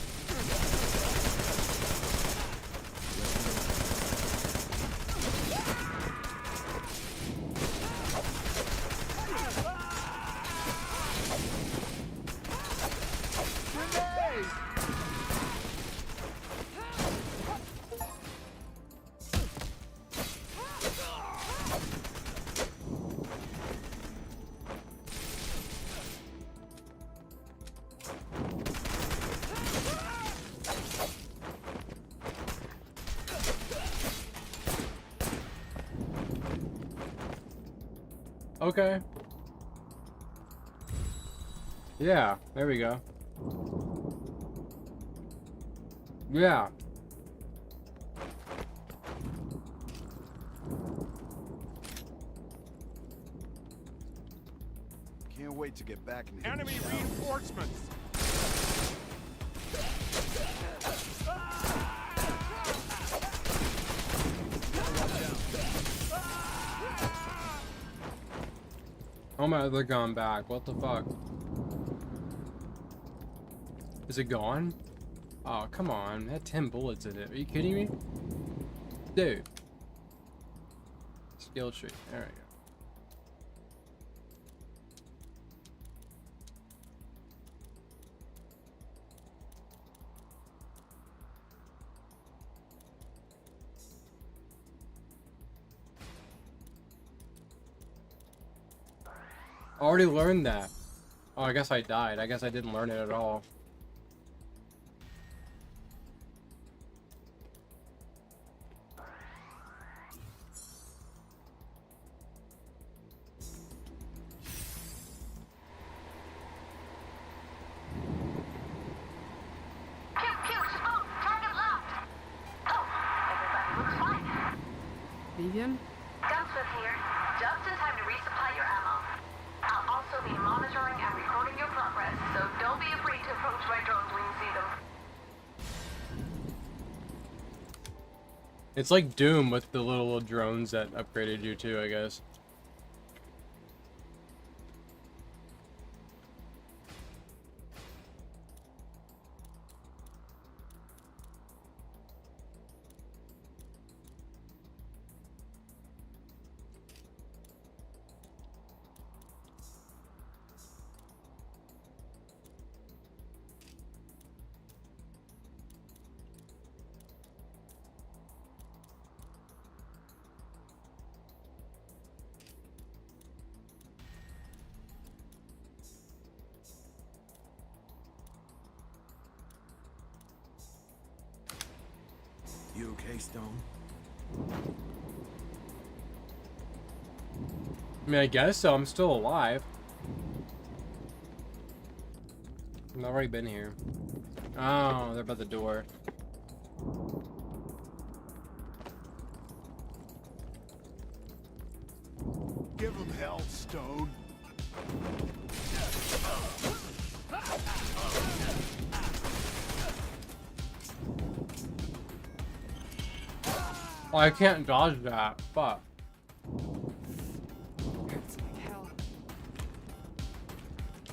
S2: Okay. Yeah, there we go. Yeah.
S13: Can't wait to get back in here.
S3: Enemy reinforcements.
S2: Oh my, they're gone back. What the fuck? Is it gone? Oh, come on. It had 10 bullets in it. Are you kidding me? Dude. Skill tree. There we go. Already learned that. Oh, I guess I died. I guess I didn't learn it at all.
S8: Vivian?
S14: Gunsmith here. Just in time to resupply your ammo. I'll also be monitoring and recording your progress, so don't be afraid to approach my drones when you see them.
S2: It's like Doom with the little drones that upgraded you too, I guess.
S13: You okay, Stone?
S2: I mean, I guess so. I'm still alive. I've already been here. Oh, they're by the door.
S13: Give him hell, Stone.
S2: Oh, I can't dodge that. Fuck.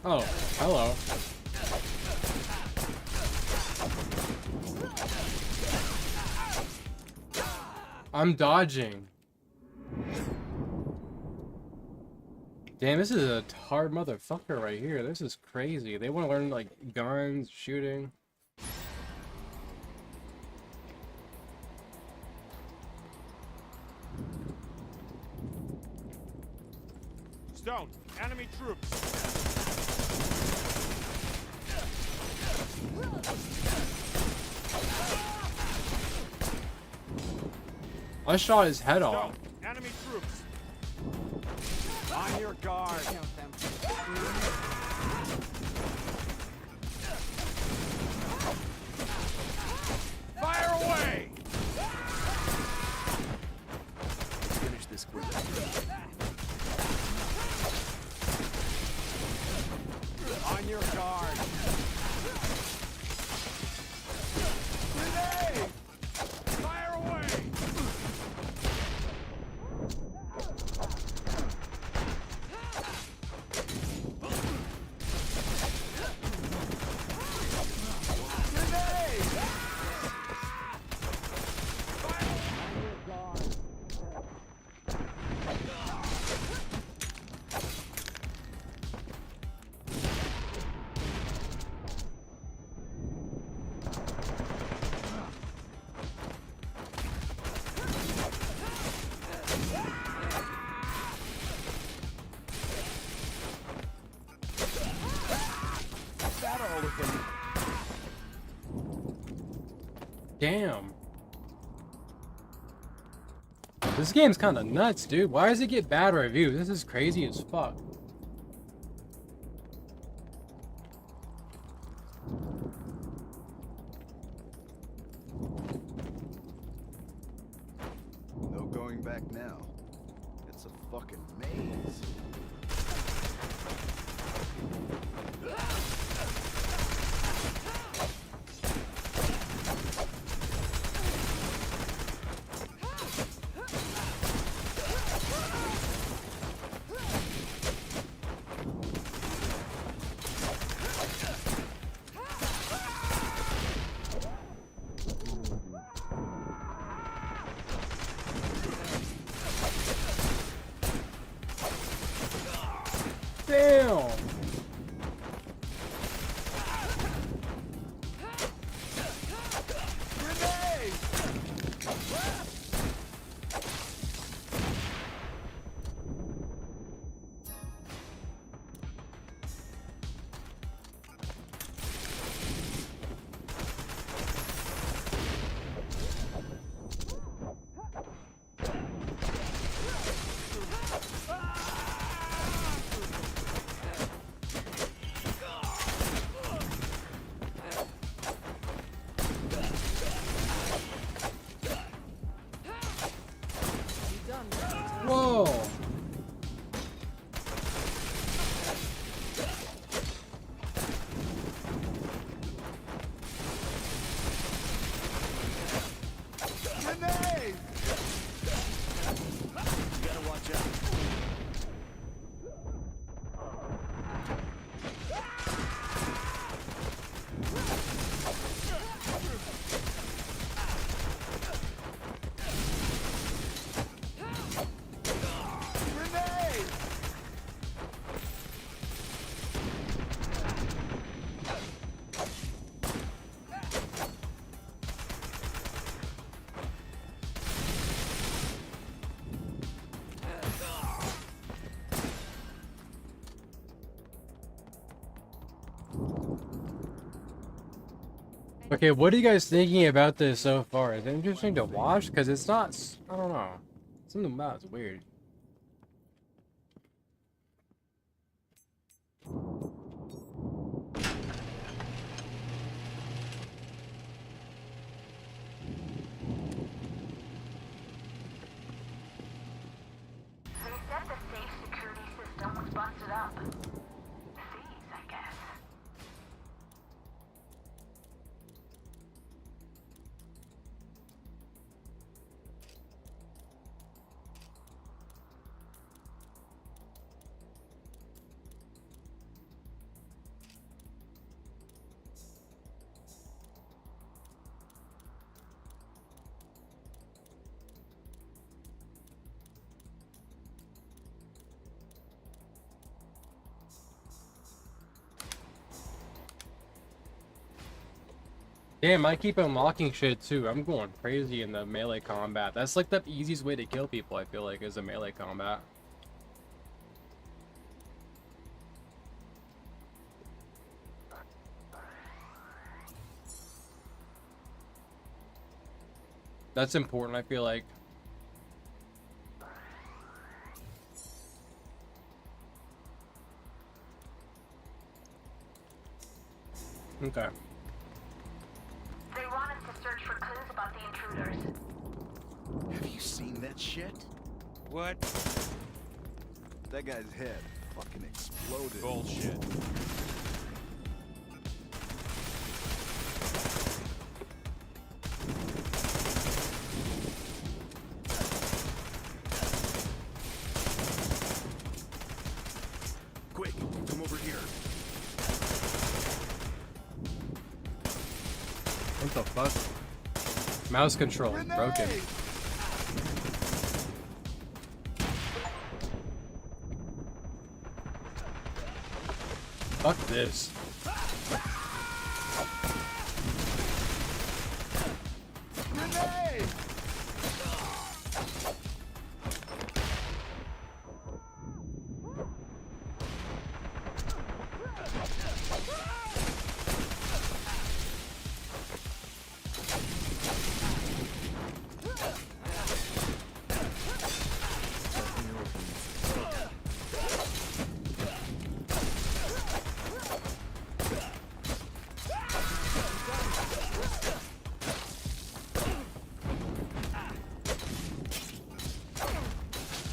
S2: Oh, hello. I'm dodging. Damn, this is a hard motherfucker right here. This is crazy. They want to learn, like, guns, shooting.
S10: Stone, enemy troops.
S2: I shot his head off.
S10: Stone, enemy troops. On your guard. Fire away.
S13: Finish this quick.
S10: On your guard. Grenade! Fire away! Grenade!
S2: Damn. This game's kind of nuts, dude. Why does it get bad reviews? This is crazy as fuck.
S13: No going back now. It's a fucking maze.
S2: Damn. Whoa.
S3: Grenade! You gotta watch out. Grenade!
S2: Okay, what are you guys thinking about this so far? Is it interesting to watch? Because it's not, I don't know. Something about it's weird.
S14: They said the safe security system was busted up. Thieves, I guess.
S2: Damn, I keep unlocking shit too. I'm going crazy in the melee combat. That's like the easiest way to kill people, I feel like, is a melee combat. That's important, I feel like. Okay.
S14: They want us to search for clues about the intruders.
S13: Have you seen that shit?
S10: What?
S13: That guy's head fucking exploded.
S10: Bullshit.
S13: Quick, come over here.
S2: What the fuck? Mouse control broken. Fuck this.
S13: Grenade!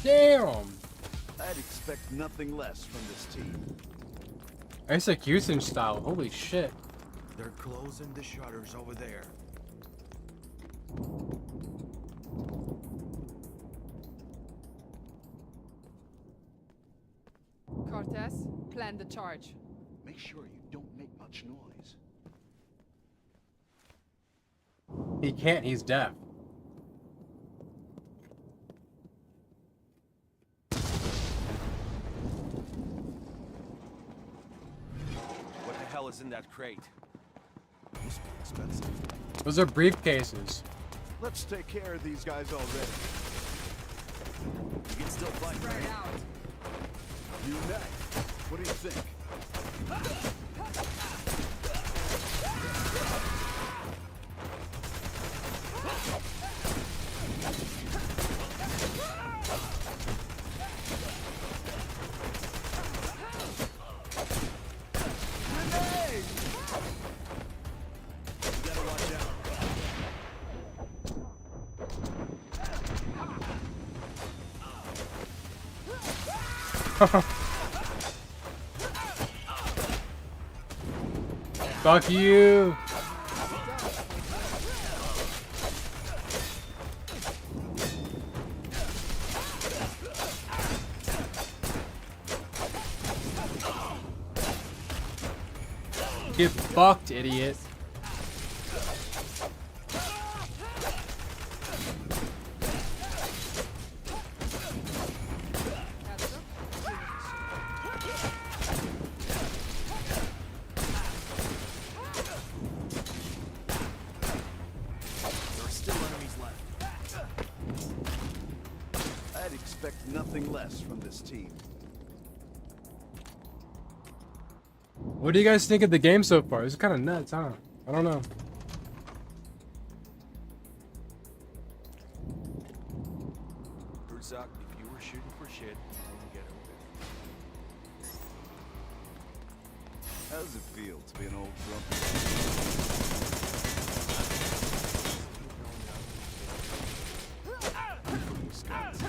S2: Damn!
S13: I'd expect nothing less from this team.
S2: Execution style, holy shit.
S13: They're closing the shutters over there.
S6: Cortez, plan the charge.
S13: Make sure you don't make much noise.
S2: He can't, he's deaf.
S10: What the hell is in that crate?
S13: Must be expensive.
S2: Those are briefcases.
S13: Let's take care of these guys already. You can still fight,
S6: Spread
S13: right?
S6: out.
S13: Unite. What do you think? Grenade! You gotta watch out.
S2: Fuck you! Get fucked, idiot.
S13: There are still enemies left. I'd expect nothing less from this team.
S2: What do you guys think of the game so far? It's kind of nuts, huh? I don't know.
S10: Herzog, if you were shooting for shit, then get over it.
S13: How does it feel to be an old grumpy? Wisconsin.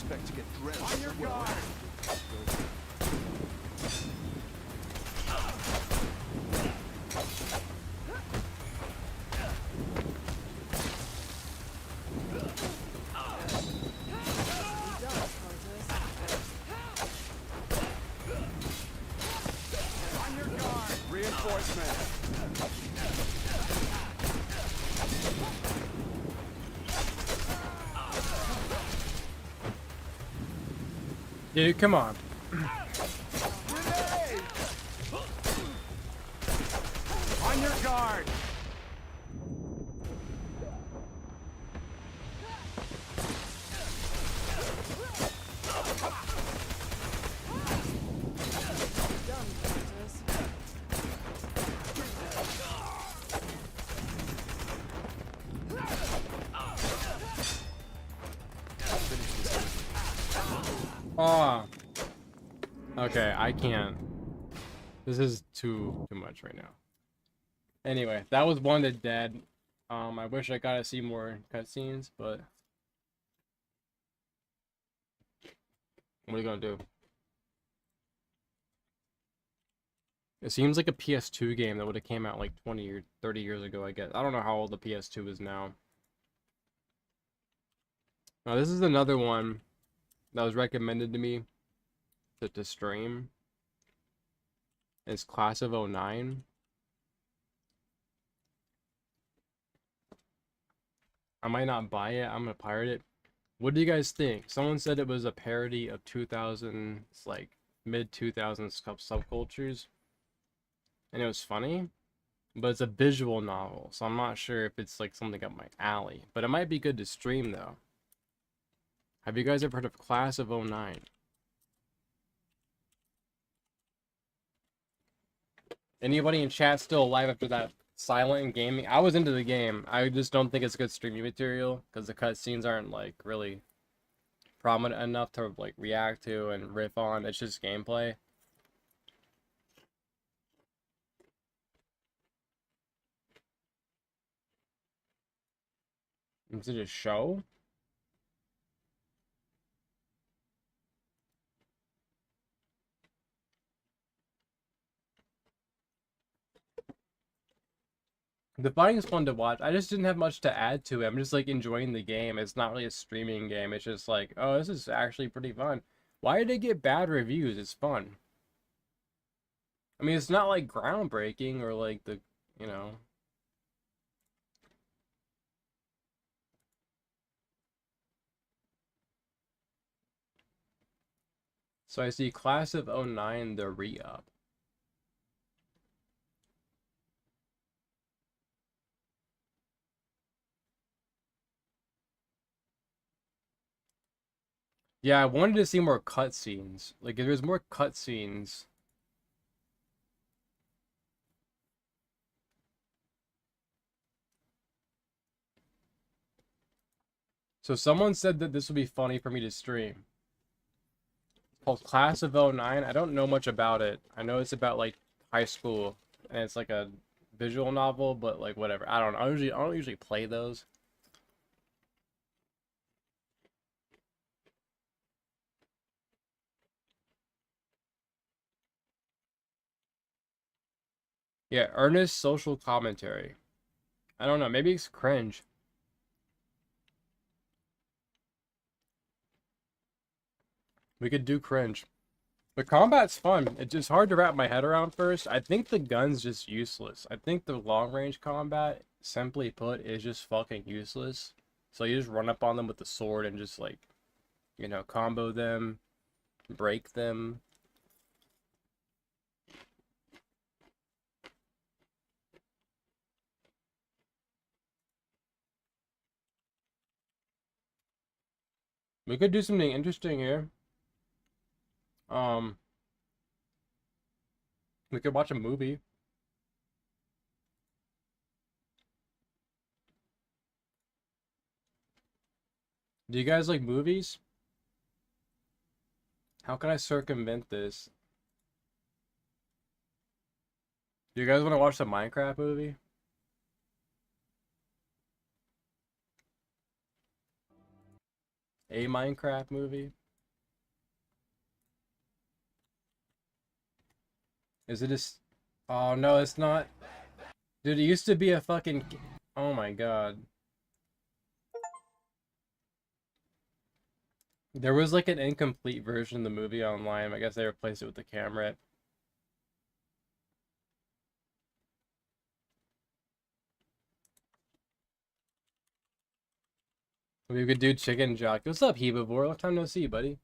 S13: expect to get drenched. On your guard! On your guard! Reinforcement!
S2: Dude, come on.
S3: On your guard!
S2: Oh. Okay, I can't. This is too much right now. Anyway, that was Wanted Dead. I wish I got to see more cutscenes, but what are you gonna do? It seems like a PS2 game that would have came out like 20 or 30 years ago, I guess. I don't know how old the PS2 is now. Now, this is another one that was recommended to me to stream. It's Class of 09. I might not buy it. I'm gonna pirate it. What do you guys think? Someone said it was a parody of 2000s, like mid 2000s subcultures, and it was funny, but it's a visual novel, so I'm not sure if it's like something up my alley. But it might be good to stream though. Have you guys ever heard of Class of 09? Anybody in chat still alive after that silent gaming? I was into the game. I just don't think it's good streaming material because the cutscenes aren't like really prominent enough to like react to and riff on. It's just gameplay. Is it a show? The fighting's fun to watch. I just didn't have much to add to it. I'm just like enjoying the game. It's not really a streaming game. It's just like, oh, this is actually pretty fun. Why did it get bad reviews? It's fun. I mean, it's not like groundbreaking or like the, you know. So I see Class of 09, the re-up. Yeah, I wanted to see more cutscenes. Like, if there's more cutscenes. So someone said that this would be funny for me to stream. It's called Class of 09. I don't know much about it. I know it's about like high school, and it's like a visual novel, but like whatever. I don't know. I don't usually play those. Yeah, earnest social commentary. I don't know. Maybe it's cringe. We could do cringe. The combat's fun. It's just hard to wrap my head around first. I think the gun's just useless. I think the long-range combat, simply put, is just fucking useless. So you just run up on them with the sword and just like, you know, combo them, break them. We could do something interesting here. We could watch a movie. Do you guys like movies? How can I circumvent this? Do you guys want to watch the Minecraft movie? A Minecraft movie? Is it just... Oh, no, it's not. Dude, it used to be a fucking... Oh my god. There was like an incomplete version of the movie online. I guess they replaced it with the camera. We could do Chicken Jockey. What's up, Herbivore? Long time no see, buddy.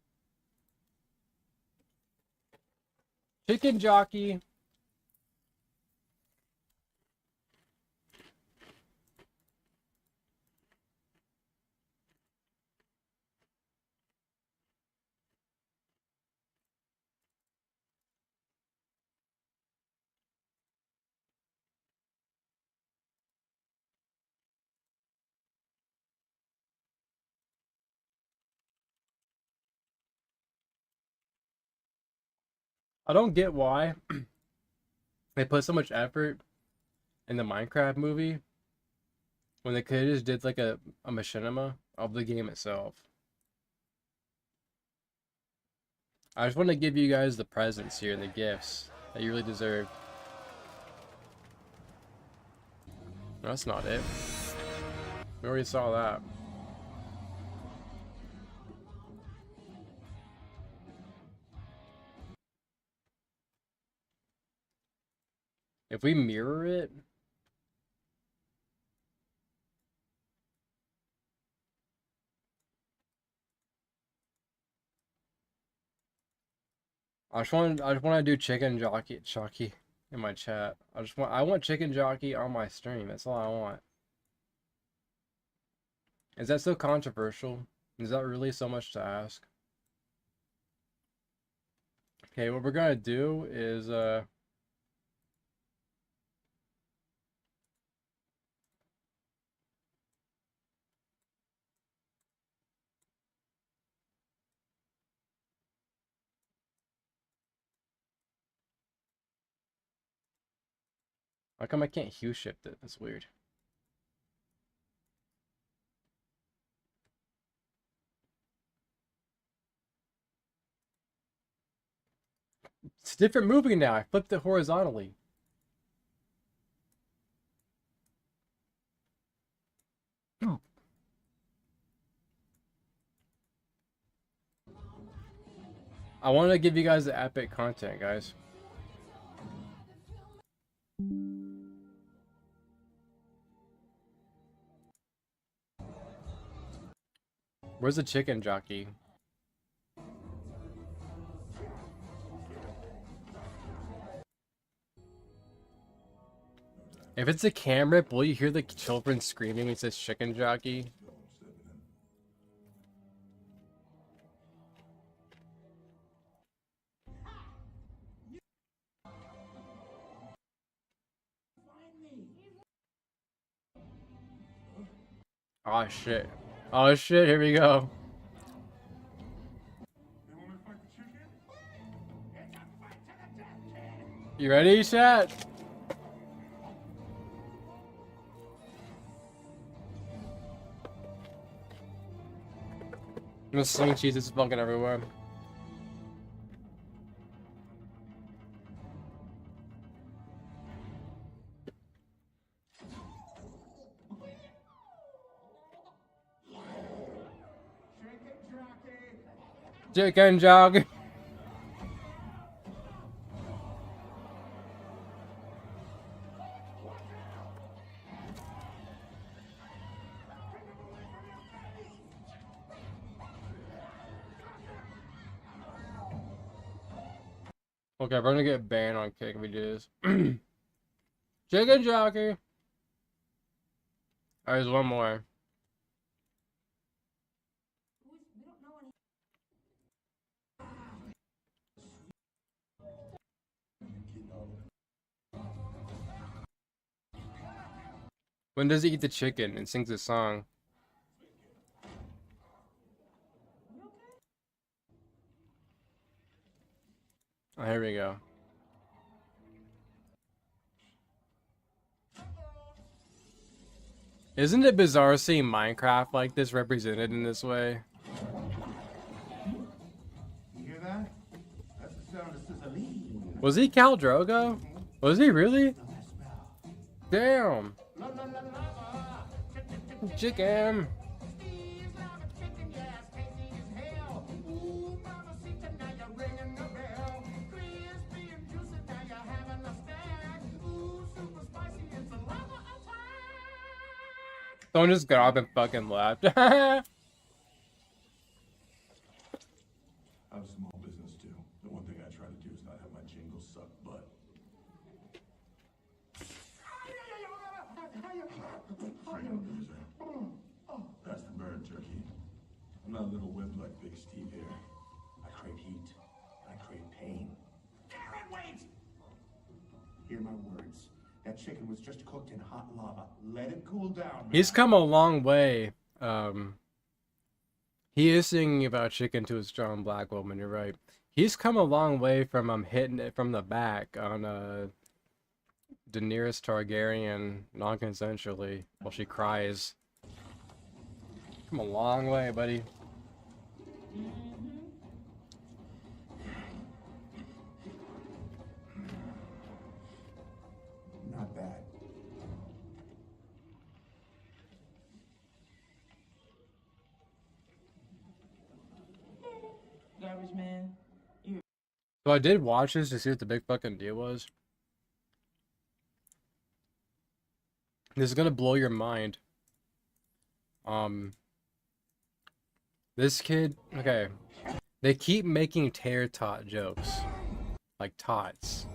S2: Chicken Jockey. I don't get why they put so much effort in the Minecraft movie when they could have just did like a machinima of the game itself. I just want to give you guys the presents here, the gifts that you really deserve. No, that's not it. We already saw that. If we mirror it, I just want to do Chicken Jockey in my chat. I want Chicken Jockey on my stream. That's all I want. Is that so controversial? Is that really so much to ask? Okay, what we're gonna do is how come I can't hue shift it? That's weird. It's a different movie now. I flipped it horizontally. I wanted to give you guys the epic content, guys. Where's the Chicken Jockey? If it's a camera, will you hear the children screaming when it says Chicken Jockey? Oh shit. Oh shit, here we go. You ready, chat? I'm gonna sling cheese, it's fucking everywhere. Chicken Jockey. Okay, we're gonna get banned on Kick if we do this. Chicken Jockey. Alright, there's one more. When does he eat the chicken and sings a song? Oh, here we go. Isn't it bizarre seeing Minecraft like this represented in this way? Was he Khal Drogo? Was he really? Damn. Chicken. Someone just got up and fucking left.
S9: I have a small business too. The one thing I try to do is not have my jingles suck butt. Freaking loser. That's the bird, turkey. I'm not a little wimp like Big Steve here. I crave heat. I crave pain. Karen, wait! Hear my words. That chicken was just cooked in hot lava. Let it cool down, man.
S2: He's come a long way. He is singing about chicken to a strong black woman, you're right. He's come a long way from hitting it from the back on Daenerys Targaryen non-consensually while she cries. Come a long way, buddy.
S9: Not bad.
S15: Garbage man.
S2: So I did watch this to see what the big fucking deal was. This is gonna blow your mind. This kid, okay, they keep making tater tot jokes, like tots.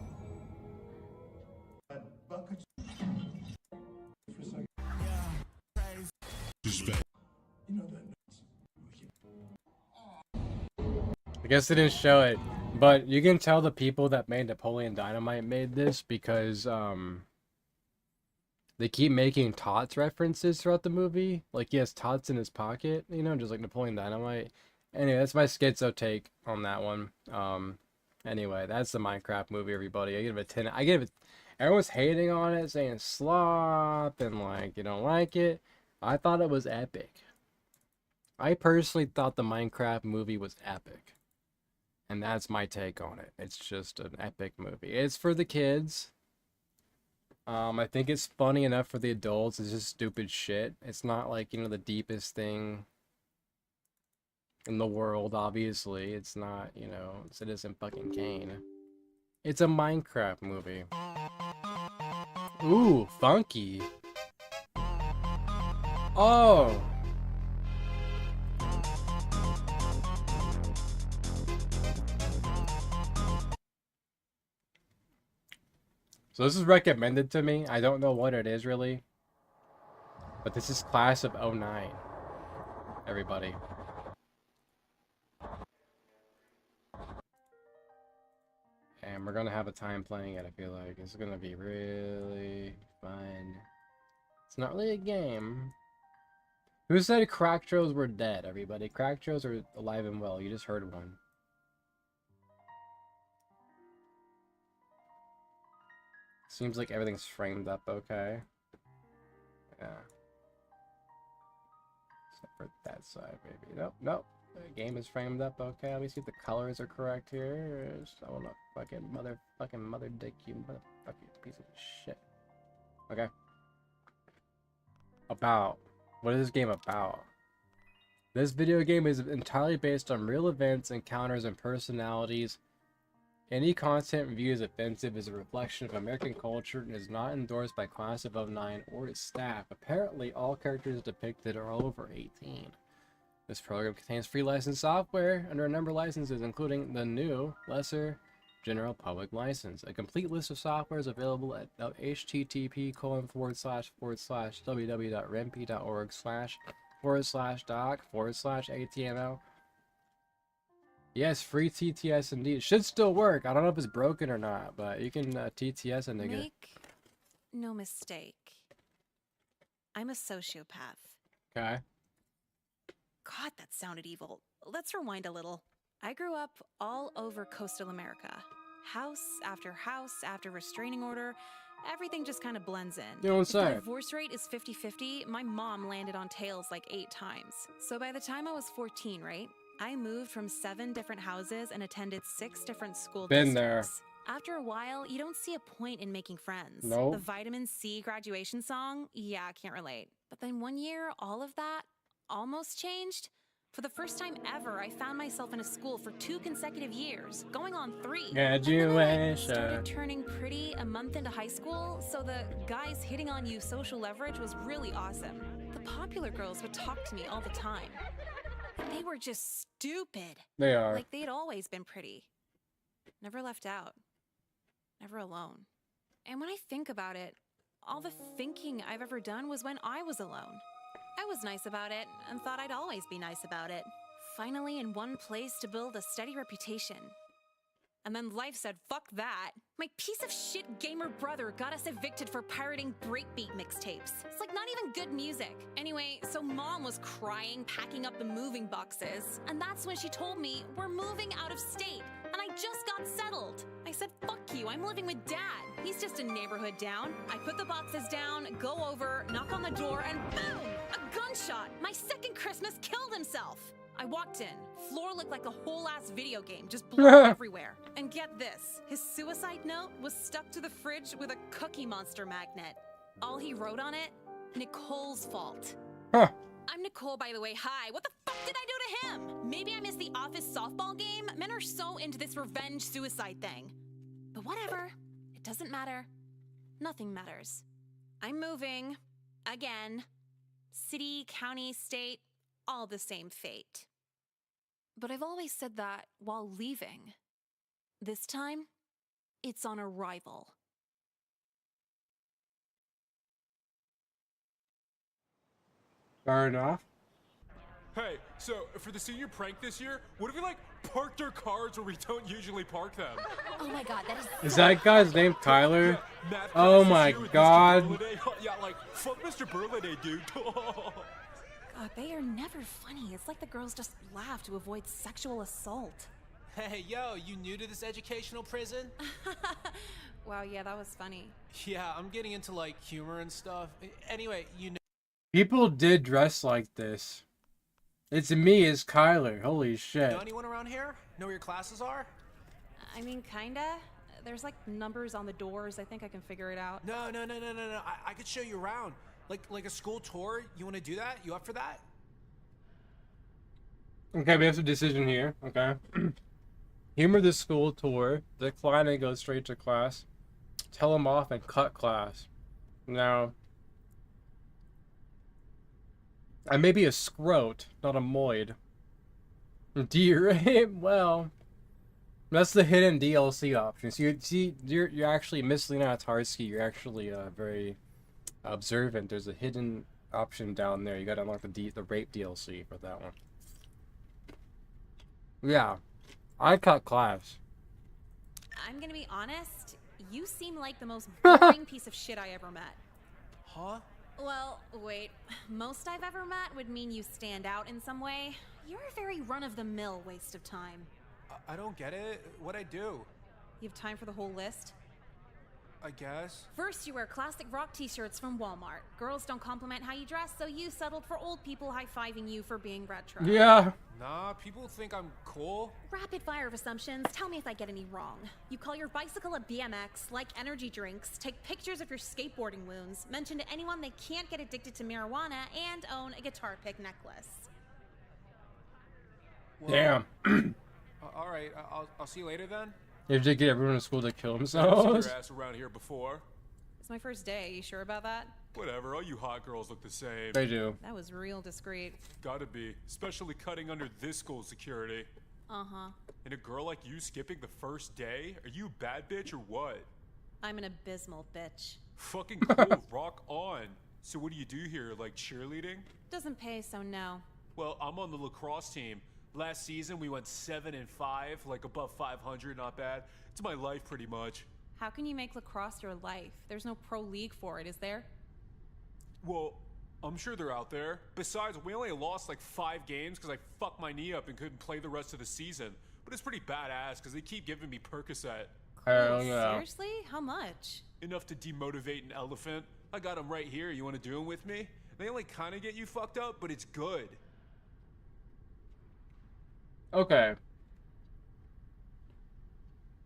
S2: I guess they didn't show it, but you can tell the people that made Napoleon Dynamite made this because they keep making tots references throughout the movie. Like he has tots in his pocket, you know, just like Napoleon Dynamite. Anyway, that's my schizo take on that one. Anyway, that's the Minecraft movie, everybody. I give it a 10. I give it. Everyone's hating on it, saying slop and like you don't like it. I thought it was epic. I personally thought the Minecraft movie was epic. And that's my take on it. It's just an epic movie. It's for the kids. I think it's funny enough for the adults. It's just stupid shit. It's not like, you know, the deepest thing in the world, obviously. It's not, you know, Citizen fucking Kane. It's a Minecraft movie. Ooh, funky. Oh! So this is recommended to me. I don't know what it is really. But this is Class of 09. Everybody. And we're gonna have a time playing it, I feel like. It's gonna be really fun. It's not really a game. Who said Cracktros were dead, everybody? Cracktros are alive and well. You just heard one. Seems like everything's framed up okay. Yeah. Except for that side, maybe. Nope, nope. The game is framed up okay. Let me see if the colors are correct here. I wanna fucking mother dick you, motherfucking piece of shit. Okay. About. What is this game about? This video game is entirely based on real events, encounters, and personalities. Any content viewed as offensive is a reflection of American culture and is not endorsed by Class of 09 or its staff. Apparently, all characters depicted are over 18. This program contains free licensed software under a number of licenses, including the new, lesser, general public license. A complete list of software is available at http://www.remp.org/doc/ATML. Yes, free TTS indeed. It should still work. I don't know if it's broken or not, but you can TTS a nigga.
S16: Make no mistake. I'm a sociopath.
S2: Okay.
S16: God, that sounded evil. Let's rewind a little. I grew up all over coastal America. House after restraining order. Everything just kind of blends in.
S2: You know what I'm
S16: If
S2: saying?
S16: the divorce rate is 50-50, my mom landed on tails like 8 times. So by the time I was 14, right? I moved from 7 different houses and attended 6 different school
S2: Been there.
S16: districts. After a while, you don't see a point in making friends.
S2: Nope.
S16: The vitamin C graduation song, yeah, I can't relate. But then one year, all of that almost changed. For the first time ever, I found myself in a school for 2 consecutive years, going on 3.
S2: Graduation.
S16: Started turning pretty a month into high school, so the guys hitting on you social leverage was really awesome. The popular girls would talk to me all the time. They were just stupid.
S2: They are.
S16: Like they'd always been pretty. Never left out. Never alone. And when I think about it, all the thinking I've ever done was when I was alone. I was nice about it and thought I'd always be nice about it. Finally in one place to build a steady reputation. And then life said, fuck that. My piece of shit gamer brother got us evicted for pirating breakbeat mixtapes. It's like not even good music. Anyway, so mom was crying, packing up the moving boxes. And that's when she told me, we're moving out of state. And I just got settled. I said, fuck you, I'm living with dad. He's just a neighborhood down. I put the boxes down, go over, knock on the door, and boom! A gunshot! My second Christmas killed himself! I walked in. Floor looked like a whole ass video game, just blood everywhere. And get this, his suicide note was stuck to the fridge with a Cookie Monster magnet. All he wrote on it, Nicole's fault.
S2: Huh.
S16: I'm Nicole, by the way. Hi. What the fuck did I do to him? Maybe I missed the office softball game. Men are so into this revenge suicide thing. But whatever. It doesn't matter. Nothing matters. I'm moving. Again. City, county, state, all the same fate. But I've always said that while leaving. This time, it's on arrival.
S2: Fair enough.
S10: Hey, so for the senior prank this year, what if we like parked our cars where we don't usually park them?
S16: Oh my god, that is
S2: Is that guy's name Tyler?
S10: Math
S2: Oh
S10: class
S2: my
S10: this year with Mr.
S2: god.
S10: Berliday. Yeah, like fuck Mr. Berliday, dude.
S16: God, they are never funny. It's like the girls just laugh to avoid sexual assault.
S15: Hey, yo, you new to this educational prison?
S16: Wow, yeah, that was funny.
S15: Yeah, I'm getting into like humor and stuff. Anyway, you know.
S2: People did dress like this. It's me, it's Kyler. Holy shit.
S15: Know anyone around here? Know where your classes are?
S16: I mean, kinda. There's like numbers on the doors. I think I can figure it out.
S15: No. I could show you around. Like a school tour. You want to do that? You up for that?
S2: Okay, we have a decision here. Okay. Humor the school tour. Decline and go straight to class. Tell them off and cut class. Now, I may be a scrote, not a moid. Do you rate? Well, that's the hidden DLC option. So you see, you're actually Miss Lena Tarsky. You're actually very observant. There's a hidden option down there. You gotta unlock the rape DLC for that one. Yeah, I cut class.
S16: I'm gonna be honest. You seem like the most boring piece of shit I ever met.
S15: Huh?
S16: Well, wait. Most I've ever met would mean you stand out in some way. You're a very run-of-the-mill waste of time.
S15: I don't get it. What'd I do?
S16: You have time for the whole list?
S15: I guess.
S16: First, you wear classic rock t-shirts from Walmart. Girls don't compliment how you dress, so you settled for old people high-fiving you for being retro.
S2: Yeah.
S15: Nah, people think I'm cool.
S16: Rapid fire of assumptions. Tell me if I get any wrong. You call your bicycle a BMX, like energy drinks, take pictures of your skateboarding wounds, mention to anyone they can't get addicted to marijuana, and own a guitar pick necklace.
S15: Well,
S2: Damn.
S15: All right, I'll see you later then.
S2: You did get everyone in school to kill
S10: I've seen
S2: themselves.
S10: your ass around here before.
S16: It's my first day. You sure about that?
S10: Whatever, all you hot girls look the same.
S2: They do.
S16: That was real discreet.
S10: Gotta be, especially cutting under this school's security.
S16: Uh-huh.
S10: And a girl like you skipping the first day? Are you a bad bitch or what?
S16: I'm an abysmal bitch.
S10: Fucking cool, rock on. So what do you do here, like cheerleading?
S16: Doesn't pay, so no.
S10: Well, I'm on the lacrosse team. Last season we went 7-5, like above 500, not bad. It's my life pretty much.
S16: How can you make lacrosse your life? There's no pro league for it, is there?
S10: Well, I'm sure they're out there. Besides, we only lost like 5 games because I fucked my knee up and couldn't play the rest of the season. But it's pretty badass because they keep giving me Percocet.
S2: Hell yeah.
S16: Seriously? How much?
S10: Enough to demotivate an elephant. I got them right here. You want to do them with me? They only kind of get you fucked up, but it's good.
S2: Okay.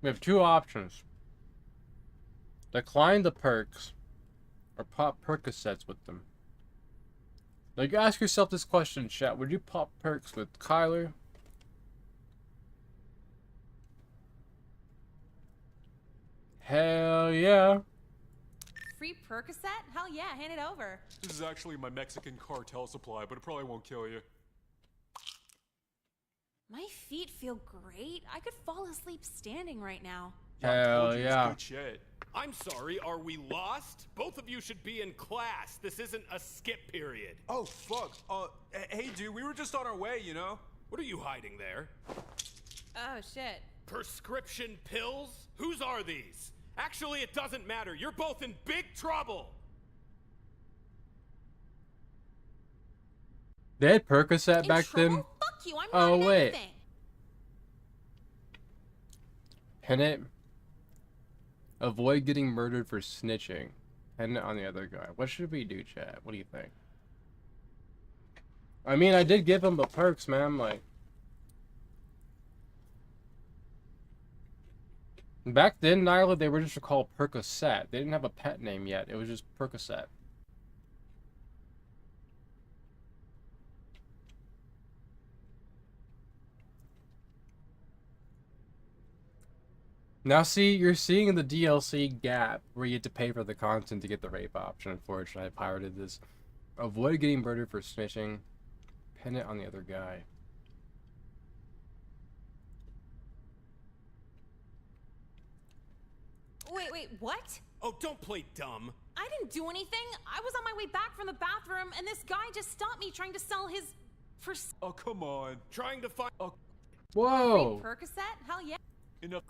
S2: We have two options. Decline the perks. Or pop Percocets with them. Like, ask yourself this question, chat. Would you pop perks with Kyler? Hell yeah.
S16: Free Percocet? Hell yeah, hand it over.
S10: This is actually my Mexican cartel supply, but it probably won't kill you.
S16: My feet feel great. I could fall asleep standing right now.
S2: Hell yeah.
S10: Good shit.
S17: I'm sorry, are we lost? Both of you should be in class. This isn't a skip period.
S10: Oh, fuck. Hey, dude, we were just on our way, you know?
S17: What are you hiding there?
S16: Oh, shit.
S17: Prescription pills? Whose are these? Actually, it doesn't matter. You're both in big trouble.
S2: They had Percocet back then.
S16: Fuck you, I'm
S2: Oh,
S16: not
S2: wait.
S16: anything.
S2: Pin it. Avoid getting murdered for snitching. Pin it on the other guy. What should we do, chat? What do you think? I mean, I did give him the perks, man. Like, back then, Nyla, they were just called Percocet. They didn't have a pet name yet. It was just Percocet. Now, see, you're seeing the DLC gap where you have to pay for the content to get the rape option. Unfortunately, I pirated this. Avoid getting murdered for snitching. Pin it on the other guy.
S16: Wait, what?
S17: Oh, don't play dumb.
S16: I didn't do anything. I was on my way back from the bathroom, and this guy just stopped me trying to sell his... for...
S10: Oh, come on.
S17: Trying to find...
S10: Oh.
S2: Whoa.
S16: Percocet? Hell yeah.
S10: Enough.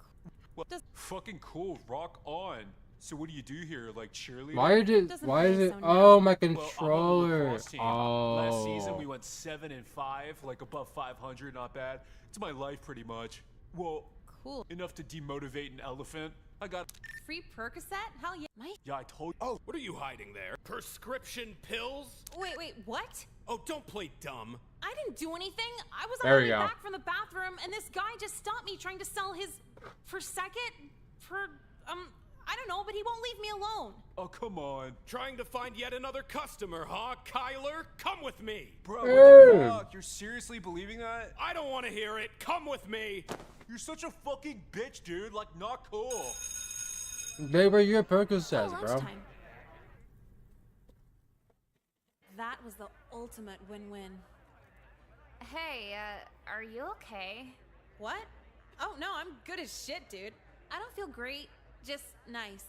S10: Well, fucking cool. Rock on. So what do you do here? Like cheerleader?
S2: Why is it? Oh, my controller.
S10: Oh. Last season
S2: Oh.
S10: we went 7-5, like above 500, not bad. It's my life pretty much. Well,
S16: cool.
S10: Enough to demotivate an elephant. I got
S16: Free Percocet? Hell yeah.
S10: Yeah, I told
S17: Oh, what are you hiding there? Prescription pills?
S16: Wait, what?
S17: Oh, don't play dumb.
S16: I didn't do anything. I was on
S2: There
S16: my way
S2: you go.
S16: back from the bathroom, and this guy just stopped me trying to sell his... for second? For, I don't know, but he won't leave me alone.
S10: Oh, come on.
S17: Trying to find yet another customer, huh, Kyler? Come with me.
S10: Bro, what the fuck? You're seriously believing that?
S17: I don't want to hear it. Come with me.
S10: You're such a fucking bitch, dude. Like, not cool.
S2: They were your Percocets, bro.
S16: Lunchtime. That was the ultimate win-win.
S18: Hey, are you okay?
S16: What? Oh, no, I'm good as shit, dude. I don't feel great, just nice.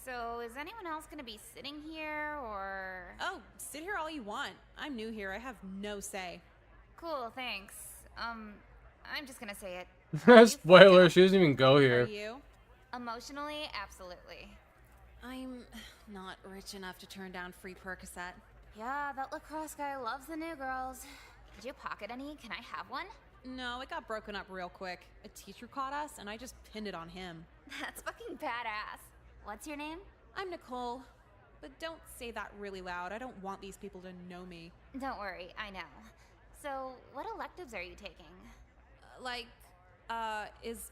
S18: So, is anyone else gonna be sitting here, or...?
S16: Oh, sit here all you want. I'm new here, I have no say.
S18: Cool, thanks. I'm just gonna say it.
S2: Spoiler, she doesn't even go here.
S16: Are you?
S18: Emotionally, absolutely.
S16: I'm not rich enough to turn down free Percocet.
S18: Yeah, that lacrosse guy loves the new girls. Did you pocket any? Can I have one?
S16: No, it got broken up real quick. A teacher caught us, and I just pinned it on him.
S18: That's fucking badass. What's your name?
S16: I'm Nicole. But don't say that really loud. I don't want these people to know me.
S18: Don't worry, I know. So, what electives are you taking?
S16: Is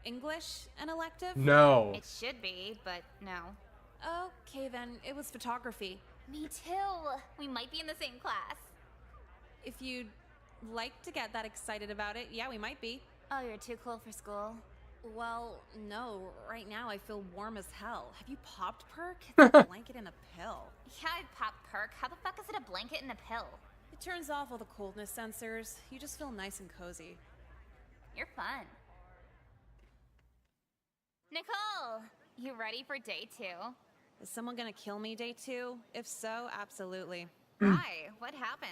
S16: English an elective?
S2: No.
S18: It should be, but no.
S16: Okay then, it was photography.
S18: Me too. We might be in the same class.
S16: If you'd like to get that excited about it, yeah, we might be.
S18: Oh, you're too cool for school?
S16: Well, no. Right now I feel warm as hell. Have you popped Perk? It's a blanket and a pill.
S18: Yeah, I popped Perk. How the fuck is it a blanket and a pill?
S16: It turns off all the coldness sensors. You just feel nice and cozy.
S18: You're fun. Nicole, you ready for day 2?
S16: Is someone gonna kill me day 2? If so, absolutely.
S18: Why? What happened?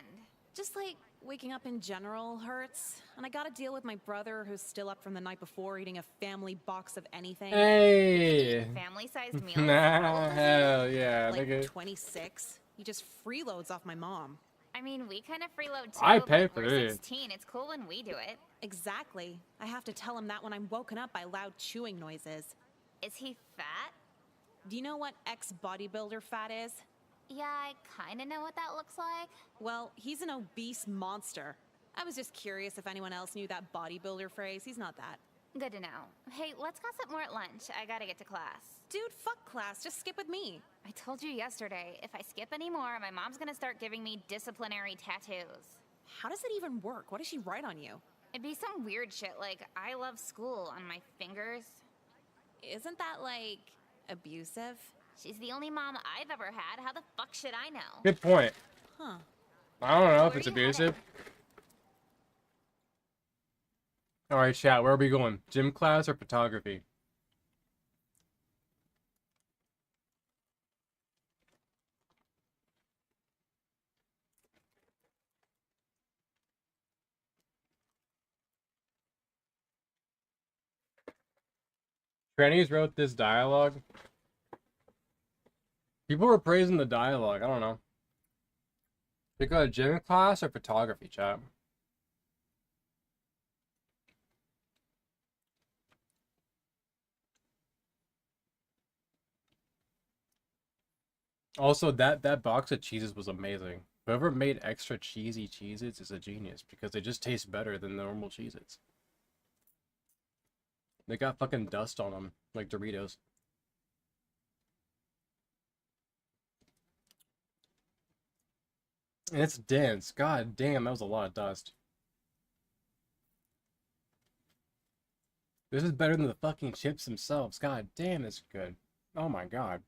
S16: Just like waking up in general hurts, and I gotta deal with my brother who's still up from the night before eating a family box of anything.
S2: Hey.
S18: Family-sized meals?
S2: Nah, hell yeah.
S16: Like
S2: nigga.
S16: 26. He just freeloads off my mom.
S18: I mean, we kind of freeload too.
S2: I pay
S18: but
S2: for
S18: we're
S2: it.
S18: 16. It's cool when we do it.
S16: Exactly. I have to tell him that when I'm woken up by loud chewing noises.
S18: Is he fat?
S16: Do you know what ex-bodybuilder fat is?
S18: Yeah, I kind of know what that looks like.
S16: Well, he's an obese monster. I was just curious if anyone else knew that bodybuilder phrase. He's not that.
S18: Good to know. Hey, let's gossip more at lunch. I gotta get to class.
S16: Dude, fuck class. Just skip with me.
S18: I told you yesterday, if I skip anymore, my mom's gonna start giving me disciplinary tattoos.
S16: How does it even work? What does she write on you?
S18: It'd be some weird shit like, I love school on my fingers.
S16: Isn't that, like, abusive?
S18: She's the only mom I've ever had. How the fuck should I know?
S2: Good point.
S16: Huh.
S2: I don't know if it's abusive. Alright, chat, where are we going? Gym class or photography? Trannies wrote this dialogue. People were praising the dialogue. I don't know. They go to gym class or photography, chat. Also, that box of cheeses was amazing. Whoever made extra cheesy Cheez-Its is a genius because they just taste better than the normal Cheez-Its. They got fucking dust on them, like Doritos. And it's dense. God damn, that was a lot of dust. This is better than the fucking chips themselves. God damn, it's good. Oh my god.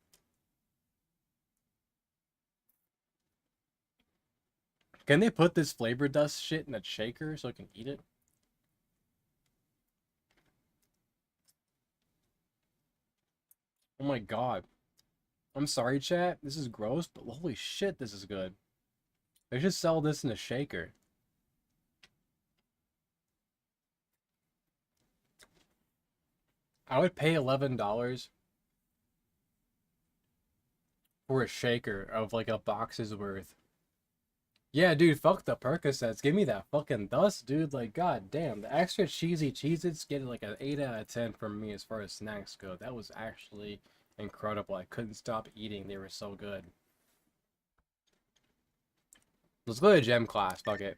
S2: Can they put this flavor dust shit in a shaker so I can eat it? Oh my god. I'm sorry, chat. This is gross, but holy shit, this is good. They should sell this in a shaker. I would pay $11 for a shaker of like a box's worth. Yeah, dude, fuck the Percocets. Give me that fucking dust, dude. Like, god damn. The extra cheesy Cheez-Its get like an 8 out of 10 from me as far as snacks go. That was actually incredible. I couldn't stop eating. They were so good. Let's go to gym class. Fuck it.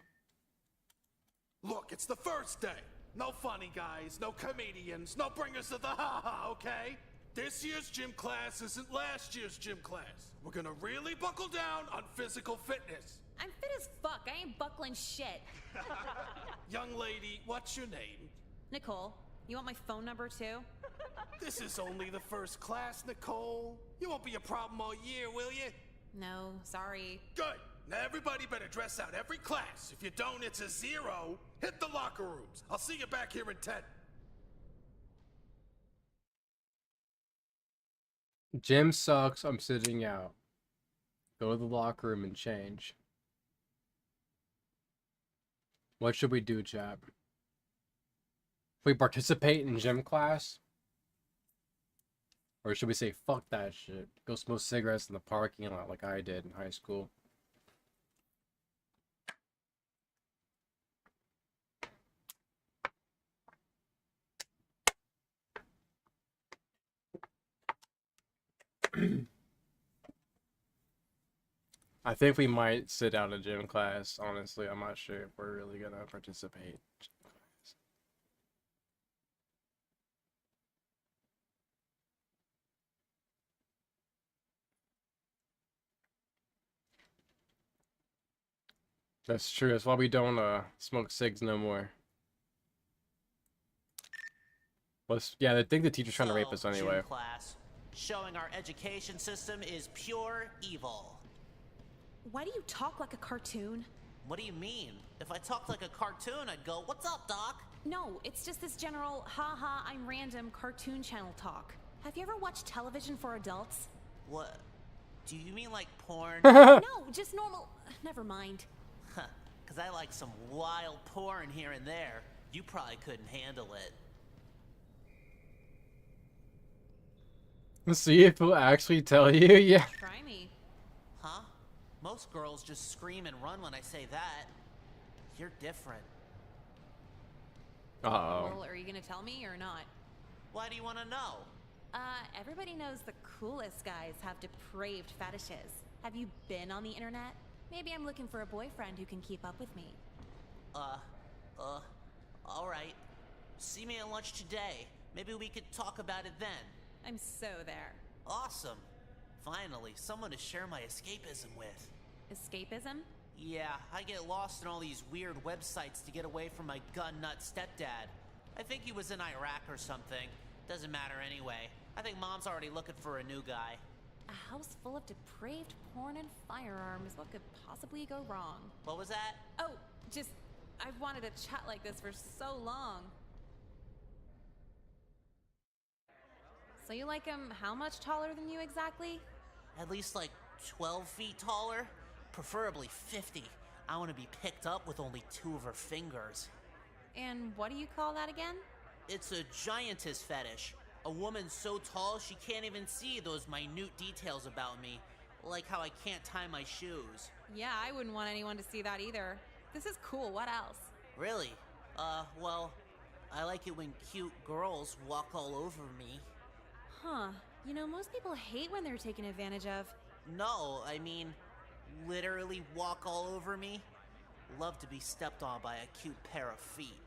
S3: Look, it's the first day. No funny guys, no comedians, no bringers of the ha-ha, okay? This year's gym class isn't last year's gym class. We're gonna really buckle down on physical fitness.
S16: I'm fit as fuck. I ain't buckling shit.
S3: Young lady, what's your name?
S16: Nicole, you want my phone number too?
S3: This is only the first class, Nicole. You won't be a problem all year, will you?
S16: No, sorry.
S3: Good. Now everybody better dress out every class. If you don't, it's a 0. Hit the locker rooms. I'll see you back here in 10.
S2: Gym sucks. I'm sitting out. Go to the locker room and change. What should we do, chat? We participate in gym class? Or should we say, fuck that shit? Go smoke cigarettes in the parking lot like I did in high school. I think we might sit out of gym class, honestly. I'm not sure if we're really gonna participate. That's true. That's why we don't smoke cigs no more. Yeah, I think the teacher's trying to rape us anyway.
S19: Gym class, showing our education system is pure evil.
S16: Why do you talk like a cartoon?
S19: What do you mean? If I talked like a cartoon, I'd go, "What's up, Doc?"
S16: No, it's just this general, haha, I'm random cartoon channel talk. Have you ever watched television for adults?
S19: What? Do you mean like porn?
S16: No, just normal. Never mind.
S19: Huh, because I like some wild porn here and there. You probably couldn't handle it.
S2: Let's see if he'll actually tell you. Yeah.
S16: Try me.
S19: Huh? Most girls just scream and run when I say that. You're different.
S2: Uh-oh.
S16: Well, are you gonna tell me or not?
S19: Why do you want to know?
S16: Everybody knows the coolest guys have depraved fetishes. Have you been on the internet? Maybe I'm looking for a boyfriend who can keep up with me.
S19: Alright. See me at lunch today. Maybe we could talk about it then.
S16: I'm so there.
S19: Awesome. Finally, someone to share my escapism with.
S16: Escapism?
S19: Yeah, I get lost in all these weird websites to get away from my gun nut stepdad. I think he was in Iraq or something. Doesn't matter anyway. I think Mom's already looking for a new guy.
S16: A house full of depraved porn and firearms. What could possibly go wrong?
S19: What was that?
S16: Oh, I've wanted to chat like this for so long. So you like him how much taller than you exactly?
S19: At least like 12 feet taller. Preferably 50. I want to be picked up with only 2 of her fingers.
S16: And what do you call that again?
S19: It's a giantess fetish. A woman so tall she can't even see those minute details about me. Like how I can't tie my shoes.
S16: Yeah, I wouldn't want anyone to see that either. This is cool, what else?
S19: Really? Well, I like it when cute girls walk all over me.
S16: Huh. You know, most people hate when they're taken advantage of.
S19: No, I mean, literally walk all over me. Love to be stepped on by a cute pair of feet.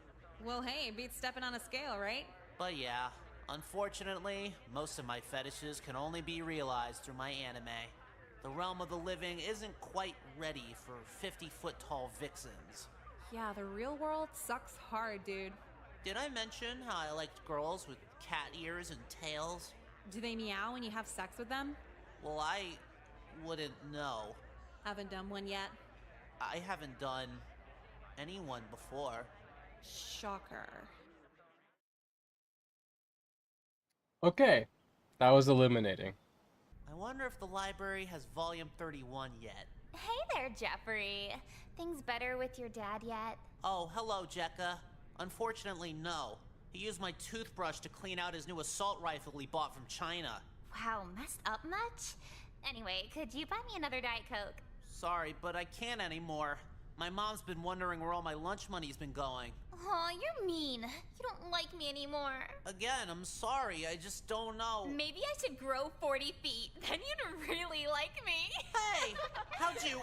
S16: Well, hey, beats stepping on a scale, right?
S19: But yeah, unfortunately, most of my fetishes can only be realized through my anime. The realm of the living isn't quite ready for 50-foot-tall vixens.
S16: Yeah, the real world sucks hard, dude.
S19: Did I mention how I liked girls with cat ears and tails?
S16: Do they meow when you have sex with them?
S19: Well, I wouldn't know.
S16: Haven't done one yet?
S19: I haven't done anyone before.
S16: Shocker.
S2: Okay, that was illuminating.
S19: I wonder if the library has volume 31 yet.
S18: Hey there, Jeffrey. Things better with your dad yet?
S19: Oh, hello, Jekka. Unfortunately, no. He used my toothbrush to clean out his new assault rifle he bought from China.
S18: Wow, messed up much? Anyway, could you buy me another Diet Coke?
S19: Sorry, but I can't anymore. My mom's been wondering where all my lunch money's been going.
S18: Aw, you're mean. You don't like me anymore.
S19: Again, I'm sorry, I just don't know.
S18: Maybe I should grow 40 feet, then you'd really like me.
S19: Hey, how'd you...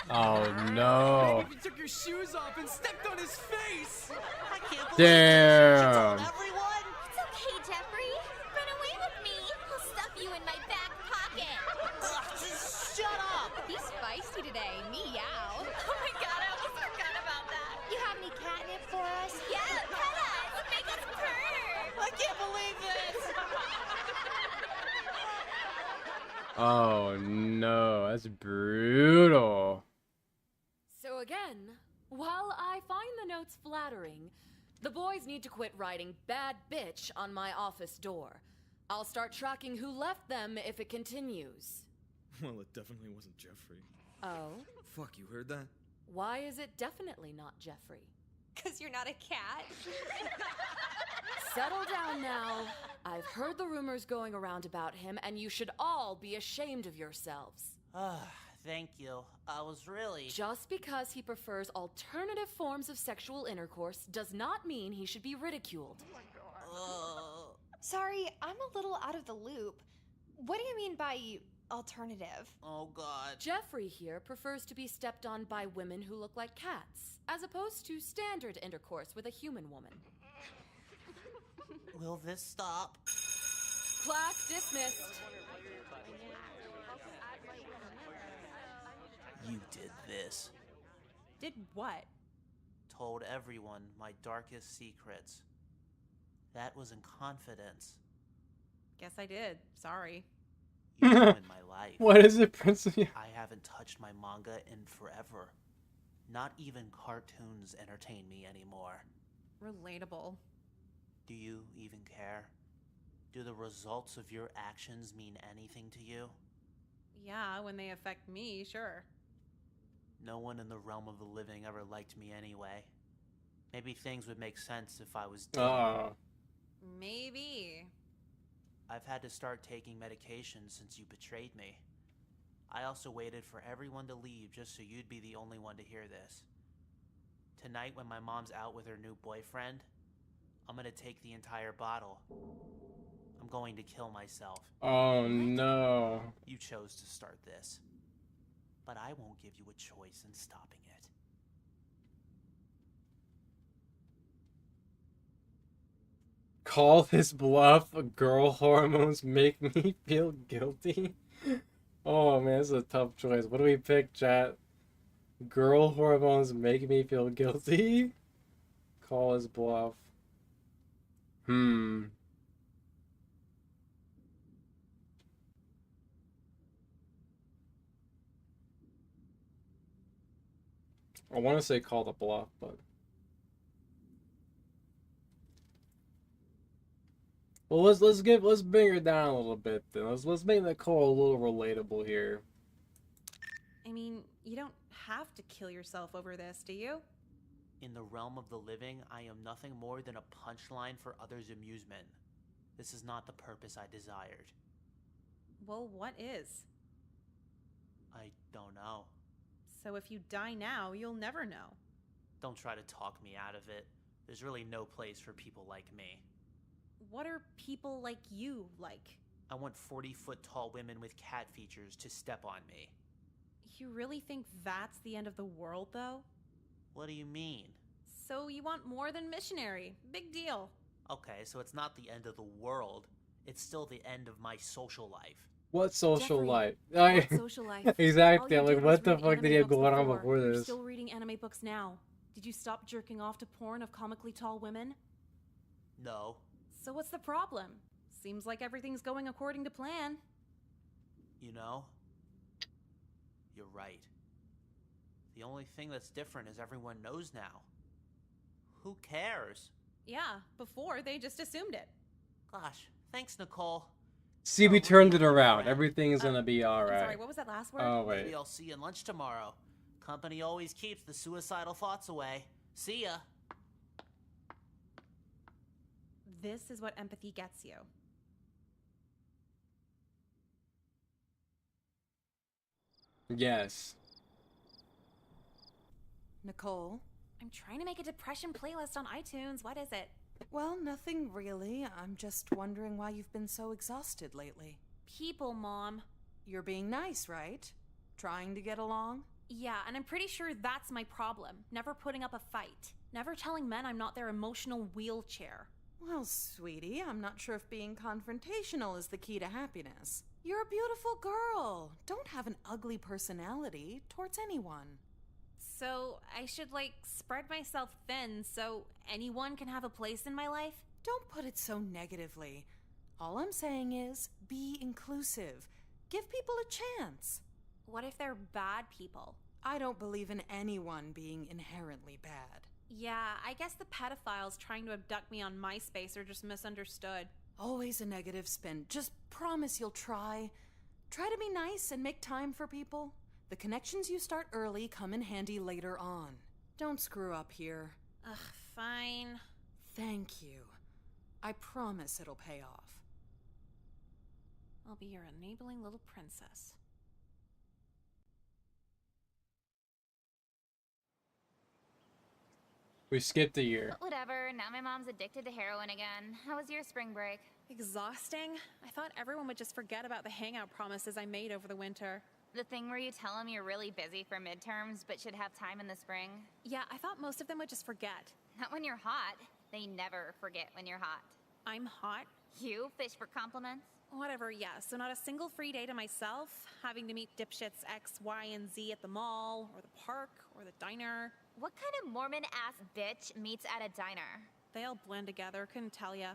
S2: Oh no.
S15: You took your shoes off and stepped on his face!
S19: I can't believe
S2: Damn.
S19: everyone!
S18: It's okay, Jeffrey. Run away with me. I'll stuff you in my back pocket.
S19: Ugh, just shut up!
S20: He's feisty today. Meow.
S18: Oh my god, I almost forgot about that.
S20: You have any catnip for us?
S18: Yeah, pet us. Make us purr.
S19: I can't believe this!
S2: Oh no, that's brutal.
S21: So again, while I find the notes flattering, the boys need to quit writing bad bitch on my office door. I'll start tracking who left them if it continues.
S22: Well, it definitely wasn't Jeffrey.
S21: Oh?
S22: Fuck, you heard that?
S21: Why is it definitely not Jeffrey?
S20: 'Cause you're not a cat.
S21: Settle down now. I've heard the rumors going around about him, and you should all be ashamed of yourselves.
S19: Thank you. I was really...
S21: Just because he prefers alternative forms of sexual intercourse does not mean he should be ridiculed.
S20: Sorry, I'm a little out of the loop. What do you mean by alternative?
S19: Oh god.
S21: Jeffrey here prefers to be stepped on by women who look like cats, as opposed to standard intercourse with a human woman.
S19: Will this stop?
S21: Class dismissed.
S19: You did this.
S16: Did what?
S19: Told everyone my darkest secrets. That was in confidence.
S16: Guess I did. Sorry.
S19: You ruined my life.
S2: What is it, Prince of
S19: I haven't touched my manga in forever. Not even cartoons entertain me anymore.
S16: Relatable.
S19: Do you even care? Do the results of your actions mean anything to you?
S16: Yeah, when they affect me, sure.
S19: No one in the realm of the living ever liked me anyway. Maybe things would make sense if I was dead.
S16: Maybe.
S19: I've had to start taking medication since you betrayed me. I also waited for everyone to leave just so you'd be the only one to hear this. Tonight when my mom's out with her new boyfriend, I'm gonna take the entire bottle. I'm going to kill myself.
S2: Oh no.
S19: You chose to start this. But I won't give you a choice in stopping it.
S2: Call this bluff. Girl hormones make me feel guilty. Oh man, this is a tough choice. What do we pick, chat? Girl hormones make me feel guilty. Call his bluff. I want to say call the bluff, but well, let's bring her down a little bit then. Let's make Nicole a little relatable here.
S16: I mean, you don't have to kill yourself over this, do you?
S19: In the realm of the living, I am nothing more than a punchline for others' amusement. This is not the purpose I desired.
S16: Well, what is?
S19: I don't know.
S16: So if you die now, you'll never know.
S19: Don't try to talk me out of it. There's really no place for people like me.
S16: What are people like you like?
S19: I want 40-foot tall women with cat features to step on me.
S16: You really think that's the end of the world, though?
S19: What do you mean?
S16: So you want more than missionary. Big deal.
S19: Okay, so it's not the end of the world. It's still the end of my social life.
S2: What social
S16: Jeffrey,
S2: life?
S16: what social life?
S2: Exactly.
S16: All
S2: I'm
S16: you
S2: like,
S16: did was
S2: what the
S16: read
S2: fuck did
S16: anime
S2: he have
S16: books
S2: going on
S16: before.
S2: before
S16: You're
S2: this?
S16: still reading anime books now. Did you stop jerking off to porn of comically tall women?
S19: No.
S16: So what's the problem? Seems like everything's going according to plan.
S19: You know? You're right. The only thing that's different is everyone knows now. Who cares?
S16: Yeah, before they just assumed it.
S19: Gosh, thanks, Nicole.
S2: See, we turned it around. Everything's gonna be
S16: I'm
S2: alright.
S16: sorry, what was that last word?
S2: Oh wait.
S19: Maybe I'll see you at lunch tomorrow. Company always keeps the suicidal thoughts away. See ya.
S16: This is what empathy gets you.
S2: Yes.
S5: Nicole?
S16: I'm trying to make a depression playlist on iTunes. What is it?
S5: Well, nothing really. I'm just wondering why you've been so exhausted lately.
S16: People, Mom.
S5: You're being nice, right? Trying to get along?
S16: Yeah, and I'm pretty sure that's my problem. Never putting up a fight. Never telling men I'm not their emotional wheelchair.
S5: Well, sweetie, I'm not sure if being confrontational is the key to happiness. You're a beautiful girl. Don't have an ugly personality towards anyone.
S16: So I should, like, spread myself thin so anyone can have a place in my life?
S5: Don't put it so negatively. All I'm saying is, be inclusive. Give people a chance.
S16: What if they're bad people?
S5: I don't believe in anyone being inherently bad.
S16: Yeah, I guess the pedophiles trying to abduct me on MySpace are just misunderstood.
S5: Always a negative spin. Just promise you'll try. Try to be nice and make time for people. The connections you start early come in handy later on. Don't screw up here.
S16: Ugh, fine.
S5: Thank you. I promise it'll pay off.
S16: I'll be your enabling little princess.
S2: We skipped a year.
S18: Whatever, now my mom's addicted to heroin again. How was your spring break?
S16: Exhausting? I thought everyone would just forget about the hangout promises I made over the winter.
S18: The thing where you tell them you're really busy for midterms but should have time in the spring?
S16: Yeah, I thought most of them would just forget.
S18: Not when you're hot. They never forget when you're hot.
S16: I'm hot?
S18: You fish for compliments?
S16: Whatever, yeah. So not a single free day to myself, having to meet dipshits X, Y, and Z at the mall, or the park, or the diner.
S18: What kind of Mormon-ass bitch meets at a diner?
S16: They all blend together, couldn't tell ya.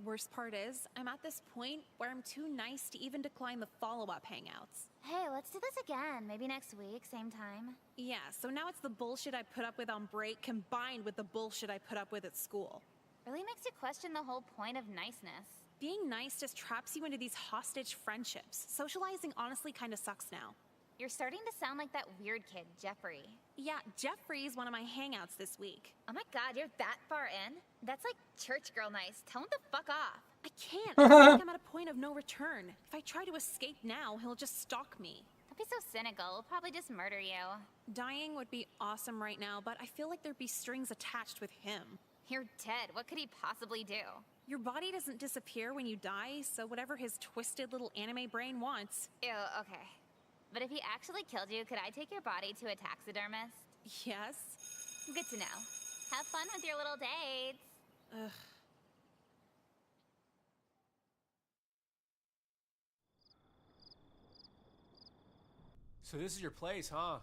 S16: Worst part is, I'm at this point where I'm too nice to even decline the follow-up hangouts.
S18: Hey, let's do this again. Maybe next week, same time.
S16: Yeah, so now it's the bullshit I put up with on break combined with the bullshit I put up with at school.
S18: Really makes you question the whole point of niceness.
S16: Being nice just traps you into these hostage friendships. Socializing honestly kinda sucks now.
S18: You're starting to sound like that weird kid, Jeffrey.
S16: Yeah, Jeffrey's one of my hangouts this week.
S18: Oh my god, you're that far in? That's like church girl nice. Tell him to fuck off.
S16: I can't. I feel like I'm at a point of no return. If I try to escape now, he'll just stalk me.
S18: Don't be so cynical. He'll probably just murder you.
S16: Dying would be awesome right now, but I feel like there'd be strings attached with him.
S18: You're dead. What could he possibly do?
S16: Your body doesn't disappear when you die, so whatever his twisted little anime brain wants.
S18: Ew, okay. But if he actually killed you, could I take your body to a taxidermist?
S16: Yes.
S18: Good to know. Have fun with your little dates.
S16: Ugh.
S15: So this is your place, huh?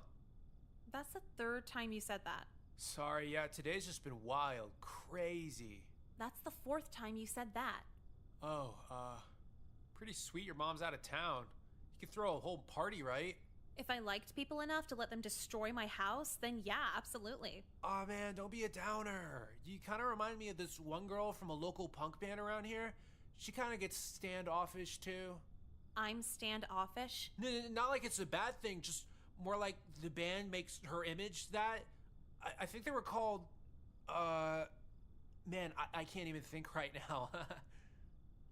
S16: That's the third time you said that.
S15: Sorry, yeah, today's just been wild, crazy.
S16: That's the fourth time you said that.
S15: Oh, pretty sweet your mom's out of town. You could throw a whole party, right?
S16: If I liked people enough to let them destroy my house, then yeah, absolutely.
S15: Aw, man, don't be a downer. You kind of remind me of this one girl from a local punk band around here. She kind of gets standoffish, too.
S16: I'm standoffish?
S15: No, not like it's a bad thing, just more like the band makes her image that. I think they were called, man, I can't even think right now.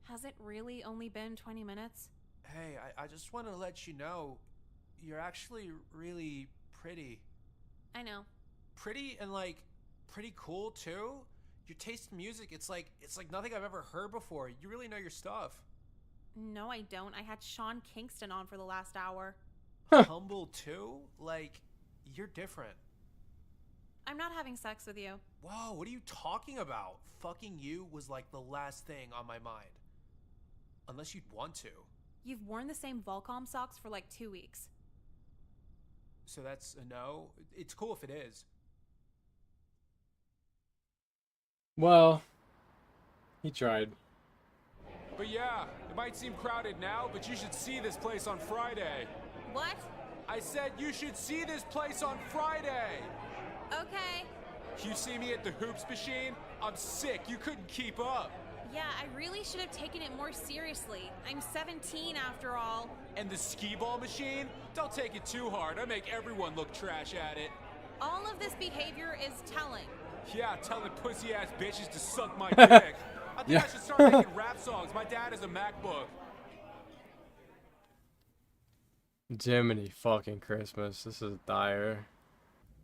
S16: Has it really only been 20 minutes?
S15: Hey, I just want to let you know, you're actually really pretty.
S16: I know.
S15: Pretty and, like, pretty cool, too. Your taste in music, it's like nothing I've ever heard before. You really know your stuff.
S16: No, I don't. I had Sean Kingston on for the last hour.
S15: Humble, too? Like, you're different.
S16: I'm not having sex with you.
S15: Whoa, what are you talking about? Fucking you was like the last thing on my mind. Unless you'd want to.
S16: You've worn the same Volcom socks for like 2 weeks.
S15: So that's a no? It's cool if it is.
S2: Well, he tried.
S10: But yeah, it might seem crowded now, but you should see this place on Friday.
S16: What?
S10: I said you should see this place on Friday.
S16: Okay.
S10: You see me at the hoops machine? I'm sick. You couldn't keep up.
S16: Yeah, I really should have taken it more seriously. I'm 17 after all.
S10: And the skee ball machine? Don't take it too hard. I make everyone look trash at it.
S16: All of this behavior is telling.
S10: Yeah, telling pussy-ass bitches to suck my dick. I think I should start making rap songs. My dad has a MacBook.
S2: Jiminy fucking Christmas. This is dire.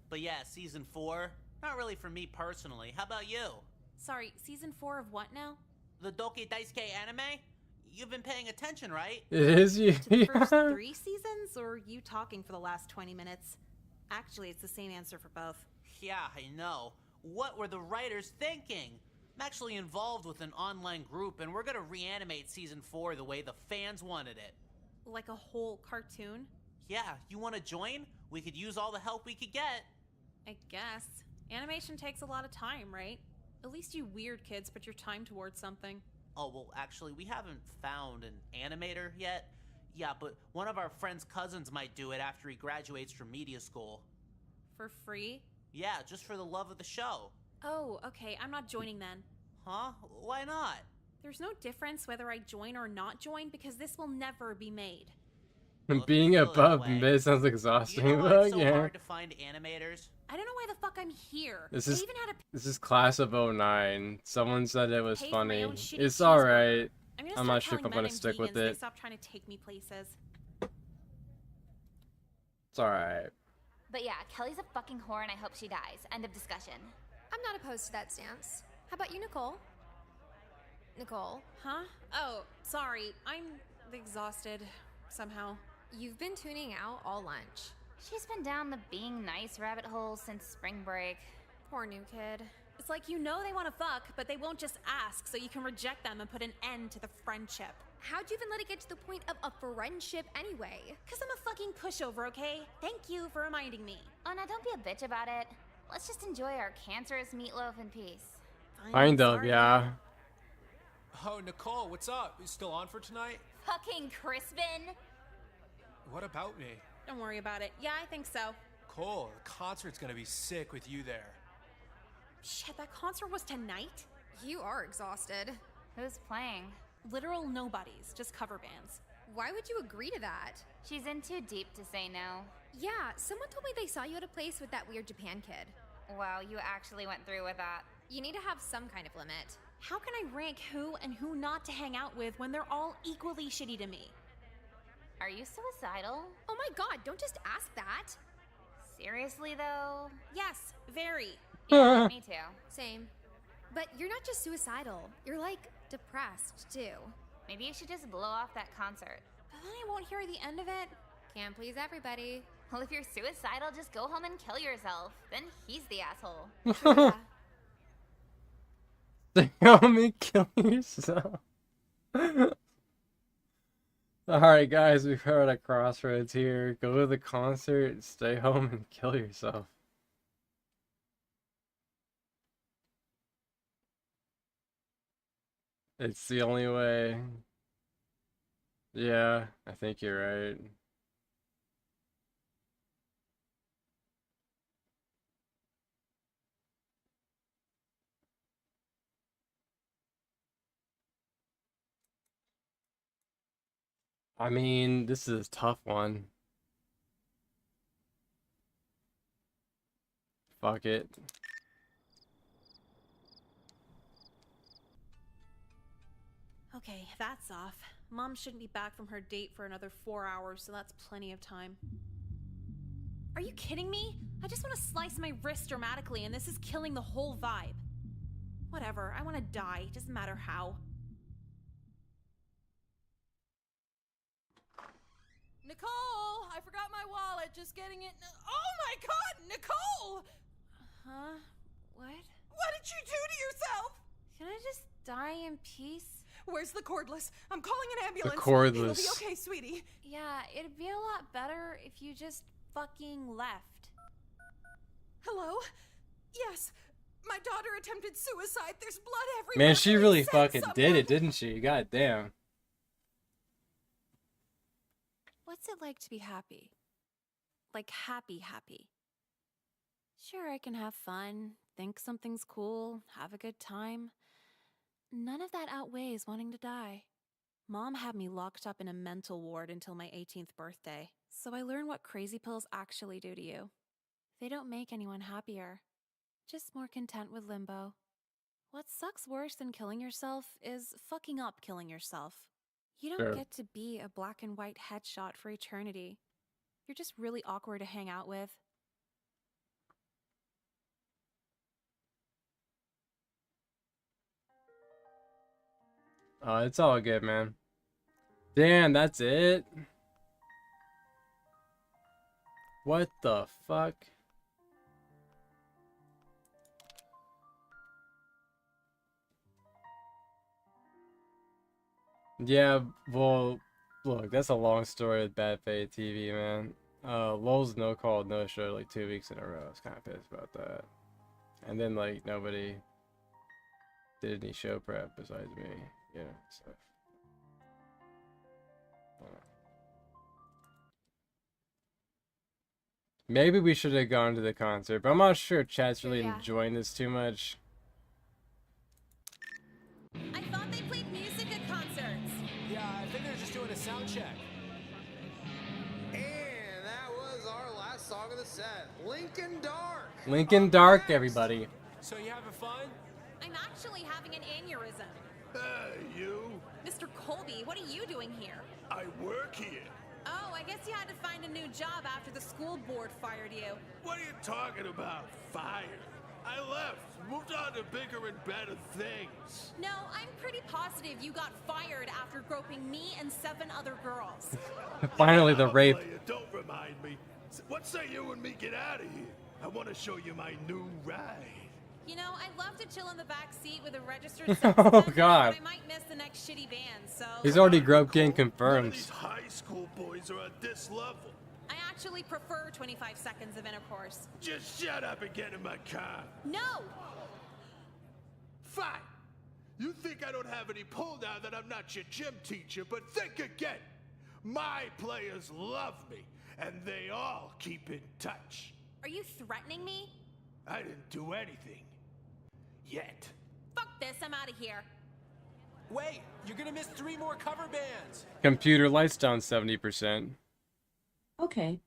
S19: But yeah, season 4, not really for me personally. How about you?
S16: Sorry, season 4 of what now?
S19: The Doki Daisuke anime? You've been paying attention, right?
S2: It is you.
S16: To the first 3 seasons, or you talking for the last 20 minutes? Actually, it's the same answer for both.
S19: Yeah, I know. What were the writers thinking? I'm actually involved with an online group, and we're gonna reanimate season 4 the way the fans wanted it.
S16: Like a whole cartoon?
S19: Yeah, you wanna join? We could use all the help we could get.
S16: I guess. Animation takes a lot of time, right? At least you weird kids put your time towards something.
S19: Oh, well, actually, we haven't found an animator yet. Yeah, but one of our friend's cousins might do it after he graduates from media school.
S16: For free?
S19: Yeah, just for the love of the show.
S16: Oh, okay, I'm not joining then.
S19: Huh? Why not?
S16: There's no difference whether I join or not join because this will never be made.
S2: Being above mid sounds exhausting.
S19: You know why it's so
S2: yeah.
S19: hard to find animators?
S16: I don't know why the fuck I'm here.
S2: This
S16: I
S2: is
S16: even had a
S2: this is class of 09. Someone said it was
S16: pay for my
S2: funny.
S16: own shitty
S2: It's
S16: cheeseburger.
S2: alright.
S16: I'm
S2: I'm not sure if I'm gonna stick with
S16: They
S2: it.
S16: stop trying to take me places.
S2: It's alright.
S18: But yeah, Kelly's a fucking whore and I hope she dies. End of discussion.
S20: I'm not opposed to that stance. How about you, Nicole? Nicole?
S16: Huh? Oh, sorry. I'm exhausted somehow.
S20: You've been tuning out all lunch.
S18: She's been down the being nice rabbit hole since spring break.
S20: Poor new kid.
S16: It's like you know they want to fuck, but they won't just ask, so you can reject them and put an end to the friendship.
S20: How'd you even let it get to the point of a friendship anyway?
S16: Cause I'm a fucking pushover, okay? Thank you for reminding me.
S18: Oh, now don't be a bitch about it. Let's just enjoy our cancerous meatloaf in peace.
S2: Kind of, yeah.
S15: Oh, Nicole, what's up? You still on for tonight?
S18: Fucking Crispin!
S15: What about me?
S16: Don't worry about it. Yeah, I think so.
S15: Cool, the concert's gonna be sick with you there.
S16: Shit, that concert was tonight?
S20: You are exhausted.
S18: Who's playing?
S16: Literal nobodies, just cover bands.
S20: Why would you agree to that?
S18: She's in too deep to say no.
S20: Yeah, someone told me they saw you at a place with that weird Japan kid.
S18: Wow, you actually went through with that.
S20: You need to have some kind of limit.
S16: How can I rank who and who not to hang out with when they're all equally shitty to me?
S18: Are you suicidal?
S20: Oh my god, don't just ask that.
S18: Seriously, though?
S16: Yes, very.
S18: Yeah, me too.
S20: Same. But you're not just suicidal. You're like depressed too.
S18: Maybe you should just blow off that concert.
S16: But then I won't hear the end of it.
S20: Can't please everybody.
S18: Well, if you're suicidal, just go home and kill yourself. Then he's the asshole.
S2: Help me kill yourself. Alright, guys, we've heard a crossroads here. Go to the concert, stay home, and kill yourself. It's the only way. Yeah, I think you're right. I mean, this is a tough one. Fuck it.
S16: Okay, that's off. Mom shouldn't be back from her date for another 4 hours, so that's plenty of time. Are you kidding me? I just want to slice my wrist dramatically, and this is killing the whole vibe. Whatever, I want to die. Doesn't matter how.
S5: Nicole! I forgot my wallet. Just getting it. Oh my god, Nicole!
S16: Huh? What?
S5: What did you do to yourself?
S16: Can I just die in peace?
S5: Where's the cordless? I'm calling an ambulance.
S2: cordless.
S5: It'll be okay, sweetie.
S16: Yeah, it'd be a lot better if you just fucking left.
S5: Hello? Yes. My daughter attempted suicide. There's blood everywhere.
S2: Man, she
S5: Please
S2: really
S5: send
S2: fucking did
S5: someone.
S2: it, didn't she? God damn.
S16: What's it like to be happy? Like happy. Sure, I can have fun, think something's cool, have a good time. None of that outweighs wanting to die. Mom had me locked up in a mental ward until my 18th birthday, so I learned what crazy pills actually do to you. They don't make anyone happier, just more content with limbo. What sucks worse than killing yourself is fucking up killing yourself. You don't
S2: Sure.
S16: get to be a black and white headshot for eternity. You're just really awkward to hang out with.
S2: Oh, it's all good, man. Damn, that's it? What the fuck? Yeah, well, look, that's a long story with Bad Fate TV, man. Lowell's no call, no show like 2 weeks in a row. I was kind of pissed about that. And then, like, nobody did any show prep besides me, you know, so. Maybe we should have gone to the concert, but I'm not sure chat's really
S16: Yeah.
S2: enjoying this too much.
S16: I thought they played music at concerts.
S15: Yeah, I think they're just doing a sound check.
S1: And that was our last song of the set, Lincoln Dark.
S2: Lincoln Dark, everybody.
S15: So you having fun?
S16: I'm actually having an aneurysm.
S9: You?
S16: Mr. Colby, what are you doing here?
S9: I work here.
S16: Oh, I guess you had to find a new job after the school board fired you.
S9: What are you talking about? Fired? I left, moved on to bigger and better things.
S16: No, I'm pretty positive you got fired after groping me and 7 other girls.
S2: Finally, the rape.
S9: Player, don't remind me. What say you and me get out of here? I want to show you my new ride.
S16: You know, I'd love to chill in the back seat with a registered sex
S2: Oh,
S16: offender,
S2: God.
S16: but I might miss the next shitty band, so...
S2: He's already groped getting
S9: None
S2: confirmed.
S9: of these high school boys are at this level.
S16: I actually prefer 25 seconds of intercourse.
S9: Just shut up and get in my car.
S16: No!
S9: Fine. You think I don't have any pull now that I'm not your gym teacher, but think again. My players love me, and they all keep in touch.
S16: Are you threatening me?
S9: I didn't do anything. Yet.
S16: Fuck this, I'm out of here.
S15: Wait, you're gonna miss 3 more cover bands.
S2: Computer lights down 70%.
S7: Okay.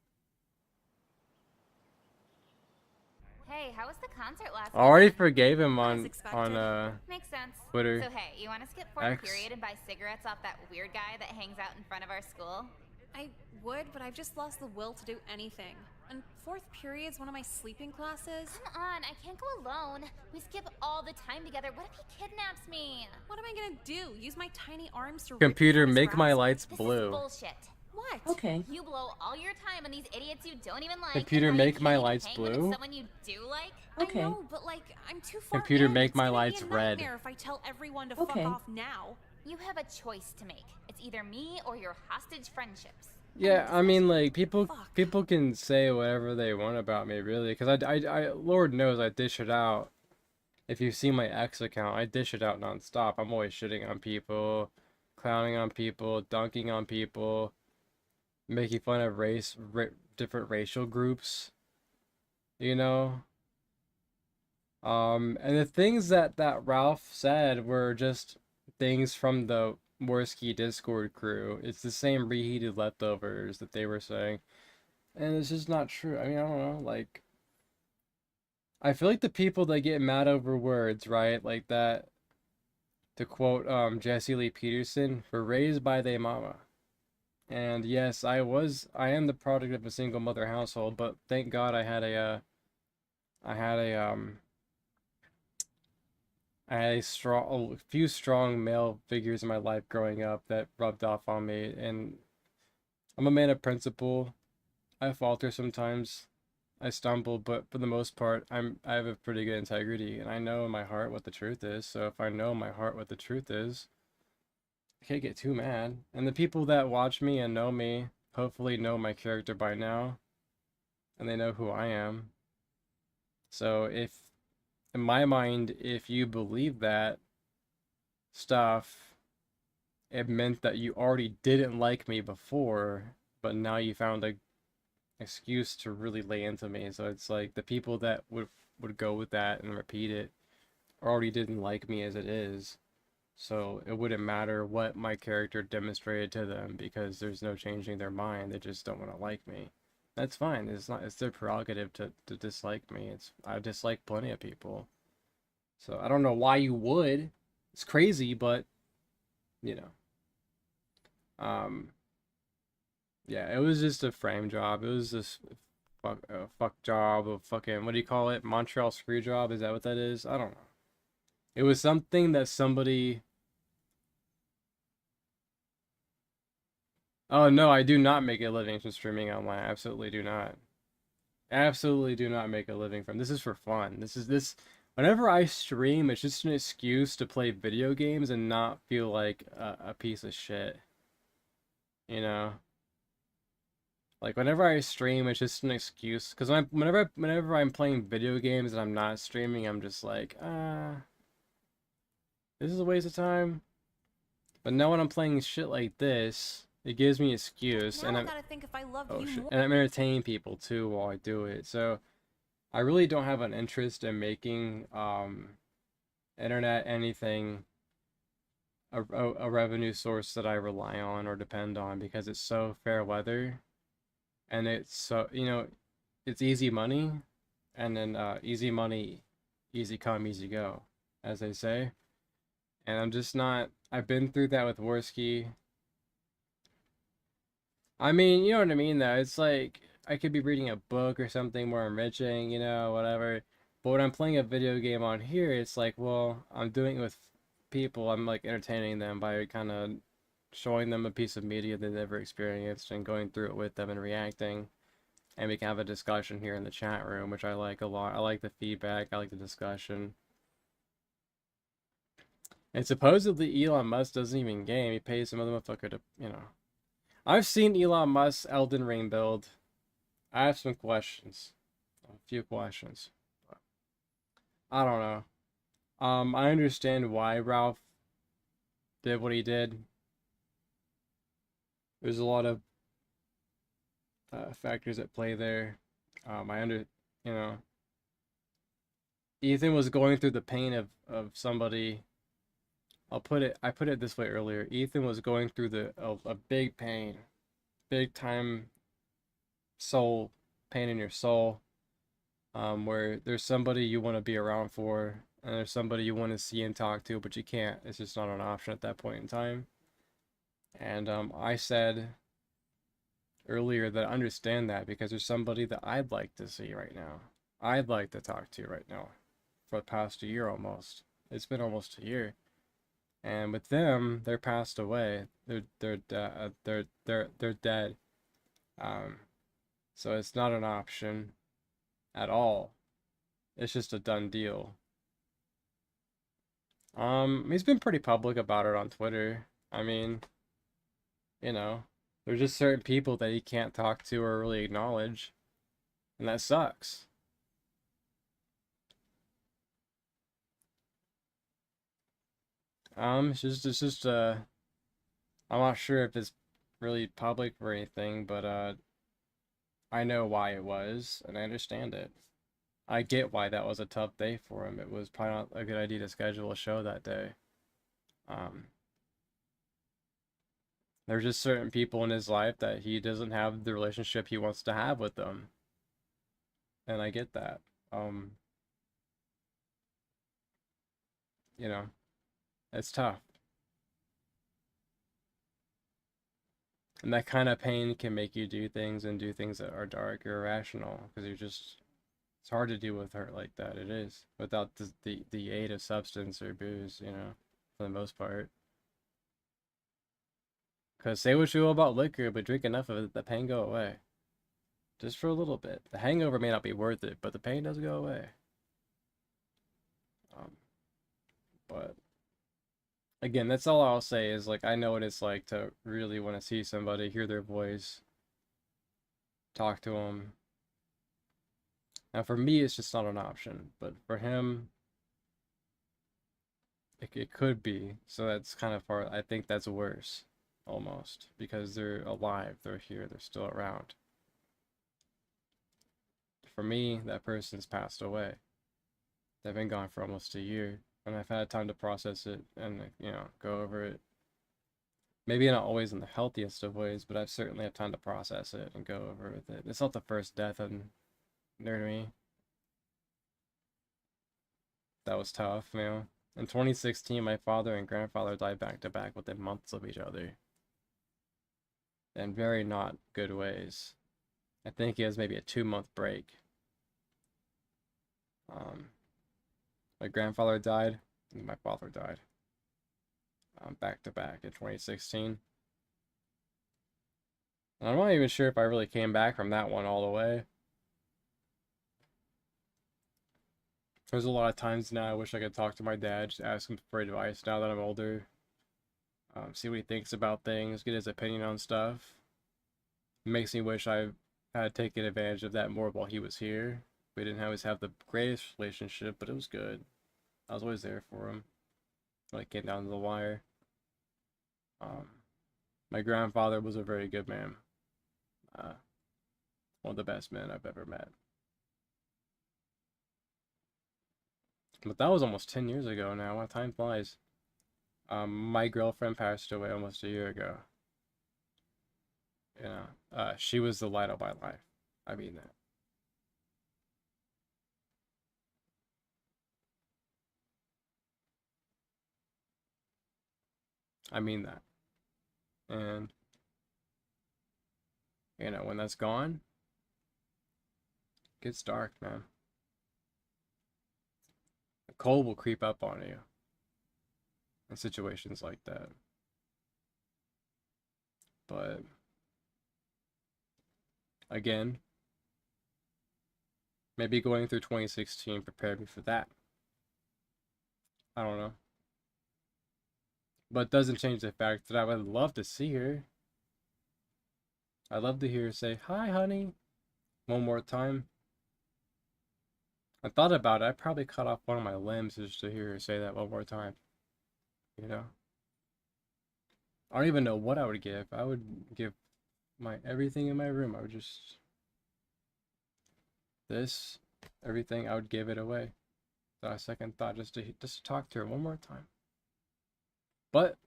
S18: Hey, how was the concert last
S2: I already
S18: weekend?
S2: forgave him on
S18: Makes sense.
S2: Twitter.
S18: So hey, you want to skip fourth
S2: X.
S18: period and buy cigarettes off that weird guy that hangs out in front of our school?
S16: I would, but I've just lost the will to do anything. And 4th period's one of my sleeping classes.
S18: Come on, I can't go alone. We skip all the time together. What if he kidnaps me?
S16: What am I gonna do? Use my tiny arms to
S2: Computer,
S16: rip through his
S2: make my
S16: grasp?
S2: lights
S18: This
S2: blue.
S18: is bullshit.
S16: What?
S7: Okay.
S18: You blow all your time on these idiots you don't even like.
S2: Computer,
S18: and now you
S2: make
S18: can't
S2: my
S18: even
S2: lights
S18: hang with
S2: blue?
S18: Someone you do like.
S7: Okay.
S16: I know, but like, I'm too far
S2: Computer,
S16: in.
S2: make
S16: It's
S2: my
S16: gonna
S2: lights
S16: be a
S2: red.
S16: nightmare if I tell everyone to
S7: Okay.
S16: fuck off now.
S18: You have a choice to make. It's either me or your hostage friendships.
S2: Yeah, I mean, like, people can say whatever they want about me, really, because I Lord knows I dish it out. If you see my X account, I dish it out nonstop. I'm always shitting on people, clowning on people, dunking on people, making fun of different racial groups, you know? And the things that Ralph said were just things from the Worski Discord crew. It's the same reheated leftovers that they were saying. And it's just not true. I mean, I don't know, like, I feel like the people that get mad over words, right? Like that, to quote Jesse Lee Peterson, were raised by their mama. And yes, I am the product of a single mother household, but thank God I had a few strong male figures in my life growing up that rubbed off on me, and I'm a man of principle. I falter sometimes, I stumble, but for the most part, I have a pretty good integrity, and I know in my heart what the truth is. So if I know in my heart what the truth is, I can't get too mad. And the people that watch me and know me hopefully know my character by now, and they know who I am. So if, in my mind, if you believe that stuff, it meant that you already didn't like me before, but now you found a excuse to really lay into me. So it's like the people that would go with that and repeat it already didn't like me as it is. So it wouldn't matter what my character demonstrated to them, because there's no changing their mind. They just don't want to like me. That's fine. It's their prerogative to dislike me. I dislike plenty of people. So I don't know why you would. It's crazy, but you know. Yeah, it was just a frame job. It was this fuck job of fucking, what do you call it? Montreal screw job? Is that what that is? I don't know. It was something that somebody... Oh no, I do not make a living from streaming online. I absolutely do not. Absolutely do not make a living from. This is for fun. Whenever I stream, it's just an excuse to play video games and not feel like a piece of shit. You know? Like, whenever I stream, it's just an excuse. Because whenever I'm playing video games and I'm not streaming, I'm just like, this is a waste of time. But now when I'm playing shit like this, it gives me an excuse.
S16: Now
S2: And
S16: I
S2: I'm,
S16: gotta think if I love
S2: oh
S16: you
S2: shit,
S16: more.
S2: and I'm entertaining people too while I do it. So I really don't have an interest in making internet anything a revenue source that I rely on or depend on, because it's so fair weather, and it's so, you know, it's easy money, and then easy money, easy come, easy go, as they say. And I'm just not. I've been through that with Worski. I mean, you know what I mean, though. It's like I could be reading a book or something more enriching, you know, whatever. But when I'm playing a video game on here, it's like, well, I'm doing it with people. I'm like entertaining them by kind of showing them a piece of media they've never experienced and going through it with them and reacting. And we can have a discussion here in the chat room, which I like a lot. I like the feedback. I like the discussion. And supposedly Elon Musk doesn't even game. He pays some other motherfucker to, you know. I've seen Elon Musk's Elden Ring build. I have some questions. A few questions. But I don't know. I understand why Ralph did what he did. There's a lot of factors at play there. You know, Ethan was going through the pain of somebody. I put it this way earlier. Ethan was going through a big pain, big time soul pain in your soul, where there's somebody you want to be around for, and there's somebody you want to see and talk to, but you can't. It's just not an option at that point in time. And I said earlier that I understand that, because there's somebody that I'd like to see right now. I'd like to talk to right now for the past year almost. It's been almost a year. And with them, they're passed away. They're dead. So it's not an option at all. It's just a done deal. He's been pretty public about it on Twitter. I mean, you know, there's just certain people that he can't talk to or really acknowledge, and that sucks. It's just I'm not sure if it's really public or anything, but I know why it was, and I understand it. I get why that was a tough day for him. It was probably not a good idea to schedule a show that day. There's just certain people in his life that he doesn't have the relationship he wants to have with them. And I get that. You know, it's tough. And that kind of pain can make you do things that are dark or irrational, because it's hard to deal with hurt like that. It is, without the aid of substance or booze, you know, for the most part. Because say what you will about liquor, but drink enough of it, the pain go away. Just for a little bit. The hangover may not be worth it, but the pain does go away. But again, that's all I'll say is, like, I know what it's like to really want to see somebody, hear their voice, talk to them. Now, for me, it's just not an option, but for him, it could be. So that's kind of far. I think that's worse, almost, because they're alive, they're here, they're still around. For me, that person's passed away. They've been gone for almost a year, and I've had time to process it and, you know, go over it. Maybe not always in the healthiest of ways, but I've certainly had time to process it and go over with it. It's not the first death, and you know what I mean? That was tough, you know. In 2016, my father and grandfather died back to back within months of each other. In very not good ways. I think it was maybe a 2-month break. My grandfather died, and my father died. Back to back in 2016. And I'm not even sure if I really came back from that one all the way. There's a lot of times now I wish I could talk to my dad, just ask him for advice now that I'm older. See what he thinks about things, get his opinion on stuff. It makes me wish I had taken advantage of that more while he was here. We didn't always have the greatest relationship, but it was good. I was always there for him when it came down to the wire. My grandfather was a very good man. One of the best men I've ever met. But that was almost 10 years ago now. Wow, time flies. My girlfriend passed away almost a year ago. You know, she was the light of my life. I mean that. I mean that. And, you know, when that's gone, it gets dark, man. The cold will creep up on you in situations like that. But again, maybe going through 2016 prepared me for that. I don't know. But it doesn't change the fact that I would love to see her. I'd love to hear her say, "Hi, honey," one more time. I thought about it. I'd probably cut off one of my limbs just to hear her say that one more time. You know? I don't even know what I would give. I would give my everything in my room. I would just... everything, I would give it away. Without a second thought, just to talk to her one more time. But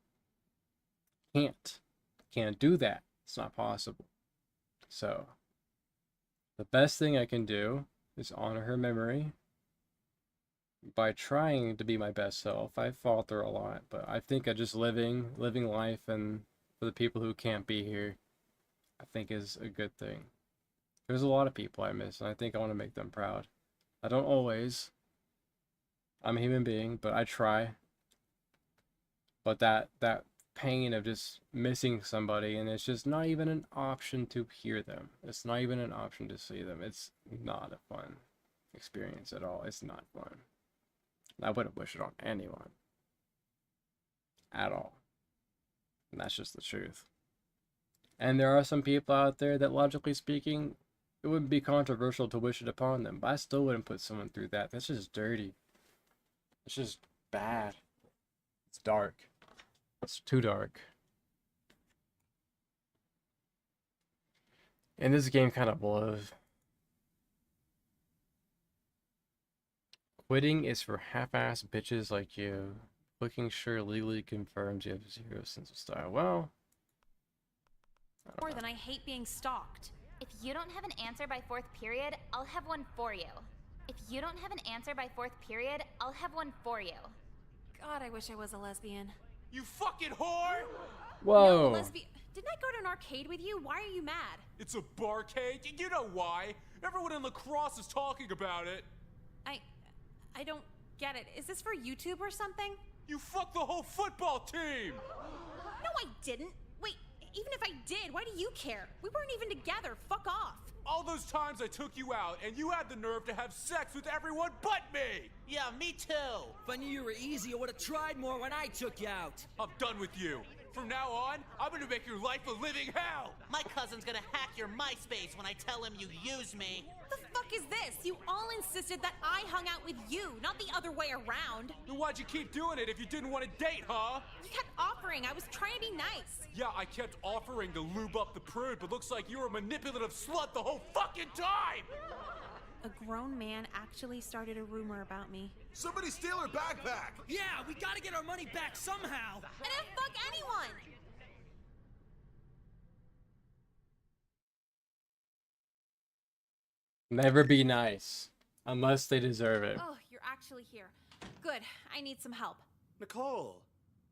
S2: can't do that. It's not possible. So the best thing I can do is honor her memory by trying to be my best self. I falter a lot, but I think just living life, and for the people who can't be here, I think is a good thing. There's a lot of people I miss, and I think I want to make them proud. I don't always. I'm a human being, but I try. But that pain of just missing somebody, and it's just not even an option to hear them. It's not even an option to see them. It's not a fun experience at all. It's not fun. I wouldn't wish it on anyone. at all. And that's just the truth. And there are some people out there that, logically speaking, it wouldn't be controversial to wish it upon them, but I still wouldn't put someone through that. That's just dirty. It's just bad. It's dark. It's too dark. And this game kind of blows. Quitting is for half-ass bitches like you. Clicking sure legally confirms you have zero sense of style. Well,
S16: More than I hate being stalked.
S18: If you don't have an answer by 4th period, I'll have one for you. If you don't have an answer by 4th period, I'll have one for you.
S16: God, I wish I was a lesbian.
S17: You fucking whore!
S2: Whoa.
S16: No, lesbian. Didn't I go to an arcade with you? Why are you mad?
S10: It's a barcade. You know why? Everyone in lacrosse is talking about it.
S16: I don't get it. Is this for YouTube or something?
S10: You fucked the whole football team!
S16: No, I didn't. Wait, even if I did, why do you care? We weren't even together. Fuck off.
S10: All those times I took you out, and you had the nerve to have sex with everyone but me!
S19: Yeah, me too.
S11: If I knew you were easy, I would have tried more when I took you out.
S10: I'm done with you. From now on, I'm gonna make your life a living hell!
S19: My cousin's gonna hack your MySpace when I tell him you use me.
S16: What the fuck is this? You all insisted that I hung out with you, not the other way around.
S10: Then why'd you keep doing it if you didn't want to date, huh?
S16: You kept offering. I was trying to be nice.
S10: Yeah, I kept offering to lube up the prude, but looks like you were a manipulative slut the whole fucking time!
S16: A grown man actually started a rumor about me.
S3: Somebody steal her backpack!
S11: Yeah, we gotta get our money back somehow.
S16: And then fuck anyone!
S2: Never be nice. Unless they deserve it.
S16: Oh, you're actually here. Good. I need some help.
S12: Nicole,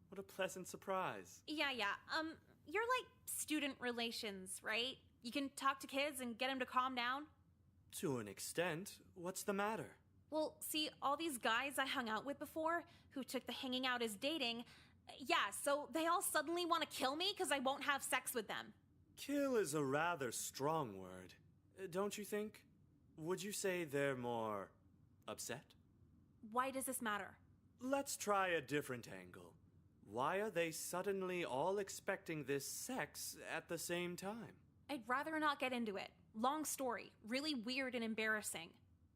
S12: what a pleasant surprise.
S16: Yeah. You're like student relations, right? You can talk to kids and get them to calm down?
S12: To an extent. What's the matter?
S16: Well, see, all these guys I hung out with before, who took the hanging out as dating, yeah, so they all suddenly want to kill me because I won't have sex with them.
S12: Kill is a rather strong word, don't you think? Would you say they're more upset?
S16: Why does this matter?
S12: Let's try a different angle. Why are they suddenly all expecting this sex at the same time?
S16: I'd rather not get into it. Long story. Really weird and embarrassing.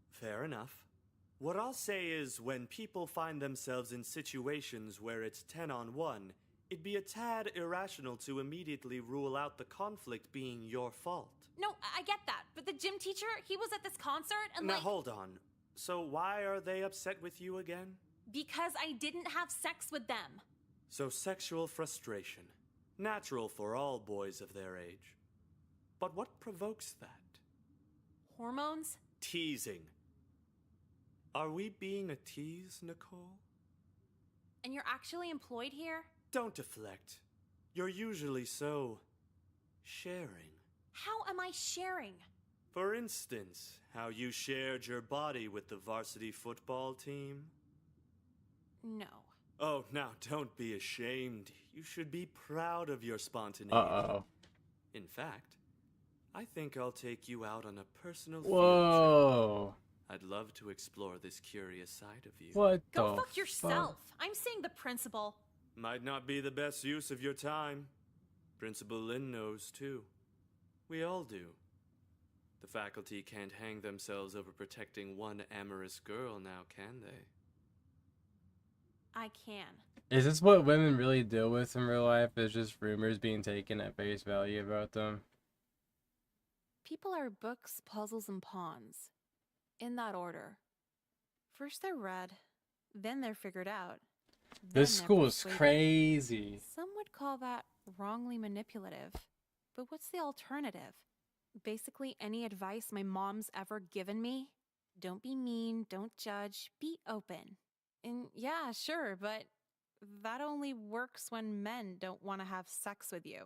S12: Fair enough. What I'll say is when people find themselves in situations where it's 10-on-1, it'd be a tad irrational to immediately rule out the conflict being your fault.
S16: No, I get that, but the gym teacher, he was at this concert and
S12: Now hold on. So why are they upset with you again?
S16: Because I didn't have sex with them.
S12: So sexual frustration. Natural for all boys of their age. But what provokes that?
S16: Hormones?
S12: Teasing. Are we being a tease, Nicole?
S16: And you're actually employed here?
S12: Don't deflect. You're usually so... sharing.
S16: How am I sharing?
S12: For instance, how you shared your body with the varsity football team?
S16: No.
S12: Oh, now don't be ashamed. You should be proud of your spontaneity.
S2: Uh-oh.
S12: In fact, I think I'll take you out on a personal
S2: Whoa.
S12: field trip. I'd love to explore this curious side of you.
S2: What
S16: Go
S2: the
S16: fuck yourself. I'm saying the principal.
S12: Might not be the best use of your time. Principal Lin knows too. We all do. The faculty can't hang themselves over protecting one amorous girl now, can they?
S16: I can.
S2: Is this what women really deal with in real life? Is just rumors being taken at face value about them?
S16: People are books, puzzles, and pawns. In that order. First they're read, then they're figured out.
S2: This
S16: then they're
S2: school is
S16: persuaded.
S2: crazy.
S16: Some would call that wrongly manipulative. But what's the alternative? Basically any advice my mom's ever given me? Don't be mean, don't judge, be open. And yeah, sure, but that only works when men don't want to have sex with you.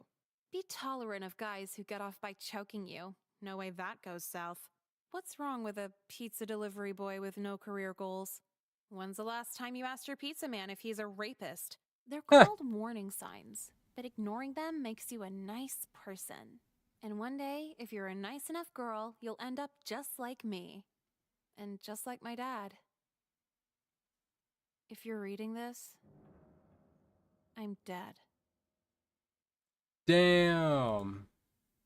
S16: Be tolerant of guys who get off by choking you. No way that goes south. What's wrong with a pizza delivery boy with no career goals? When's the last time you asked your pizza man if he's a rapist? They're called warning signs, but ignoring them makes you a nice person. And one day, if you're a nice enough girl, you'll end up just like me. And just like my dad. If you're reading this, I'm dead.
S2: Damn.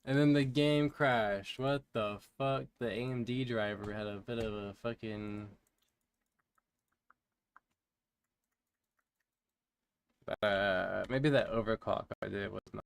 S2: And then the game crashed. What the fuck? The AMD driver had a bit of a fucking... maybe that overclock I did was not